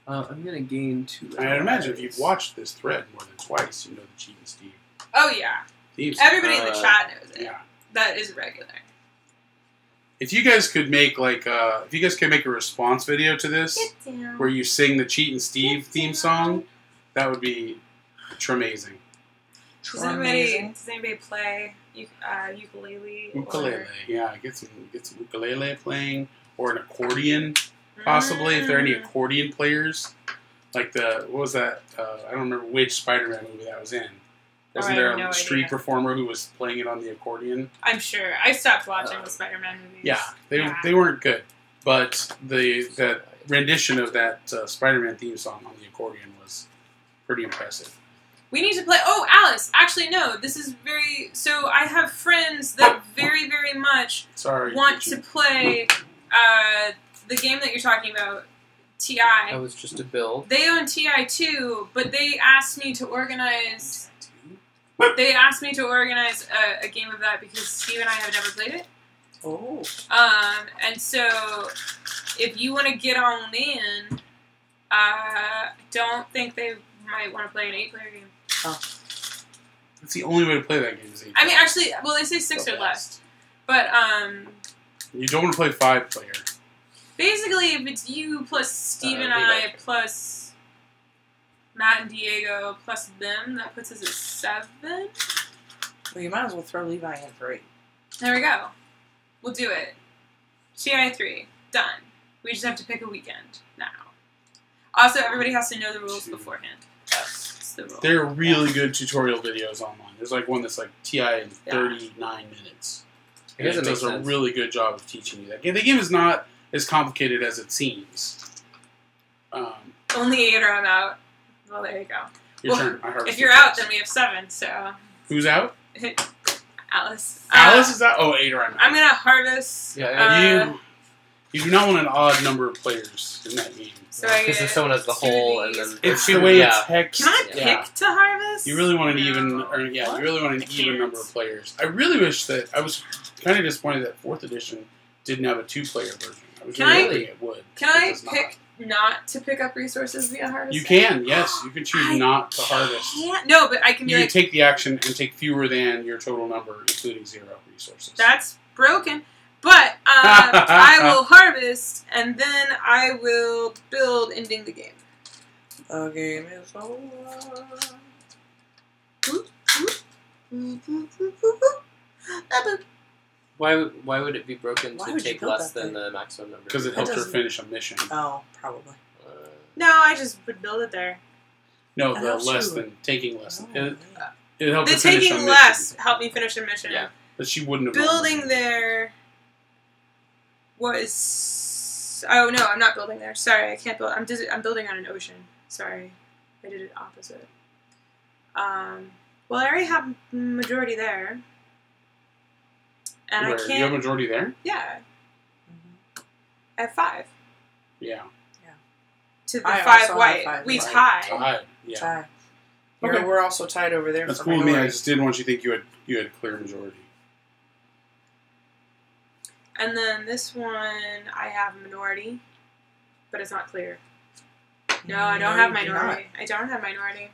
I'm gonna gain 2. I'd imagine if you've watched this thread more than twice, you know the Cheating Steve Oh yeah, theme song. everybody in the chat knows it. Yeah. That is regular. If you guys could make a response video to this Get down. where you sing the Cheatin' Steve theme song, that would be amazing. Does Amazing. anybody play ukulele? Ukulele, yeah, get some ukulele playing or an accordion, possibly if there are any accordion players. Like what was that? I don't remember which Spider-Man movie that was in. Wasn't I there have a no street idea. performer who was playing it on the accordion? I'm sure. I stopped watching the Spider-Man movies. Yeah, they weren't good, but that rendition of that Spider-Man theme song on the accordion was pretty impressive. We need to play. Oh, Alice. Actually, no. This is very. So I have friends that very, very much Sorry, want to play the game that you're talking about, TI. That was just a build. They own TI too, but they asked me to organize. They asked me to organize a game of that because Steve and I have never played it. Oh. And so if you want to get on in, don't think they might want to play an 8-player game. Oh. That's the only way to play that game. Is 8 I mean, actually, well, they say 6 or less, but you don't want to play 5-player. basically, if it's you plus Steve and Levi. I plus Matt and Diego plus them, that puts us at 7. Well, you might as well throw Levi in for 8. There we go. We'll do it. TI 3 done. We just have to pick a weekend now. Also, everybody has to know the rules beforehand. That's the rule. There are really good tutorial videos online. There's like one that's like TI in 39 minutes. I guess And it it makes does a sense. really good job of teaching you that game. The game is not as complicated as it seems. Only 8 or I'm out. Well, there you go. Your Well, turn. I harvested If you're out, first. then we have 7. So Who's out? Alice. Alice is out? Oh, 8 or I'm out. I'm gonna harvest. Yeah, You do not want an odd number of players in that game. So I Because get if someone has the 2 hole of and these. then It's the way it's yeah. hexed. Can I pick Yeah. to harvest? You really want an No. even, you really want an I even can't. number of players. I really wish that I was kind of disappointed that 4th edition didn't have a 2-player version. I was Can really I- hoping it would. Can It I does not. pick not to pick up resources via harvest? You can, yes. You can choose I not to harvest. No, but I can be You like, can take the action and take fewer than your total number, including 0 resources. that's broken. But I will harvest, and then I will build, ending the game. The game is over. Why would it be broken Why to would you take build less that than thing? the maximum number? Because it That helped her doesn't- finish a mission. Oh, probably. No, I just would build it there. No, That the helps less you. than, taking less. Oh, It, yeah. it helped The her finish a taking mission. less helped me finish a mission. Yeah. That she wouldn't have Building done. there was. Oh no, I'm not building there. Sorry, I can't build. I'm building on an ocean. Sorry, I did it opposite. Well, I already have majority there, and Where? I You have can't. majority there? Yeah, Mhm. I have 5 Yeah. to the I 5 also have white. 5 We white. tie. Tied. Yeah. Tie. Okay. We're also tied over there. That's for cool with me. I minority. just didn't want you to think you had clear majority. And then this one, I have minority, but it's not clear. No, I don't have you do not. minority. I don't have minority.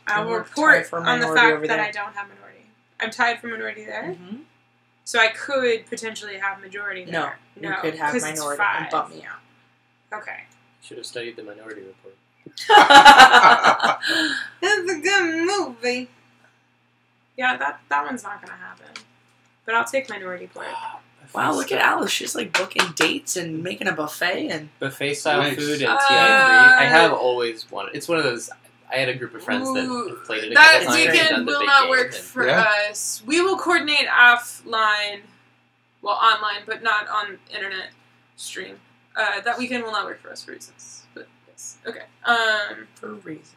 I will We're report tied for on the minority fact over that there. I don't have minority. I'm tied for minority there, Mhm. so I could potentially have majority No, there. you could have 'cause it's minority 5. and bump me out. Okay. Should have studied the minority report. It's a good movie. Yeah, that one's not gonna happen. But I'll take minority for it. Wow, look at Alice. She's like booking dates and making a buffet and Buffet style Nice. food and TI3. Uh, I have always wanted. It's one of those. I had a group of friends that Ooh, have played it a that couple times. and weekend done the will big not game, work and- for Yeah. us. We will coordinate offline, well, online, but not on internet stream. That weekend will not work for us for reasons. But yes, okay. For reasons.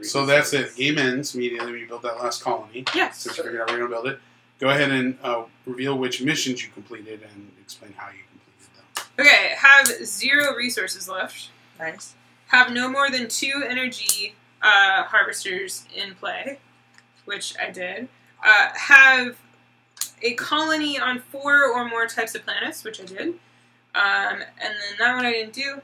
So that's it. Game ends immediately when you build that last colony. Yes. Since you figured out we're going to build it. Go ahead and reveal which missions you completed and explain how you completed them. Okay. Have 0 resources left. Nice. Have no more than 2 energy harvesters in play, which I did. Have a colony on 4 or more types of planets, which I did. And then that one I didn't do.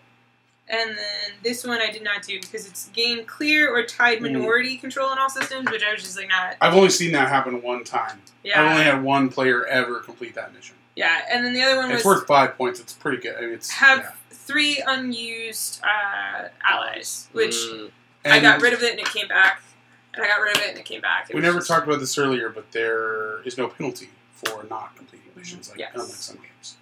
And then this one I did not do because it's gain clear or tied minority control in all systems, which I was just like not. I've only seen that happen one time. Yeah. I've only had one player ever complete that mission. Yeah, and then the other one It's was worth 5 points. It's pretty good. I mean, it's have 3 unused allies, which Mm. I got rid of it and it came back, and I got rid of it and it came back. We never talked about this earlier, but there is no penalty for not completing missions, Yes. unlike some games.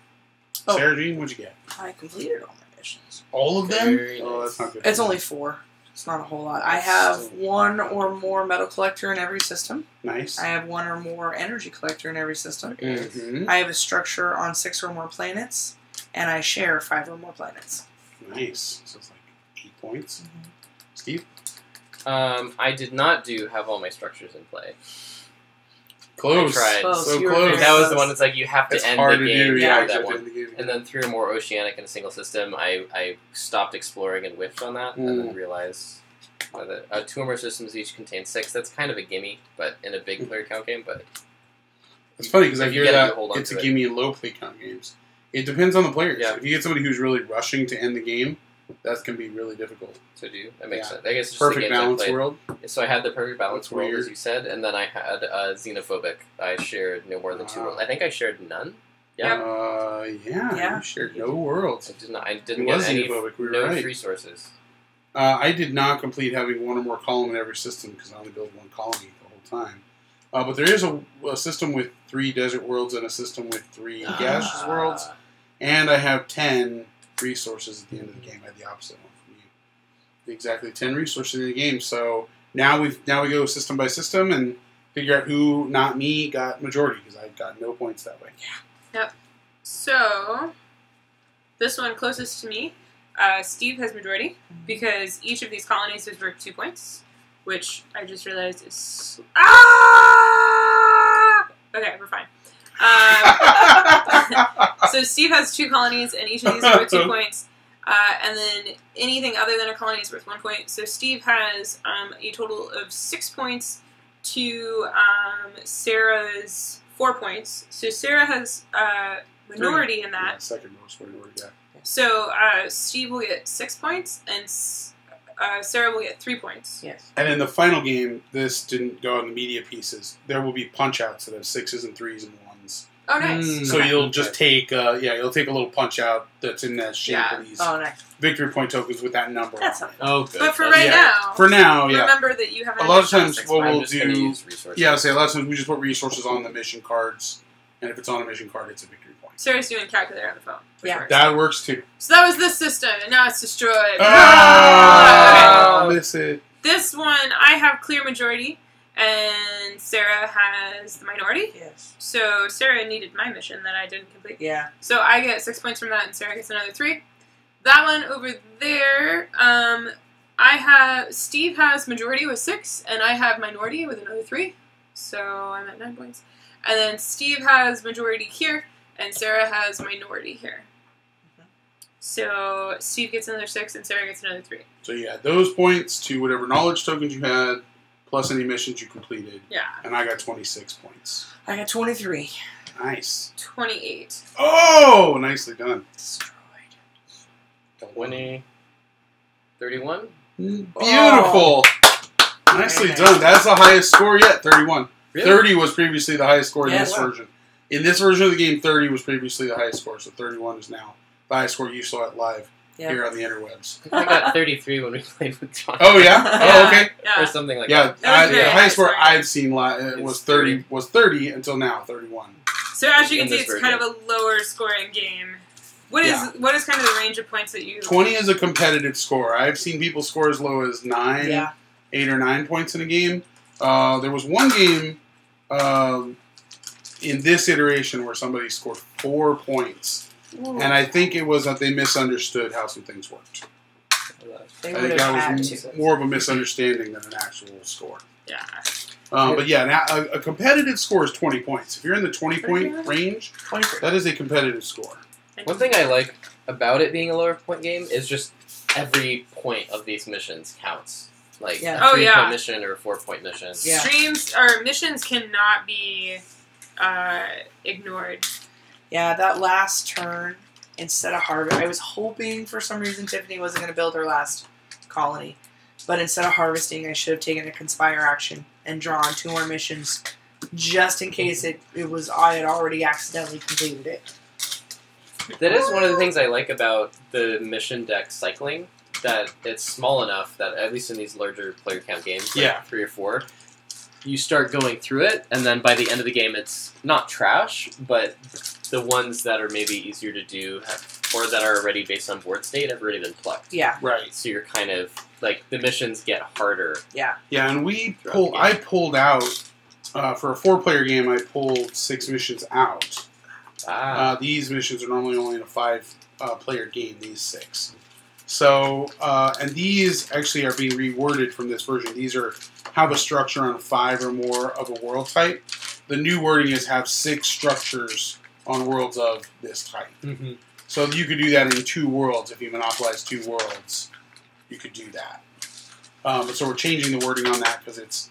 Oh. Sarah Jean, what'd you get? I completed all my missions. All of them? Very Oh, nice. that's not good. It's only 4. It's not a whole lot. I have 1 or more metal collector in every system. Nice. I have 1 or more energy collector in every system. Mhm. I have a structure on 6 or more planets, and I share 5 or more planets. Nice. So it's like 8 points. Mm-hmm. Steve? I did not have all my structures in play. Close. I tried. Close. So You were close. very That was the close. one that's like you have to It's end hard the to game. do. to Yeah, do that you have to one. end the game. And then 3 or more oceanic in a single system. I stopped exploring and whiffed on that, and then realized that 2 or more systems each contain 6. That's kind of a gimme, but in a big player count game. But It's funny because I If you hear get it, you that hold on it's to a it. gimme in low play count games. It depends on the players. Yeah. If you get somebody who's really rushing to end the game, that can be really difficult. so that makes Yeah. sense. I guess it's just Perfect the games I balance played. world. So I had the perfect balance That's world, weird. as you said, and then I had xenophobic. I shared no more than 2 Wow. worlds. I think I shared none. Yeah. Yeah. You shared no worlds. I didn't It get was any xenophobic, we were no right. resources. I did not complete having 1 or more column in every system because I only built 1 colony the whole time. But there is a system with 3 desert worlds and a system with 3 gaseous worlds. And I have 10 resources at the end of the game. I had the opposite one from you. Exactly 10 resources in the game. So now we go system by system and figure out who, not me, got majority because I got no points that way. So, this one closest to me, Steve has majority because each of these colonies is worth 2 points, which I just realized is okay. We're fine. So Steve has 2 colonies, and each of these are worth 2 points. And then anything other than a colony is worth 1 point. So Steve has a total of 6 points to Sarah's 4 points. So Sarah has minority in that. Yeah, second most minority, yeah. So Steve will get 6 points, and Sarah will get 3 points. Yes. And in the final game, this didn't go in the media pieces. There will be punch outs that have 6s and 3s and 1s. Oh, nice. So you'll just take, you'll take a little punch out that's in that shape Yeah. of these Oh, nice. victory point tokens with that number. That's on not it. Oh, good. But for That's- right Yeah. now, For now, yeah. remember that you have an A lot of additional times 6 what points. I'm we'll just gonna do- use resources. Yeah, a lot of times we just put resources on the mission cards, and if it's on a mission card, it's a victory point. Sarah's doing calculator on the phone. which Yeah. works. That works too. So that was this system, and now it's destroyed. Ah, miss it. This one, I have clear majority, and Sarah has the minority. Yes. So Sarah needed my mission that I didn't complete. Yeah. So I get 6 points from that, and Sarah gets another 3. That one over there, Steve has majority with 6, and I have minority with another 3. So I'm at 9 points. And then Steve has majority here, and Sarah has minority here. So Steve gets another 6, and Sarah gets another 3. So you add those points to whatever knowledge tokens you had, plus any missions you completed, Yeah, and I got 26 points. I got 23. Nice. 28. Oh, nicely done. Destroyed. 20, 31? Beautiful. Nicely Very nice. done. That's the highest score yet, 31. Really? 30 was previously the highest score in Yeah, this wow. version. In this version of the game, 30 was previously the highest score, so 31 is now the highest score you saw it live Yeah. here on the interwebs. I got 33 when we played with John. Oh, yeah? Oh, okay. Yeah. Or something like Yeah, that. That was the very highest score high score. I've seen was It's 30 was 30 until now, 31. So as you can In see, this it's kind of a lower scoring game What is kind of the range of points that you... 20 is a competitive score. I've seen people score as low as 9, 8 or 9 points in a game. There was one game in this iteration where somebody scored 4 points. Ooh. And I think it was that they misunderstood how some things worked. I think that was more of a misunderstanding than an actual score. Yeah. But yeah, a competitive score is 20 points. If you're in the 20-point range, that is a competitive score. One thing I like about it being a lower point game is just every point of these missions counts. Like a 3-point mission or a 4-point mission. Yeah. Streams or missions cannot be ignored. Yeah, that last turn, instead of harvest, I was hoping for some reason Tiffany wasn't going to build her last colony. But instead of harvesting, I should have taken a conspire action and drawn 2 more missions just in case I had already accidentally completed it. That is one of the things I like about the mission deck cycling, that it's small enough that, at least in these larger player count games, like 3 or 4, you start going through it, and then by the end of the game, it's not trash, but the ones that are maybe easier to do or that are already based on board state have already been plucked. Yeah. Right. So you're kind of, like, the missions get harder. Yeah. Yeah, and I pulled out, for a 4-player game, I pulled 6 missions out. These missions are normally only in a 5-player game, these 6. So, and these actually are being reworded from this version. These have a structure on 5 or more of a world type. The new wording is have 6 structures on worlds of this type. Mm-hmm. So you could do that in 2 worlds. If you monopolize 2 worlds, you could do that. So we're changing the wording on that because it's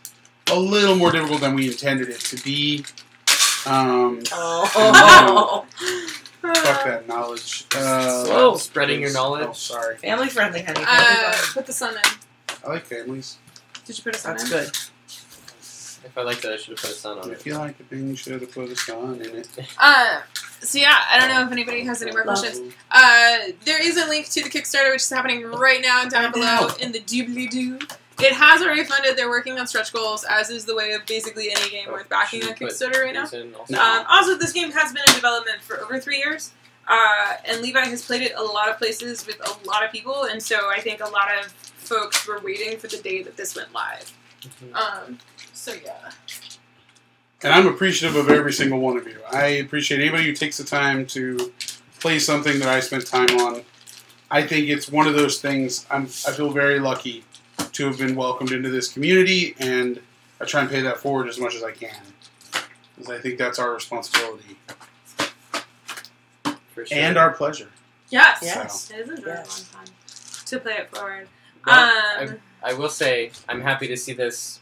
a little more difficult than we intended it to be. Fuck that knowledge. Spreading your knowledge. Oh, sorry. Family friendly, honey. Put the sun in. I like families. Did you put a sun in? That's good. If I like that, I should have put a sun on it. If you like a thing, you should have put a sun in it. So yeah, I don't know if anybody has any more questions. There is a link to the Kickstarter, which is happening right now down below in the doobly-doo. It has already funded. They're working on stretch goals, as is the way of basically any game worth backing on Kickstarter right now. Also, this game has been in development for over 3 years, and Levi has played it a lot of places with a lot of people, and so I think a lot of folks were waiting for the day that this went live. Mm-hmm. So yeah. And I'm appreciative of every single one of you. I appreciate anybody who takes the time to play something that I spent time on. I think it's one of those things. I feel very lucky to have been welcomed into this community, and I try and pay that forward as much as I can, because I think that's our responsibility for sure. And our pleasure. Yes. It is a very long time to play it forward. Well, I will say I'm happy to see this,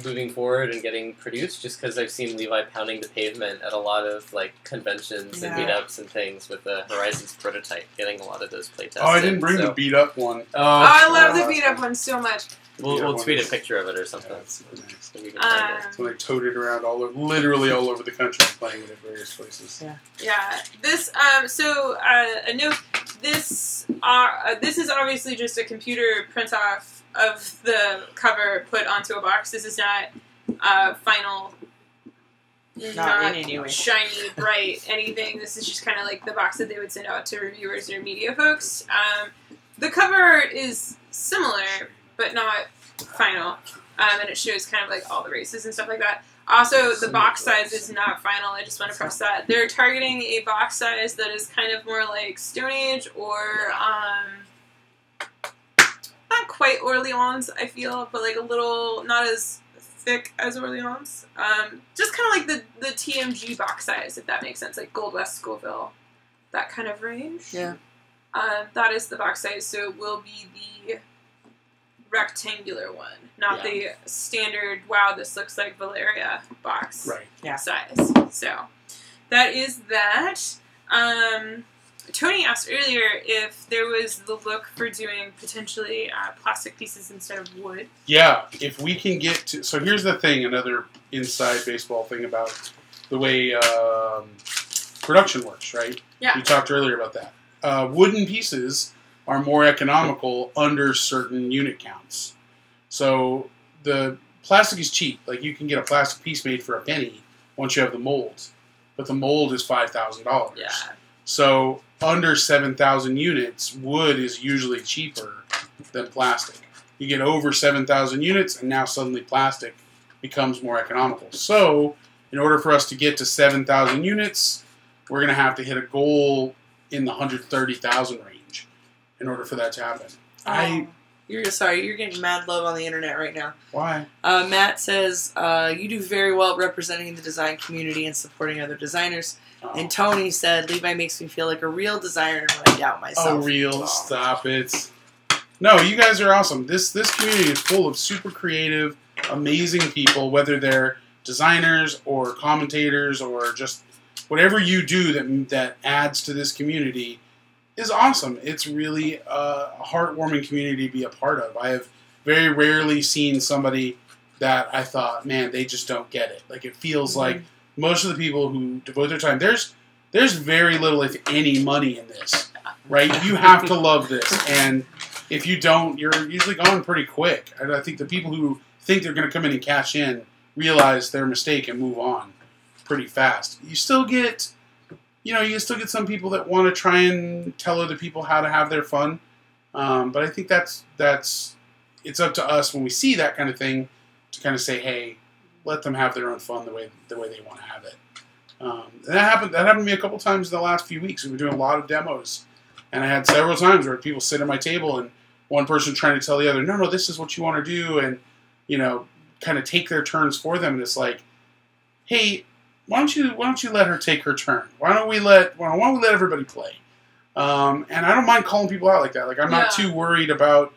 moving forward and getting produced, just because I've seen Levi pounding the pavement at a lot of conventions and meetups and things with the Horizons prototype, getting a lot of those playtests. Oh, I didn't bring the beat up one. I love the beat up one so much. We'll tweet a picture of it or something. So we can find it. When I towed it around literally all over the country, playing it at various places. Yeah. This a note. This is obviously just a computer print off of the cover put onto a box. This is not final, not in any way. Shiny, bright, anything. This is just kind of like the box that they would send out to reviewers or media folks. The cover is similar, but not final. And it shows kind of like all the races and stuff like that. Also, the box size is not final. I just want to press that. They're targeting a box size that is kind of more like Stone Age or not quite Orleans, I feel, but like a little, not as thick as Orleans. Just kind of like the TMG box size, if that makes sense, like Gold West Scoville, that kind of range. Yeah. That is the box size, so it will be the rectangular one, not the standard, wow, this looks like Valeria box size. So, that is that. Tony asked earlier if there was the look for doing potentially plastic pieces instead of wood. Yeah, if we can get to... So here's the thing, another inside baseball thing about the way production works, right? Yeah. We talked earlier about that. Wooden pieces are more economical under certain unit counts. So the plastic is cheap. Like, you can get a plastic piece made for a penny once you have the mold. But the mold is $5,000. Yeah. So under 7,000 units, wood is usually cheaper than plastic. You get over 7,000 units, and now suddenly plastic becomes more economical. So, in order for us to get to 7,000 units, we're going to have to hit a goal in the 130,000 range in order for that to happen. You're getting mad love on the internet right now. Why? Matt says, you do very well representing the design community and supporting other designers. Oh. And Tony said, Levi makes me feel like a real designer when I doubt myself. Oh, real? Stop it. No, you guys are awesome. This community is full of super creative, amazing people, whether they're designers or commentators or just whatever you do that adds to this community is awesome. It's really a heartwarming community to be a part of. I have very rarely seen somebody that I thought, man, they just don't get it. Like, it feels like most of the people who devote their time, there's very little, if any, money in this, right? You have to love this, and if you don't, you're usually gone pretty quick. And I think the people who think they're going to come in and cash in realize their mistake and move on pretty fast. You still get some people that want to try and tell other people how to have their fun. But I think that's it's up to us when we see that kind of thing to kind of say, hey, let them have their own fun the way they want to have it. And that happened to me a couple times in the last few weeks. We've been doing a lot of demos, and I had several times where people sit at my table and one person trying to tell the other, no, this is what you want to do, and kind of take their turns for them. And it's like, hey, why don't you let her take her turn? Why don't we let everybody play? And I don't mind calling people out like that. Like, I'm not too worried about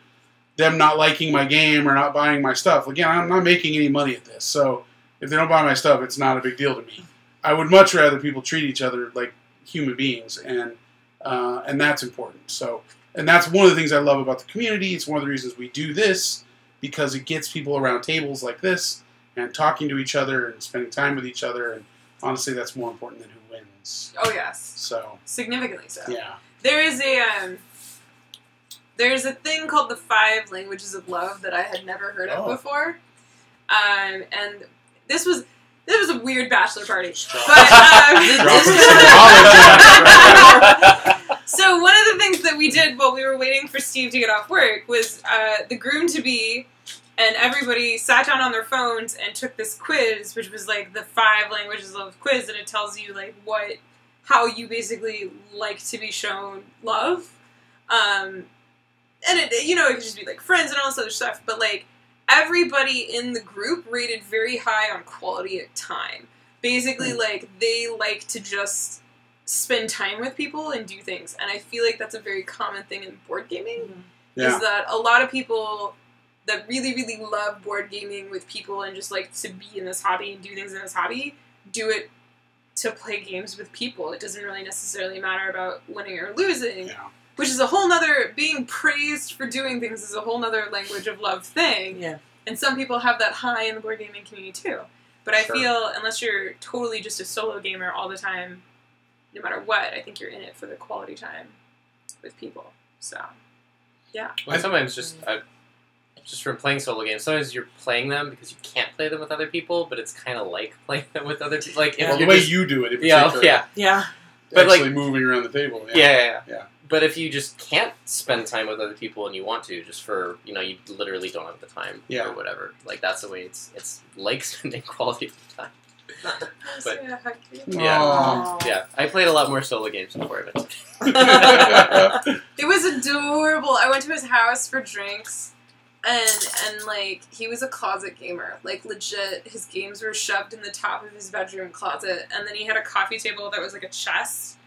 them not liking my game or not buying my stuff. Again, I'm not making any money at this, so if they don't buy my stuff, it's not a big deal to me. I would much rather people treat each other like human beings, and that's important. So, and that's one of the things I love about the community. It's one of the reasons we do this, because it gets people around tables like this and talking to each other and spending time with each other. And honestly, that's more important than who wins. Oh, yes. So significantly so. Yeah. There's a thing called the 5 languages of love that I had never heard of before. And this was a weird bachelor party. So one of the things that we did while we were waiting for Steve to get off work was the groom-to-be and everybody sat down on their phones and took this quiz, which was like the 5 languages of love quiz, and it tells you like how you basically like to be shown love. And it could just be like friends and all this other stuff, but like everybody in the group rated very high on quality of time. Basically, like, they like to just spend time with people and do things. And I feel like that's a very common thing in board gaming. Is that a lot of people that really, really love board gaming with people and just like to be in this hobby and do things in this hobby, do it to play games with people. It doesn't really necessarily matter about winning or losing. Yeah. Which is a whole nother, being praised for doing things is a whole nother language of love thing. Yeah. And some people have that high in the board gaming community too. But I feel, unless you're totally just a solo gamer all the time, no matter what, I think you're in it for the quality time with people. So, yeah. Well, sometimes just from playing solo games, sometimes you're playing them because you can't play them with other people, but it's kind of like playing them with other people. Like, the way you do it, in particular. Yeah. But actually moving around the table. Yeah. But if you just can't spend time with other people and you want to, just for, you literally don't have the time or whatever, like, that's the way it's like spending quality of time. But, yeah. I played a lot more solo games before I went. It was adorable. I went to his house for drinks, and like, he was a closet gamer. Like, legit, his games were shoved in the top of his bedroom closet, and then he had a coffee table that was like a chest.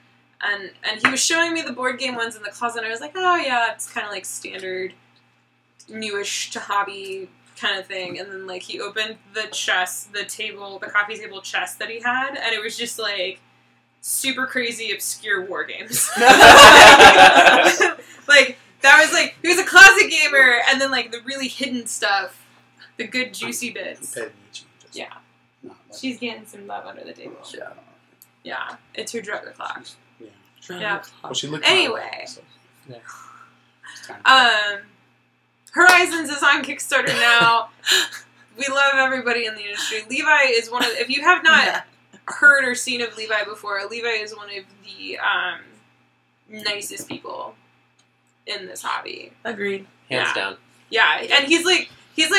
And he was showing me the board game ones in the closet, and I was like, oh yeah, it's kind of like standard, newish to hobby kind of thing. And then like he opened the chest, the coffee table chest that he had, and it was just like super crazy, obscure war games. Like, that was like, he was a closet gamer, and then like the really hidden stuff, the good juicy bits. Yeah. She's getting some love under the table. Yeah. It's her drug o'clock. Yeah. Well, she looked anyway. Horizons is on Kickstarter now. We love everybody in the industry. Levi is one of, if you have not heard or seen of Levi before, Levi is one of the nicest people in this hobby. Agreed. Hands down. Yeah, and he's like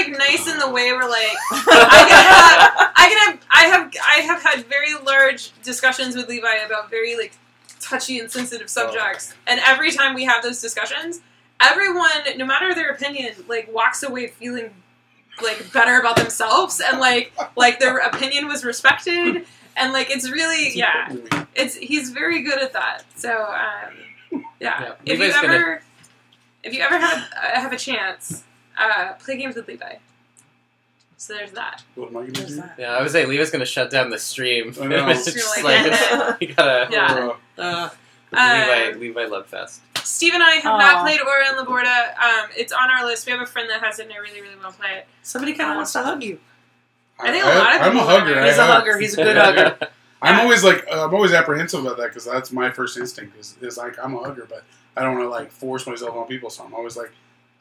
nice in the way where like I have had very large discussions with Levi about very like touchy and sensitive subjects, and every time we have those discussions, everyone, no matter their opinion, like walks away feeling like better about themselves, and like their opinion was respected, and like it's really he's very good at that. So if you ever have a chance, play games with Levi. So there's that. What am I going to do? Yeah, I was saying Levi's going to shut down the stream. I know. It's just like, you gotta... Levi Lubfest. Steve and I have not played Ori and Laborda. It's on our list. We have a friend that has it, and I really, really want to play it. Somebody kind of wants to hug you. I think a lot of people. I'm a hugger. He's a hugger. He's a good hugger. I'm always apprehensive about that because that's my first instinct is like I'm a hugger, but I don't want to like force myself on people. So I'm always like,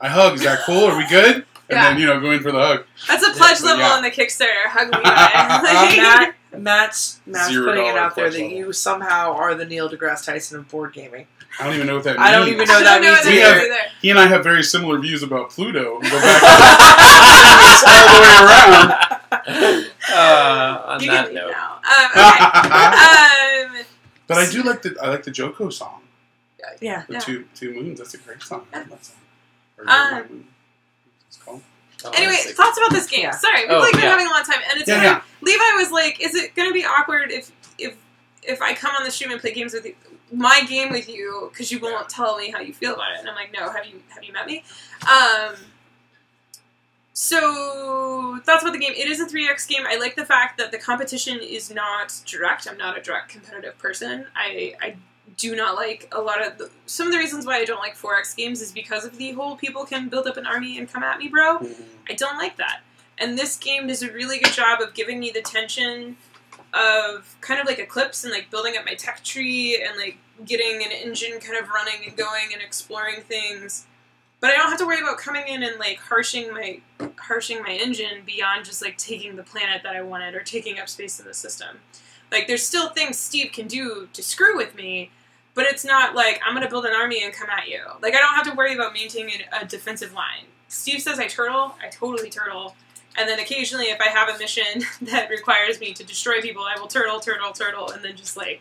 I hug. Is that cool? Are we good? And then go in for the hug. That's a pledge level on the Kickstarter. Hug Levi. Matt's putting it out there that level. you somehow are the Neil deGrasse Tyson of board gaming. I don't even know what that means. I don't even know that means either. He and I have very similar views about Pluto. We go back all the way around. On You that can note. now. Okay. But I do like the Joko song. Yeah. The two moons. That's a great song. I love that song. Or it's called. Anyway, thoughts about this game. Yeah. Sorry, we've been having a long time, and it's Levi was like, "Is it going to be awkward if I come on the stream and play games with you, my game with you, because you won't tell me how you feel about it?" And I'm like, "No, have you met me?" So thoughts about the game. It is a 3X game. I like the fact that the competition is not direct. I'm not a direct competitive person. I do not like a lot of some of the reasons why I don't like 4X games is because of the whole people can build up an army and come at me, bro. I don't like that. And this game does a really good job of giving me the tension of kind of like Eclipse and like building up my tech tree and like getting an engine kind of running and going and exploring things. But I don't have to worry about coming in and like harshing my engine beyond just like taking the planet that I wanted or taking up space in the system. Like there's still things Steve can do to screw with me, but it's not like I'm going to build an army and come at you. Like I don't have to worry about maintaining a defensive line. Steve says I turtle, I totally turtle. And then occasionally if I have a mission that requires me to destroy people, I will turtle, and then just like...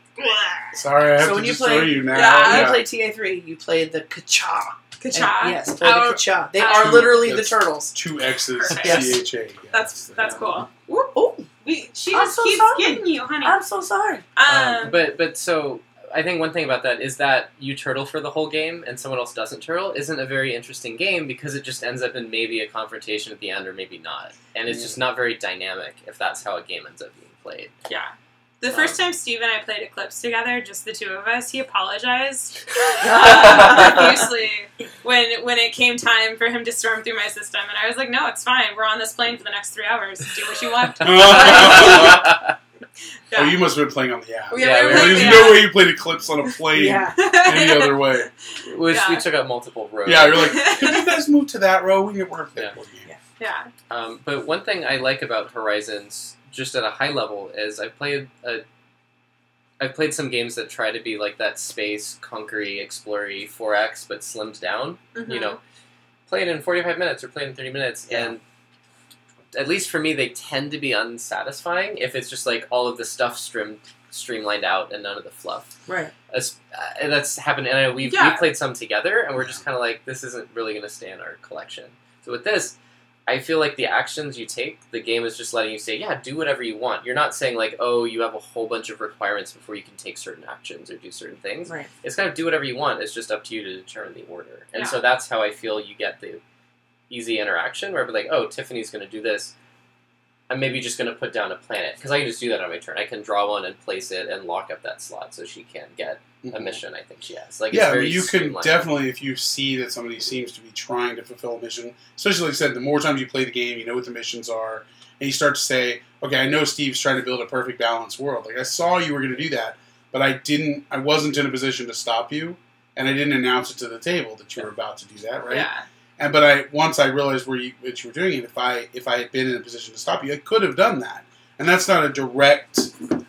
Sorry, I have to destroy you now. When you play TA3, you played the Kacha. Kacha. Yes, play the Kacha. They are literally the turtles. 2 X's, Yes. CHA. That's cool. Oh, She just keeps getting you, honey. I'm so sorry. But so I think one thing about that is that you turtle for the whole game and someone else doesn't turtle isn't a very interesting game because it just ends up in maybe a confrontation at the end or maybe not. And it's just not very dynamic if that's how a game ends up being played. Yeah. The first time Steve and I played Eclipse together, just the two of us, he apologized profusely when it came time for him to storm through my system. And I was like, no, it's fine. We're on this plane for the next 3 hours. Do what you want. Oh, you must have been playing on the app. There's no way you played Eclipse on a plane any other way. We took out multiple rows. Yeah, you're like, can you guys move to that row? We can work that. Yeah. But one thing I like about Horizons, just at a high level, is I've played some games that try to be like that space, conquery, explory 4X, but slimmed down. Mm-hmm. You know, play it in 45 minutes or play it in 30 minutes, and at least for me, they tend to be unsatisfying if it's just like all of the stuff streamlined out and none of the fluff. Right. And that's happened, and I know we've played some together, and we're just kind of like, this isn't really going to stay in our collection. So with this, I feel like the actions you take, the game is just letting you say, yeah, do whatever you want. You're not saying like, oh, you have a whole bunch of requirements before you can take certain actions or do certain things. Right. It's kind of do whatever you want. It's just up to you to determine the order. And so that's how I feel you get the easy interaction where I'd be like, oh, Tiffany's going to do this. I'm maybe just going to put down a planet, because I can just do that on my turn. I can draw one and place it and lock up that slot so she can get a mission I think she has. Like, yeah, you can definitely, if you see that somebody seems to be trying to fulfill a mission, especially like I said, the more times you play the game, you know what the missions are, and you start to say, okay, I know Steve's trying to build a perfect balanced world. Like, I saw you were going to do that, but I wasn't in a position to stop you, and I didn't announce it to the table that you were about to do that, right? Yeah. But once I realized what you were doing, and if I had been in a position to stop you, I could have done that. And that's not a direct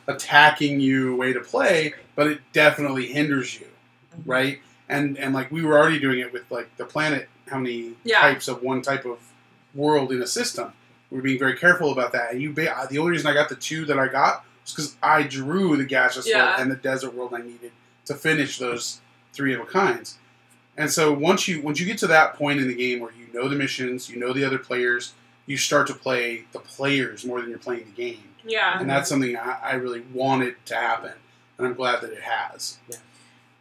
attacking you way to play, but it definitely hinders you. right? And like we were already doing it with like the planet, how many types of one type of world in a system. We were being very careful about that. And the only reason I got the 2 that I got was because I drew the gaseous world and the desert world I needed to finish those 3 of a kinds. And so once you get to that point in the game where you know the missions, you know the other players, you start to play the players more than you're playing the game. Yeah. And that's something I really wanted to happen. And I'm glad that it has. Yeah.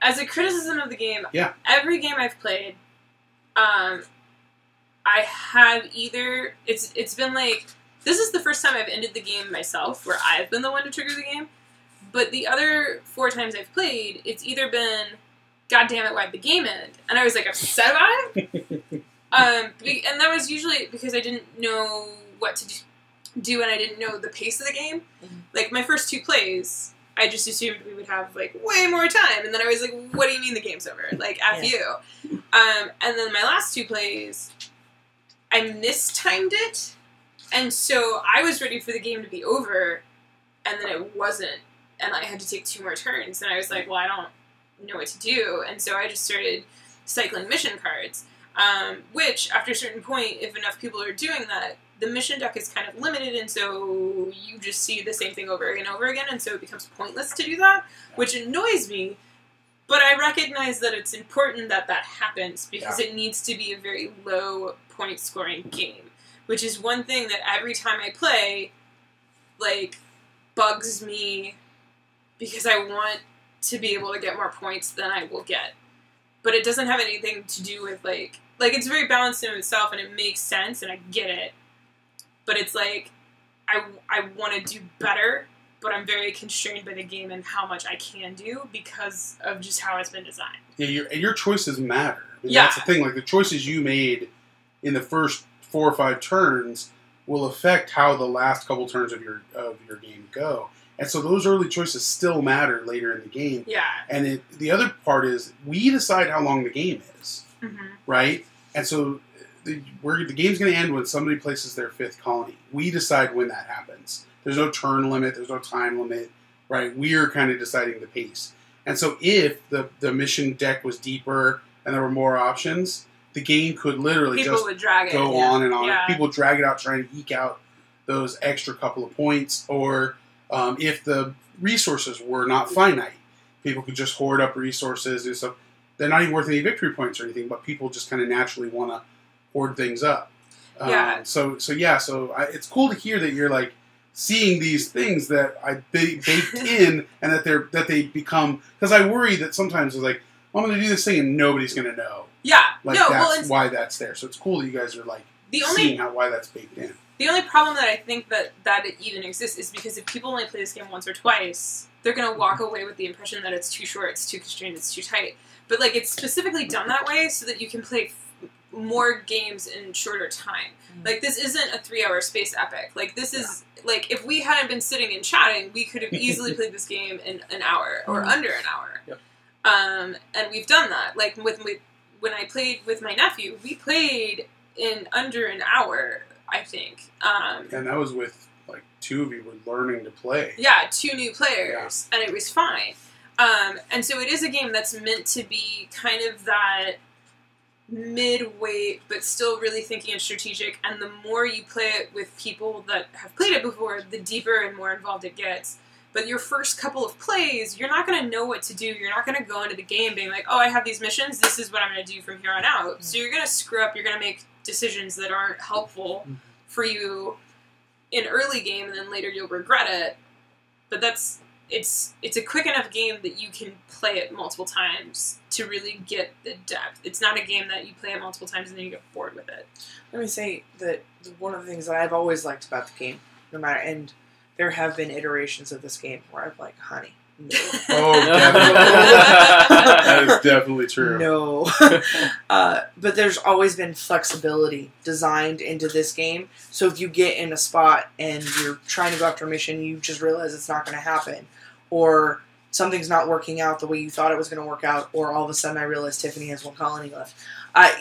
As a criticism of the game, every game I've played, I have either... It's been like... This is the first time I've ended the game myself, where I've been the one to trigger the game. But the other 4 times I've played, it's either been, God damn it, why'd the game end? And I was like upset about it. And that was usually because I didn't know what to do and I didn't know the pace of the game. Mm-hmm. Like my first 2 plays, I just assumed we would have like way more time. And then I was like, what do you mean the game's over? Like, F you. And then my last 2 plays, I mistimed it. And so I was ready for the game to be over, and then it wasn't, and I had to take 2 more turns, and I was like, well, I don't know what to do, and so I just started cycling mission cards, which, after a certain point, if enough people are doing that, the mission deck is kind of limited, and so you just see the same thing over and over again, and so it becomes pointless to do that, which annoys me, but I recognize that it's important that that happens, because it needs to be a very low point-scoring game. Which is one thing that every time I play, like, bugs me because I want to be able to get more points than I will get. But it doesn't have anything to do with, like it's very balanced in itself and it makes sense and I get it. But it's like, I want to do better, but I'm very constrained by the game and how much I can do because of just how it's been designed. Yeah, your choices matter. I mean, that's the thing. Like, the choices you made in the first 4 or 5 turns will affect how the last couple turns of your game go. And so those early choices still matter later in the game. Yeah. And the other part is we decide how long the game is, right? And so the game's going to end when somebody places their 5th colony. We decide when that happens. There's no turn limit. There's no time limit, right? We're kind of deciding the pace. And so if the mission deck was deeper and there were more options, the game could literally would drag it. Go on and on. Yeah. People would drag it out trying to eke out those extra couple of points. Or if the resources were not finite, people could just hoard up resources and stuff. They're not even worth any victory points or anything, but people just kind of naturally want to hoard things up. So it's cool to hear that you're like seeing these things that I baked in and that they become, because I worry that sometimes it's like, well, I'm going to do this thing and nobody's going to know. Yeah. That's why that's there. So it's cool that you guys are like seeing why that's baked in. The only problem that I think that it even exists is because if people only play this game once or twice, they're going to walk away with the impression that it's too short, it's too constrained, it's too tight. But like it's specifically done that way so that you can play more games in shorter time. Like this isn't a 3-hour space epic. Like this is like if we hadn't been sitting and chatting, we could have easily played this game in an hour or under an hour. Yep. And we've done that. Like when I played with my nephew, we played in under an hour, I think. And that was with, like, 2 of you were learning to play. Yeah, 2 new players, and it was fine. And so it is a game that's meant to be kind of that mid-weight, but still really thinking and strategic, and the more you play it with people that have played it before, the deeper and more involved it gets. But your first couple of plays, you're not going to know what to do. You're not going to go into the game being like, oh, I have these missions, this is what I'm going to do from here on out. So you're going to screw up, you're going to make decisions that aren't helpful for you in early game, and then later you'll regret it. But it's a quick enough game that you can play it multiple times to really get the depth. It's not a game that you play it multiple times and then you get bored with it. Let me say that one of the things that I've always liked about the game, and there have been iterations of this game where I'm like, honey, no. Oh, definitely. That is definitely true. No. But there's always been flexibility designed into this game. So if you get in a spot and you're trying to go after a mission, you just realize it's not going to happen. Or something's not working out the way you thought it was going to work out. Or all of a sudden I realize Tiffany has 1 colony left. I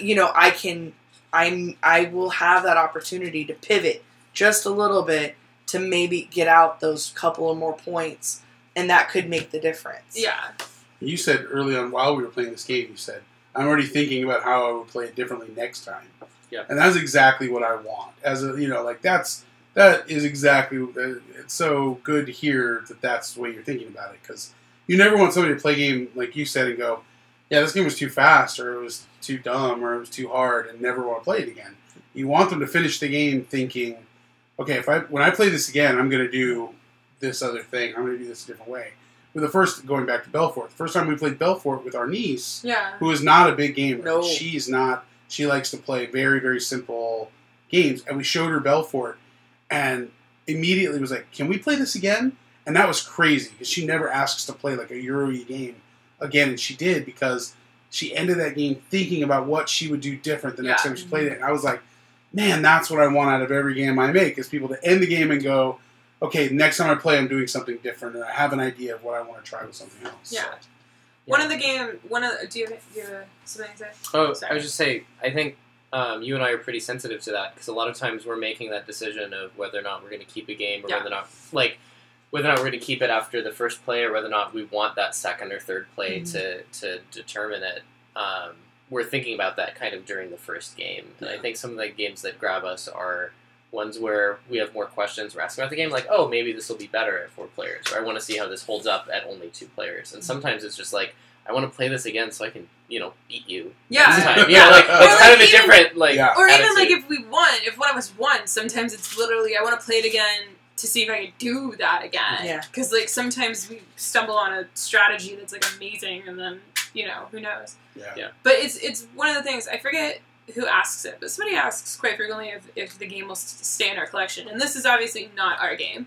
will have that opportunity to pivot just a little bit to maybe get out those couple of more points. And that could make the difference. Yeah. You said early on while we were playing this game, you said, I'm already thinking about how I would play it differently next time. Yeah. And that's exactly what I want. That is exactly, it's so good to hear that that's the way you're thinking about it. Because you never want somebody to play a game, like you said, and go, yeah, this game was too fast, or it was too dumb, or it was too hard, and never want to play it again. You want them to finish the game thinking, okay, when I play this again, I'm going to do this other thing. I'm going to do this a different way. Going back to Belfort, the first time we played Belfort with our niece, who is not a big gamer. No. She's not. She likes to play very, very simple games. And we showed her Belfort, and immediately was like, can we play this again? And that was crazy, because she never asks to play like a Euro-y game again, and she did, because she ended that game thinking about what she would do different the next time she played it. And I was like, man, that's what I want out of every game I make, is people to end the game and go, okay, next time I play, I'm doing something different, and I have an idea of what I want to try with something else. Yeah. So. Do you have something to say? Oh, Sorry. I was just say, I think you and I are pretty sensitive to that, because a lot of times we're making that decision of whether or not we're going to keep a game, or whether or not we're going to keep it after the first play, or whether or not we want that second or third play to determine it. We're thinking about that kind of during the first game. And I think some of the games that grab us are ones where we have more questions. We're asking about the game, like, oh, maybe this will be better at 4 players, or I want to see how this holds up at only 2 players. And sometimes it's just like, I want to play this again so I can, beat you next time. It's kind of a different, Or attitude. even, if one of us won, sometimes it's literally, I want to play it again to see if I can do that again. Yeah. Because, sometimes we stumble on a strategy that's, amazing, and then, who knows. Yeah. But it's one of the things, I forget who asks it, but somebody asks quite frequently if the game will stay in our collection. And this is obviously not our game.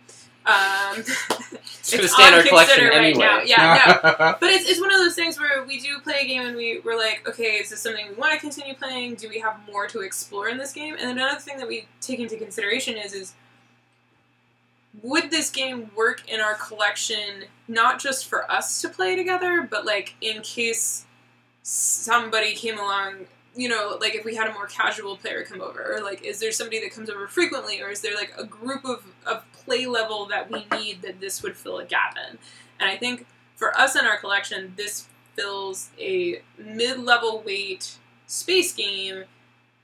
It's going to stay in our collection anyway. Now. Yeah, no. But it's one of those things where we do play a game and we're like, okay, is this something we want to continue playing? Do we have more to explore in this game? And then another thing that we take into consideration is would this game work in our collection, not just for us to play together, but in case somebody came along, if we had a more casual player come over, or is there somebody that comes over frequently, or is there a group of play level that we need that this would fill a gap in? And I think for us in our collection, this fills a mid-level weight space game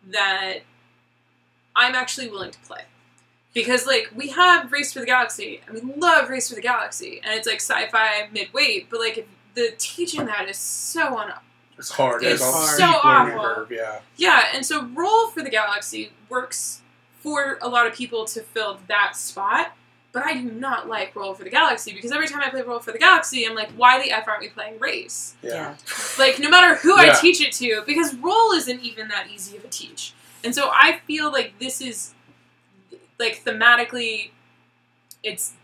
that I'm actually willing to play. Because, we have Race for the Galaxy, and we love Race for the Galaxy, and it's, sci-fi mid-weight, but, the teaching that is so it's hard. It's hard. so awful. Curve, yeah. Yeah, and so Roll for the Galaxy works for a lot of people to fill that spot, but I do not like Roll for the Galaxy, because every time I play Roll for the Galaxy, I'm like, why the F aren't we playing Race? Yeah. No matter who I teach it to, because Roll isn't even that easy of a teach. And so I feel like this is, thematically, it's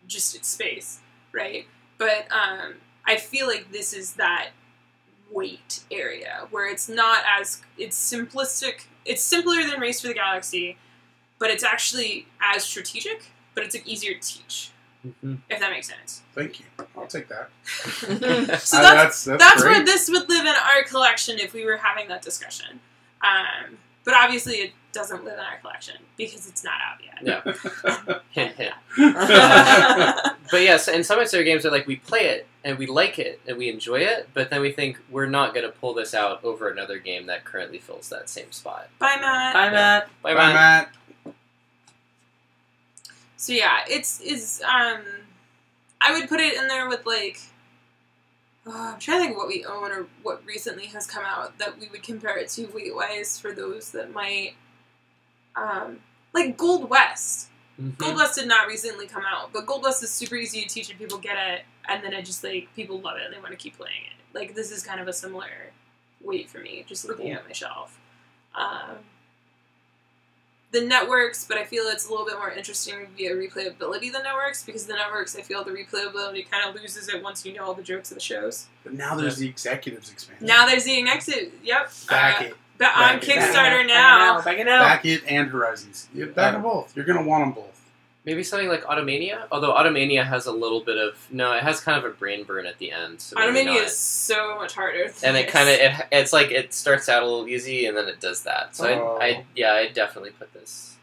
space, right? But I feel like this is that weight area where it's simplistic. It's simpler than Race for the Galaxy, but it's actually as strategic, but it's easier to teach. Mm-hmm. If that makes sense. Thank you. I'll take that. So that's great. where this would live in our collection if we were having that discussion. But obviously it doesn't live in our collection because it's not out yet. Yeah. But yes, and some of our games are we play it and we like it and we enjoy it, but then we think we're not going to pull this out over another game that currently fills that same spot. Bye, Matt. Bye, Matt. Bye, Bye, Matt. So yeah, I would put it in there with I'm trying to think of what we own or what recently has come out that we would compare it to weight-wise for those that might, Gold West. Mm-hmm. Gold West did not recently come out, but Gold West is super easy to teach and people get it, and then it just, people love it and they want to keep playing it. This is kind of a similar weight for me, just looking at my shelf. The networks, but I feel it's a little bit more interesting via replayability than networks, because the networks, I feel the replayability kind of loses it once you know all the jokes of the shows. But now there's the Executives expansion. Now there's the executive, yep. Back it. On Kickstarter now. Back it now. Back it and Horizons. Back them both. You're going to want them both. Maybe something like Automania? Although Automania has a little bit of... No, it has kind of a brain burn at the end. So Automania is so much harder. And it kind of... It's it starts out a little easy and then it does that. So I definitely put this...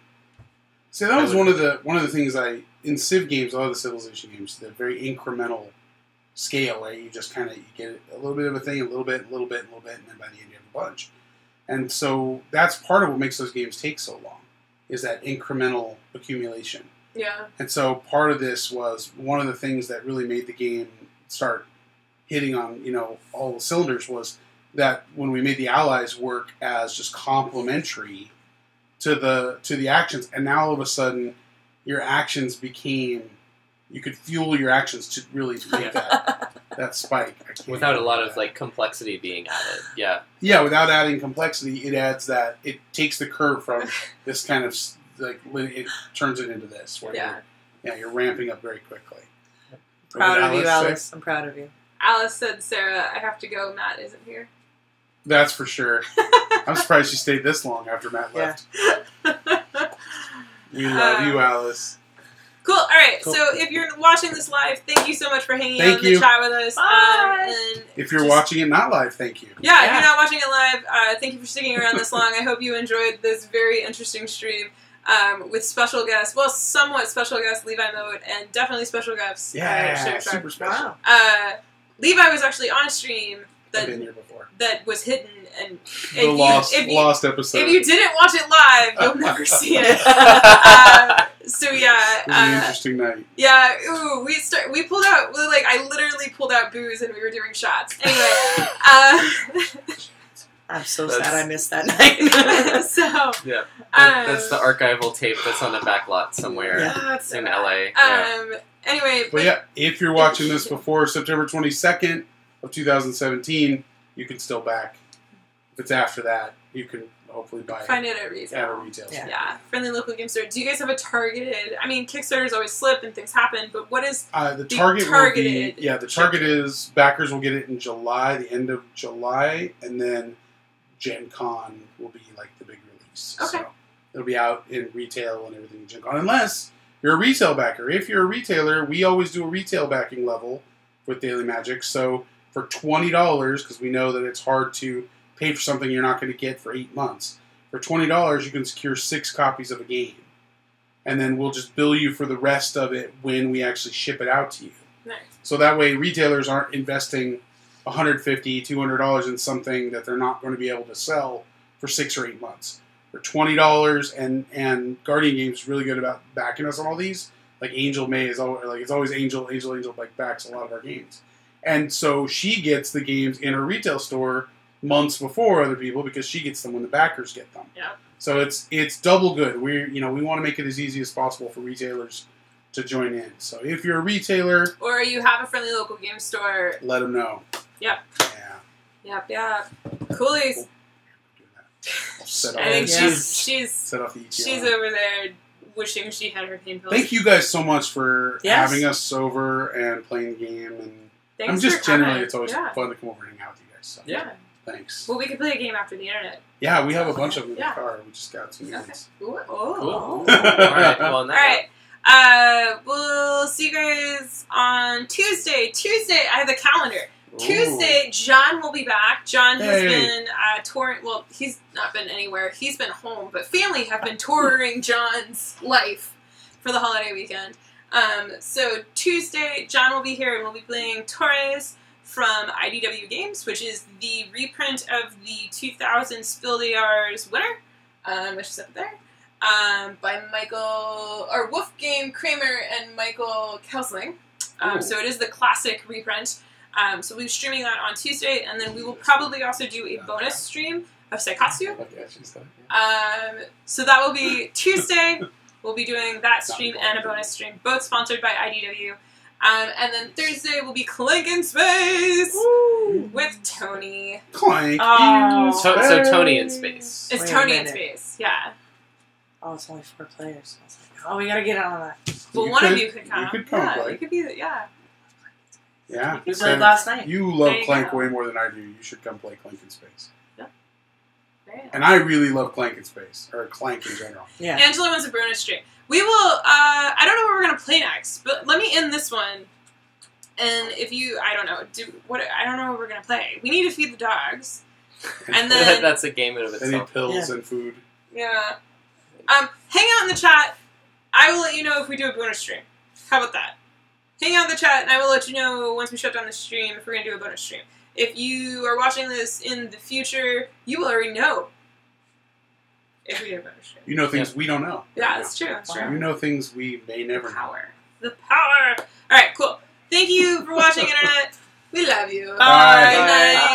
See, that was one of the things in Civ games, a lot of the Civilization games, the very incremental scale, right? You just kind of get a little bit of a thing, a little bit, and then by the end you have a bunch. And so that's part of what makes those games take so long, is that incremental accumulation. Yeah. And so part of this was one of the things that really made the game start hitting on, all the cylinders was that when we made the allies work as just complementary to the actions, and now all of a sudden your actions became, you could fuel your actions to really make that spike. Without a lot of complexity being added. Yeah. Yeah, without adding complexity, it adds that, it takes the curve from this kind of it turns it into this. Where you're ramping up very quickly. Proud of you, Alice. I'm proud of you. Alice said, Sarah, I have to go. Matt isn't here. That's for sure. I'm surprised she stayed this long after Matt left. We love you, Alice. Cool. All right. Cool. So if you're watching this live, thank you so much for hanging out in the chat with us. Bye. And if you're watching it not live, thank you. Yeah, if you're not watching it live, thank you for sticking around this long. I hope you enjoyed this very interesting stream. With special guests, somewhat special guest Levi Moat, and definitely special guests. Super special. Levi was actually on a stream I've been here before. That was hidden, and lost episode. If you didn't watch it live, you'll never see it. So yeah, it was an interesting night. Yeah, we pulled out. I literally pulled out booze, and we were doing shots. Anyway. I'm so sad I missed that night. So yeah, that's the archival tape that's on the back lot somewhere in LA. Anyway, but if you're watching this before September 22nd of 2017, you can still back. If it's after that, you can hopefully find it at retail. At a retail store. Yeah, friendly local game store. Do you guys have a targeted? I mean, Kickstarters always slip and things happen, but what is the targeted? The target is backers will get it in July, the end of July, and then Gen Con will be the big release. Okay. So it'll be out in retail and everything in Gen Con, unless you're a retail backer. If you're a retailer, we always do a retail backing level with Daily Magic. So for $20, because we know that it's hard to pay for something you're not going to get for 8 months. For $20, you can secure 6 copies of a game. And then we'll just bill you for the rest of it when we actually ship it out to you. Nice. So that way retailers aren't investing $150, $200 in something that they're not going to be able to sell for 6 or 8 months. For $20, and Guardian Games is really good about backing us on all these. Angel May is always, it's always Angel backs a lot of our games. And so she gets the games in her retail store months before other people because she gets them when the backers get them. Yeah. So it's double good. We want to make it as easy as possible for retailers to join in. So if you're a retailer or you have a friendly local game store, let them know. Yep. Yeah. Yep. Coolies. I think she's over there wishing she had her pain pills. Thank you guys so much for having us over and playing the game, and thanks generally it's always fun to come over and hang out with you guys. So. Yeah. Thanks. Well, we could play a game after the internet. Yeah, we have a bunch of them in the car. We just got some games. Okay. Cool. All right. Well, all right. We'll see you guys on Tuesday. I have the calendar. Ooh. Tuesday, John will be back. John has been touring. Well, he's not been anywhere. He's been home, but family have been touring John's life for the holiday weekend. So Tuesday, John will be here and we'll be playing Torres from IDW Games, which is the reprint of the 2000 Spiel des Jahres winner, which is up there, by Wolfgang Kramer and Michael Kelsling. So it is the classic reprint. So we'll be streaming that on Tuesday, and then we will probably also do a bonus stream of Saikatsu. So that will be Tuesday. We'll be doing that stream and a bonus stream, both sponsored by IDW. And then Thursday will be Clank in Space with Tony. Clank So Tony in Space. It's Tony in Space, yeah. Oh, it's only 4 players. I was like, we gotta get on that. Well, one of you could come. You could come play. You could be, Yeah. We played last night. You love Clank way more than I do. You should come play Clank in Space. Yeah. And I really love Clank in Space, or Clank in general. Yeah. Angela wants a bonus stream. We will, I don't know what we're going to play next, but let me end this one. And if you, I don't know what we're going to play. We need to feed the dogs. And then... That's a game in of itself. They need pills and food. Yeah. Hang out in the chat. I will let you know if we do a bonus stream. How about that? hang out in the chat, and I will let you know once we shut down the stream if we're going to do a bonus stream. If you are watching this in the future, you will already know if we do a bonus stream. You know things we don't know. Yeah, that's true. That's true. You know things we may never know. Power. The power. All right, cool. Thank you for watching, Internet. We love you. Bye. Good night.